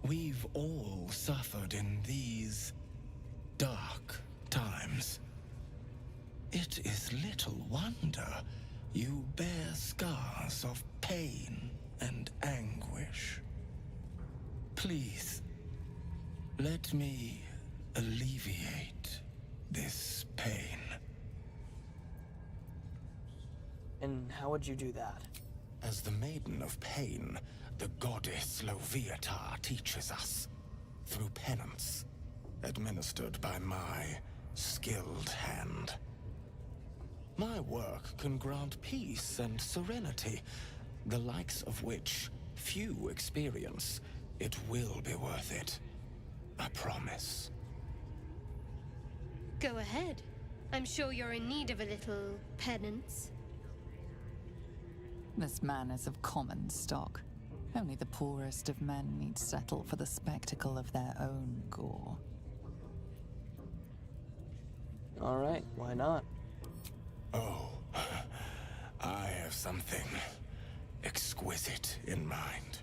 We've all suffered in these dark times. It is little wonder you bear scars of pain and anguish. Please, let me alleviate this pain. And how would you do that? As the Maiden of Pain, the goddess Loviatar teaches us, through penance, administered by my skilled hand. My work can grant peace and serenity, the likes of which few experience. It will be worth it. I promise. Go ahead. I'm sure you're in need of a little penance. This man is of common stock. Only the poorest of men need settle for the spectacle of their own gore. Alright, why not? Oh, I have something exquisite in mind.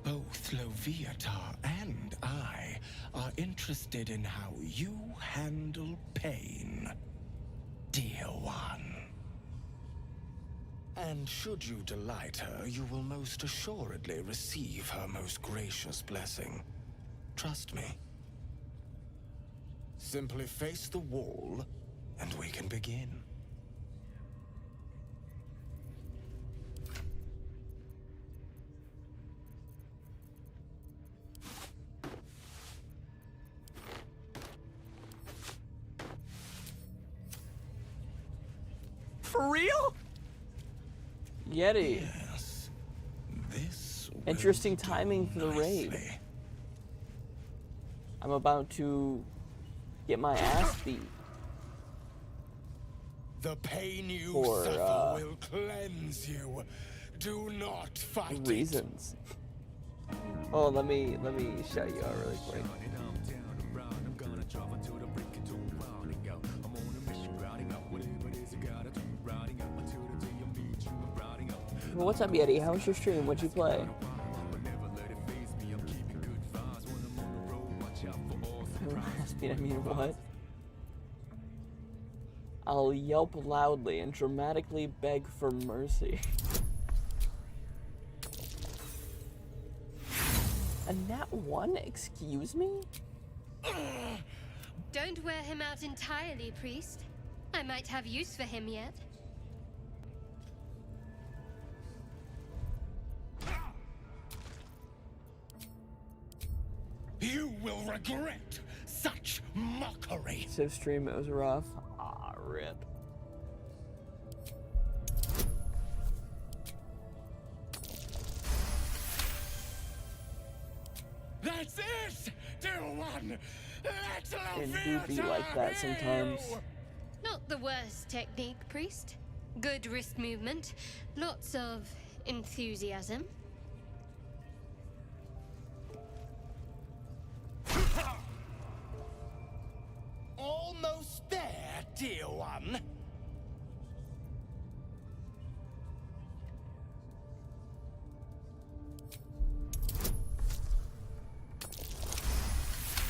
Both Loviatar and I are interested in how you handle pain, dear one. And should you delight her, you will most assuredly receive her most gracious blessing. Trust me. Simply face the wall, and we can begin. For real? Yeti. Yes. This Interesting timing for the raid. I'm about to get my ass beat. The pain you for, suffer will cleanse you. Do not fight reasons. Oh, let me shout you out really quick. Well, what's up, Yeti? How was your stream? What'd you play? I mean, what? I'll yelp loudly and dramatically beg for mercy. A nat 1? Excuse me? Don't wear him out entirely, priest. I might have use for him yet. You will regret such mockery. So stream, it was rough. Ah, rip. That's it, dear one. Let's It do be like that sometimes. Not the worst technique, priest. Good wrist movement. Lots of enthusiasm.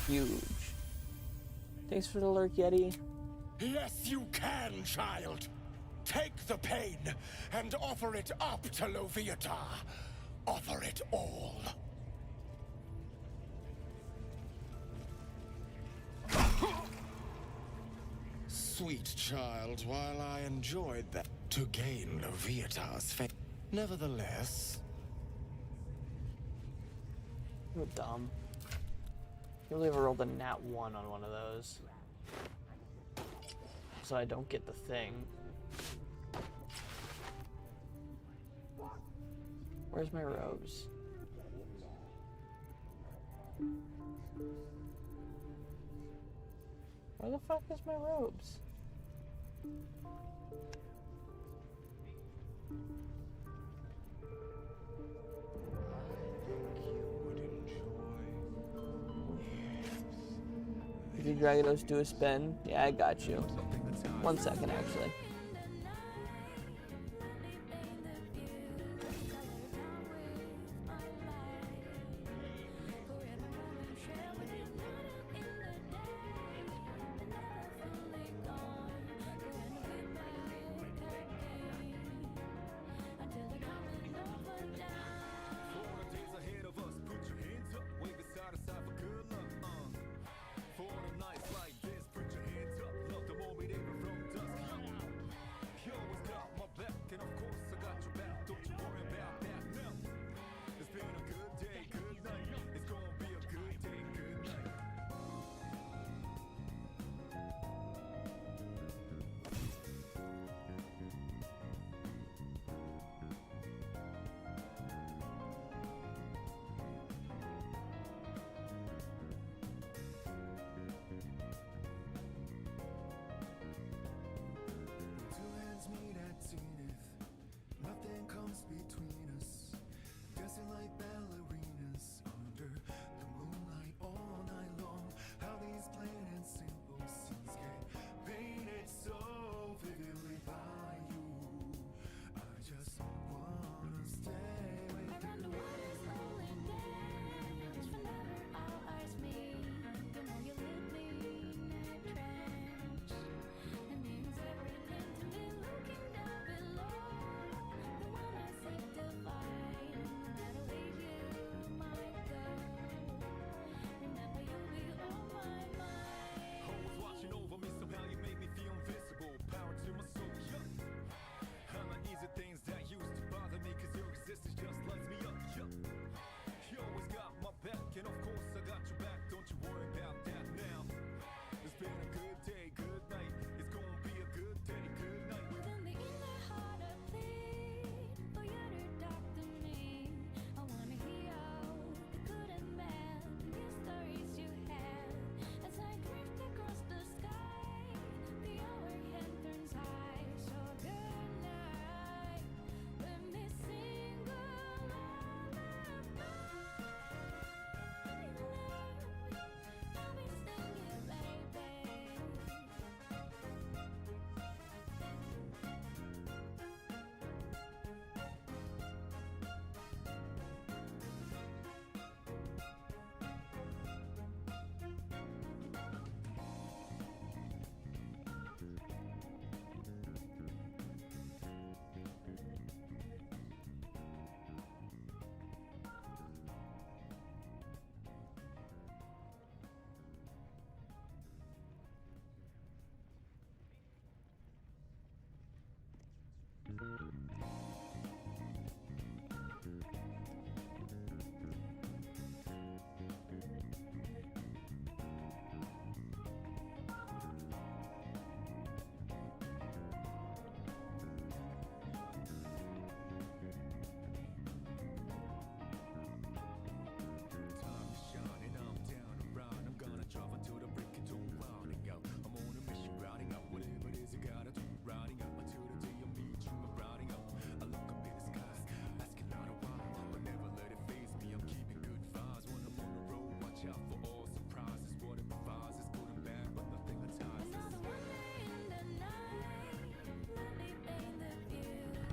huge. Thanks for the lurk, Yeti. Yes, you can, child. Take the pain and offer it up to Loviatar. Offer it all. Sweet child, while I enjoyed that to gain Loviatar's faith, nevertheless... You're dumb. You only ever rolled a nat 1 on one of those. So I don't get the thing. Where's my robes? Where the fuck is my robes? Did you Dragados do a spin? Yeah, I got you. 1 second, actually.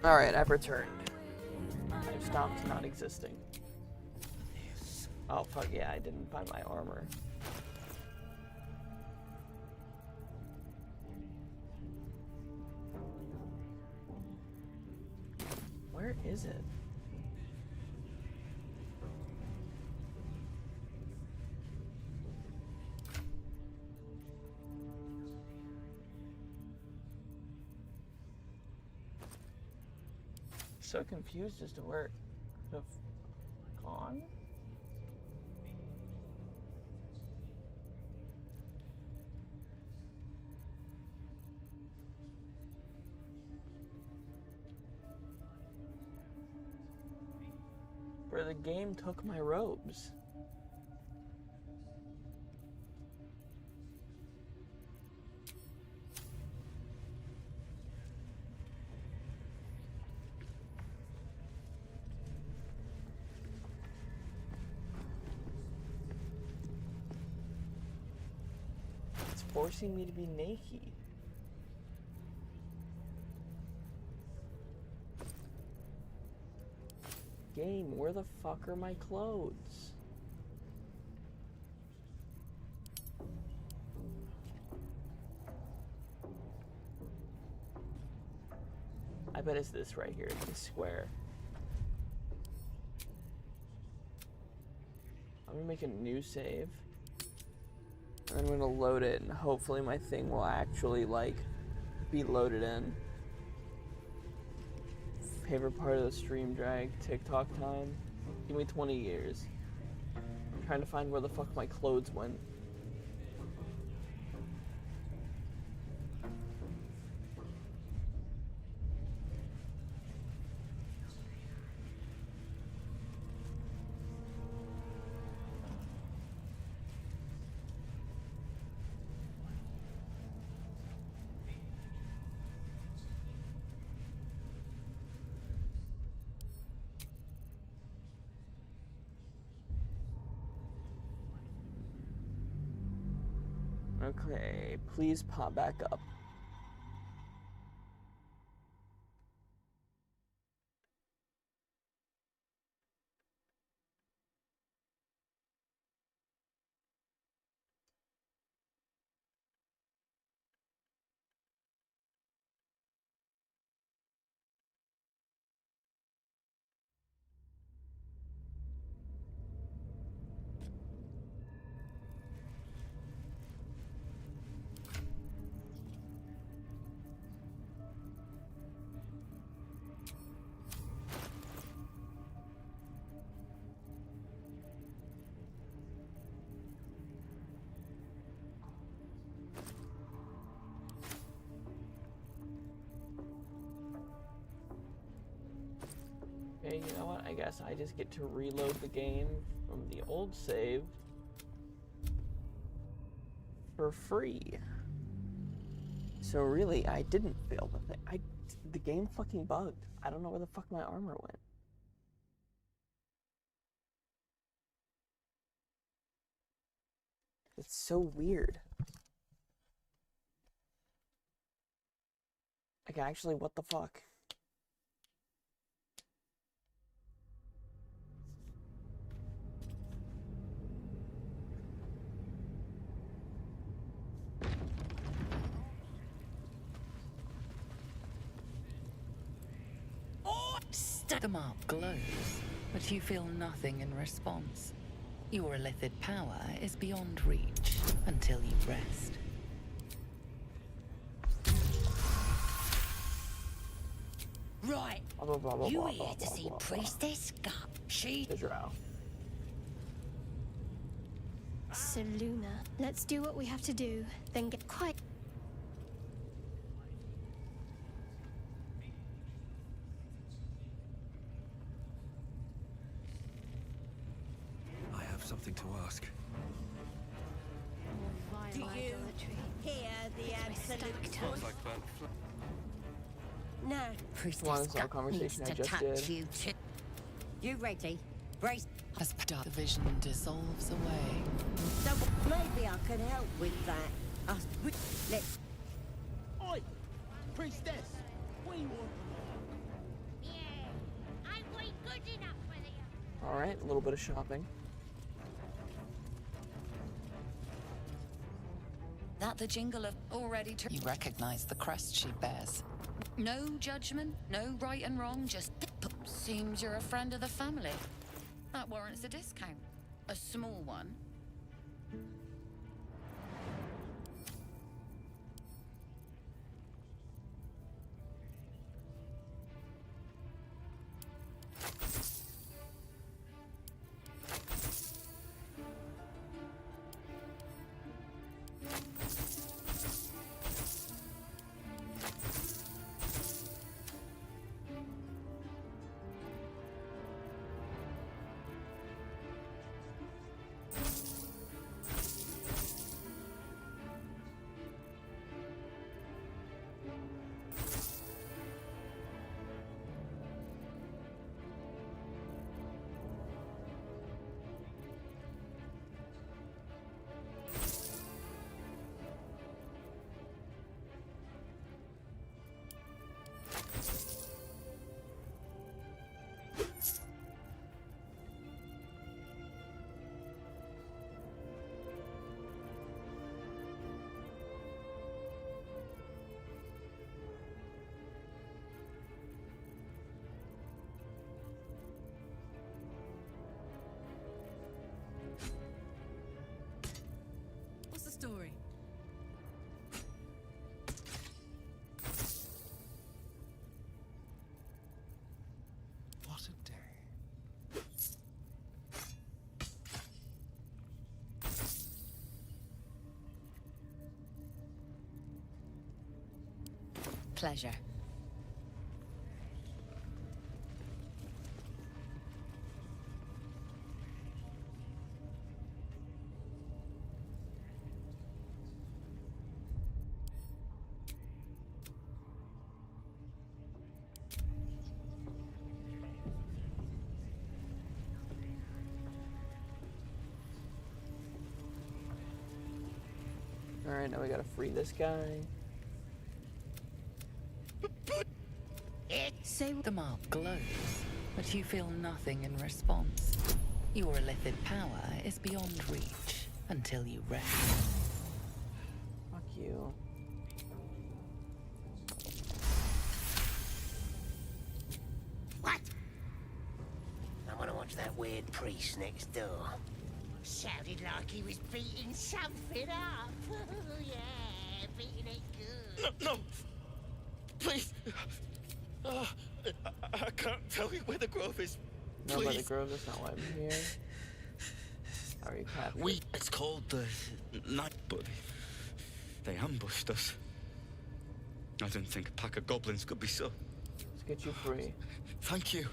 Alright, I've returned. I've stopped not existing. Oh, fuck yeah, I didn't buy my armor. is it? So confused as to where it could have gone. Where the game took my robes. It's forcing me to be naked. Game, where the fuck are my clothes? I bet it's this right here, this square. I'm gonna make a new save. And I'm gonna load it, and hopefully my thing will actually, like, be loaded in. Favorite part of the stream drag, TikTok time. Give me 20 years. I'm trying to find where the fuck my clothes went. Okay, please pop back up. Okay, you know what? I guess I just get to reload the game from the old save for free. So really, I didn't fail the thing. The game fucking bugged. I don't know where the fuck my armor went. It's so weird. Like, actually, what the fuck? The mark glows, but you feel nothing in response. Your illithid power is beyond reach until you rest. Right. You here to see Priestess Gut? She. So, Luna, let's do what we have to do, then get quiet. I have something to ask. Do you hear the absolute Smells like burnt flesh. No, Well, Priestess this is our Gut conversation needs I to just touch did. you too. You ready? Brace. As the vision dissolves away. So maybe I can help with that. Let's. Oi! Priestess! We want Alright, a little bit of shopping. That the jingle of already you recognize the crest she bears. No judgment, no right and wrong, just Seems you're a friend of the family. That warrants a discount. A small one. What's the story? What a day. Pleasure. Alright, now we gotta free this guy. Say the mark glows, but you feel nothing in response. Your illithid power is beyond reach until you rest. Fuck you. What? I want to watch that weird priest next door. Sounded like he was beating something up. Yeah, beating it good. No! Please! I can't tell you where the grove is. No, by the Please. grove, that's not why I'm here. Are you captured? It's called the night, but they ambushed us. I didn't think a pack of goblins could be so. Let's get you free. Thank you.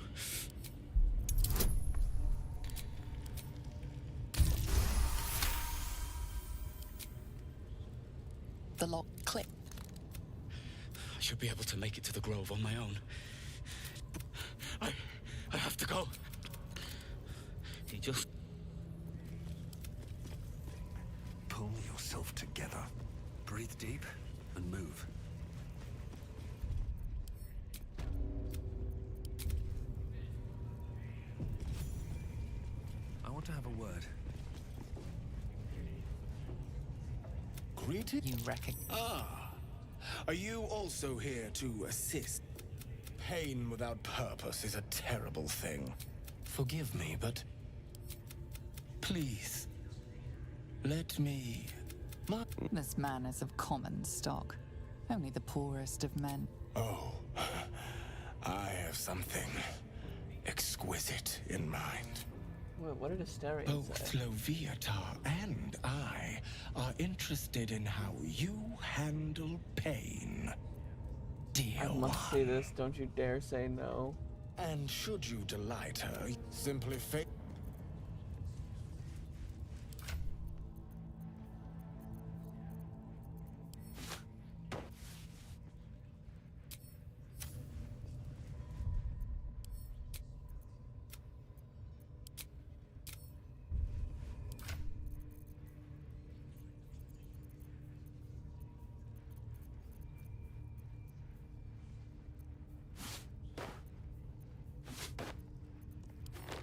The lock clicked. I should be able to make it to the grove on my own. I have to go. He just... Pull yourself together. Breathe deep and move. I want to have a word. Greeted? You reckon? Ah. Are you also here to assist? Pain without purpose is a terrible thing. Forgive me, but... please. Let me... This man is of common stock. Only the poorest of men. Oh. I have something exquisite in mind. Wait, what did Asterion Both say? Loviatar and I are interested in how you handle pain. Dear I one. must see this. Don't you dare say no. And should you delight her, simply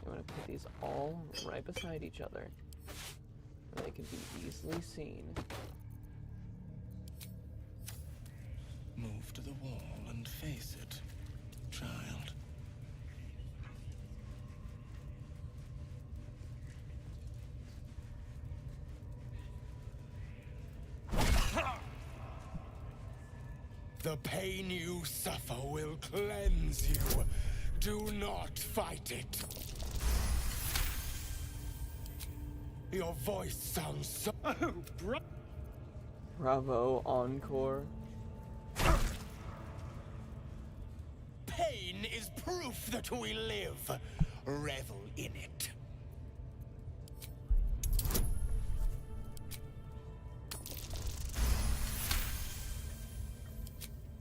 I'm gonna put these all right beside each other. They can be easily seen. move to the wall and face it, child. The pain you suffer will cleanse you. Do not fight it. Your voice sounds so... Oh, Bravo, encore. Pain is proof that we live. Revel in it.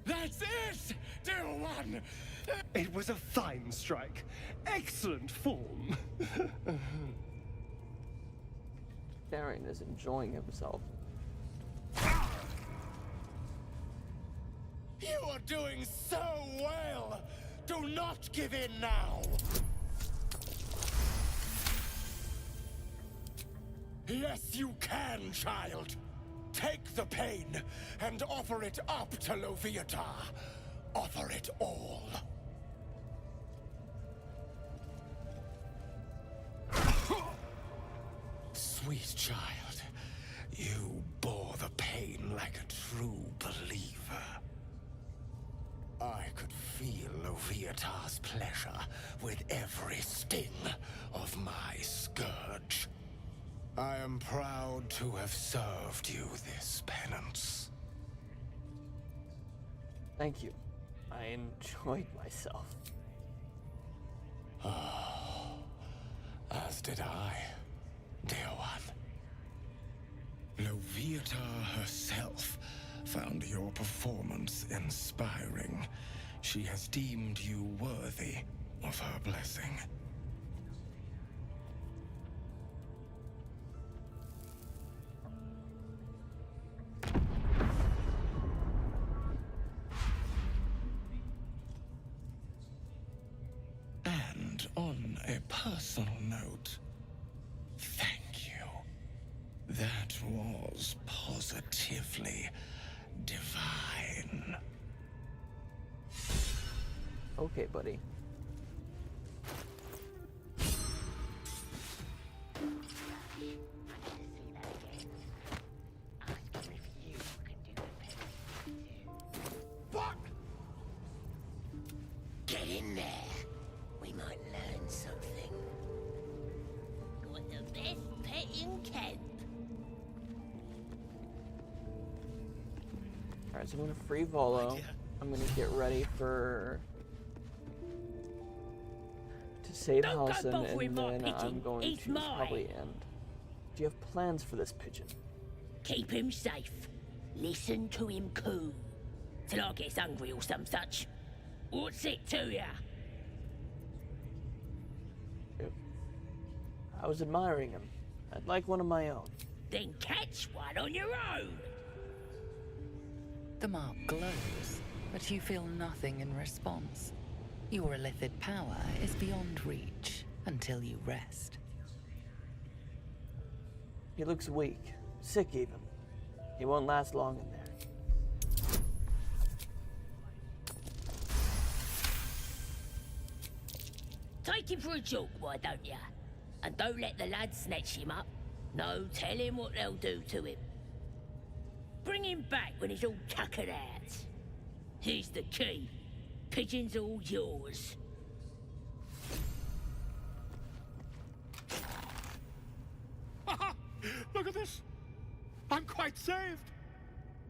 That's it, dear one! It was a fine strike. Excellent form. Darren is enjoying himself. You are doing so well! Do not give in now! Yes, you can, child! Take the pain and offer it up to Loviatar. Offer it all. Sweet child, you bore the pain like a true believer. I could feel Loviatar's pleasure with every sting of my scourge. I am proud to have served you this penance. Thank you. I enjoyed myself. Oh, as did I, dear one. Loviatar herself found your performance inspiring. She has deemed you worthy of her blessing. And on a personal note, thank you. That was positively divine. Okay, buddy. What? Get in there. We might learn something. Got the best pet in camp. Alright, so I'm gonna free Volo. I'm gonna get ready for... to save Don't go Halsin, bothering and my then I'm pigeon. going He's to mine. probably end. Do you have plans for this pigeon? Keep him safe. Listen to him coo. Till I gets hungry or some such. What's it to ya? I was admiring him. I'd like one of my own. Then catch one on your own. The mark glows, but you feel nothing in response. Your illithid power is beyond reach until you rest. He looks weak, sick even. He won't last long in there. Take him for a joke, why don't ya? And don't let the lads snatch him up. No, tell him what they'll do to him. Bring him back when he's all tuckered out. Here's the key. Pigeon's all yours. Look at this. I'm quite saved.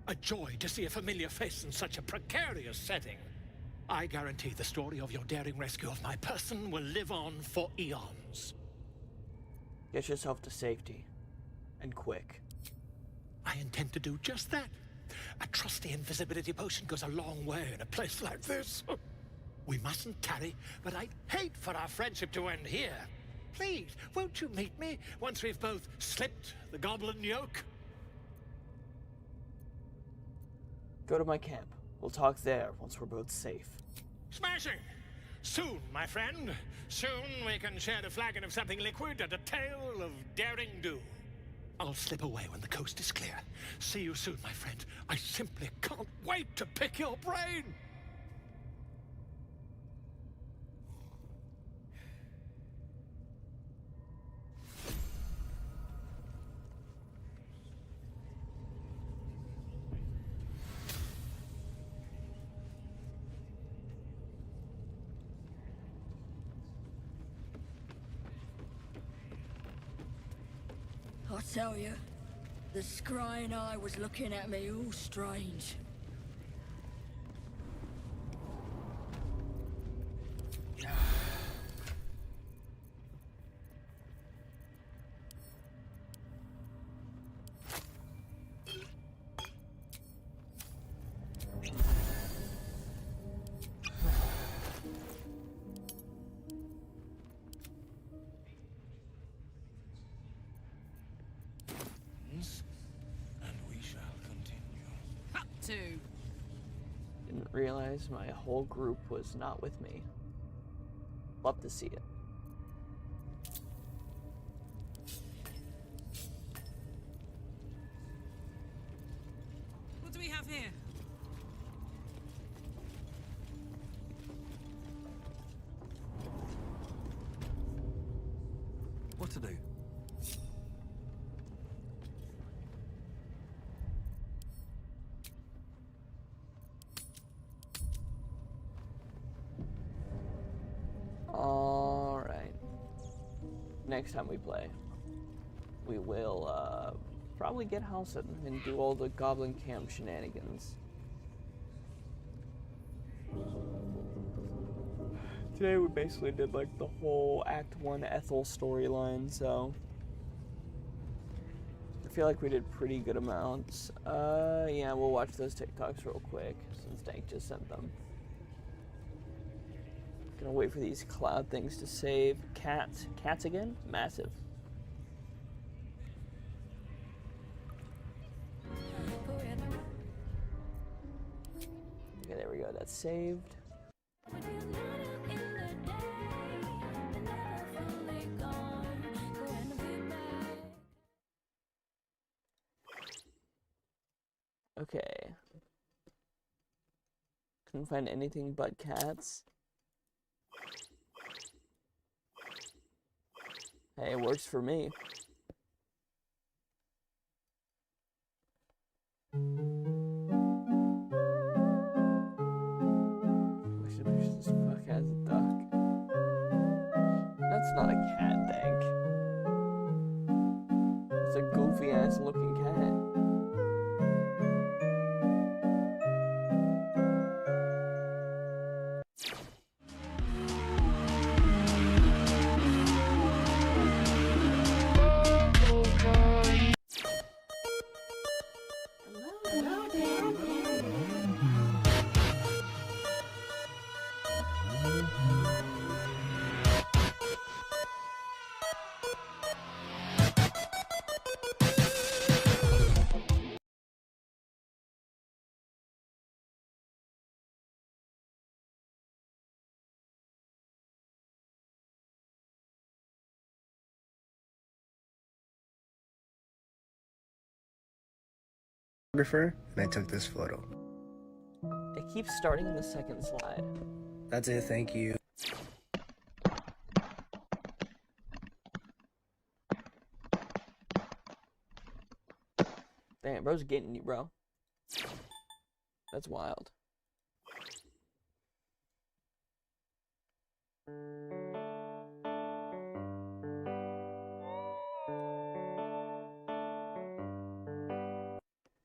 A joy to see a familiar face in such a precarious setting. I guarantee the story of your daring rescue of my person will live on for eons. Get yourself to safety. And quick. I intend to do just that. A trusty invisibility potion goes a long way in a place like this. We mustn't tarry, but I'd hate for our friendship to end here. Please, won't you meet me once we've both slipped the goblin yoke? Go to my camp. We'll talk there once we're both safe. Smashing! Soon, my friend. Soon we can share a flagon of something liquid and a tale of daring do. I'll slip away when the coast is clear. See you soon, my friend. I simply can't wait to pick your brain! tell you, the scrying eye was looking at me all strange. And we shall continue. Cut to. Didn't realize my whole group was not with me. Love to see it. What do we have here? What to do? Alright. Next time we play, we will probably get Halcyon and do all the Goblin Camp shenanigans. Today we basically did like the whole Act 1 Ethel storyline, so I feel like we did pretty good amounts. Yeah, we'll watch those TikToks real quick since Dank just sent them. Gonna wait for these cloud things to save. Cats again? Massive. Okay, there we go. That's saved. Okay. Couldn't find anything but cats. Hey, it works for me. Wish this fuck has a duck. That's not a cat, Dank. It's a goofy ass looking cat. And I took this photo. It keeps starting in the second slide. That's it, thank you. Damn, bro's getting you, bro. That's wild.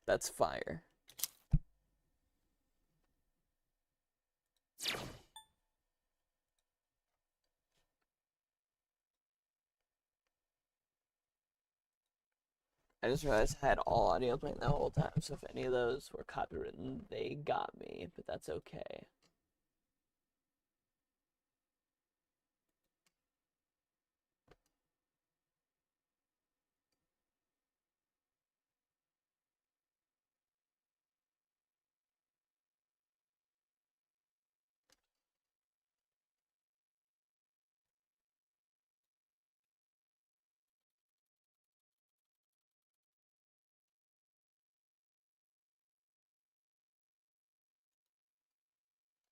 That's fire. I just realized I had all audio playing the whole time, so if any of those were copywritten, they got me, but that's okay.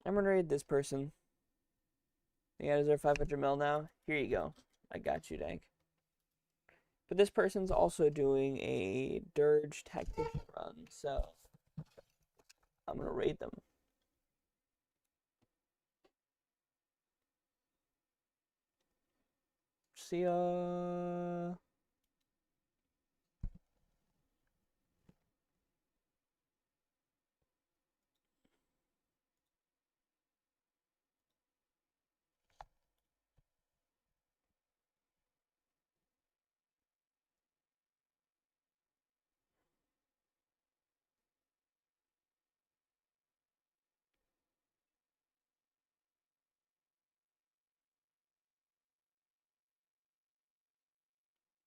I'm gonna raid this person. Yeah, is there 500 mil now? Here you go. I got you, Dank. But this person's also doing a Durge Tactician run, so I'm gonna raid them. See ya.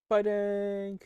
Fighting!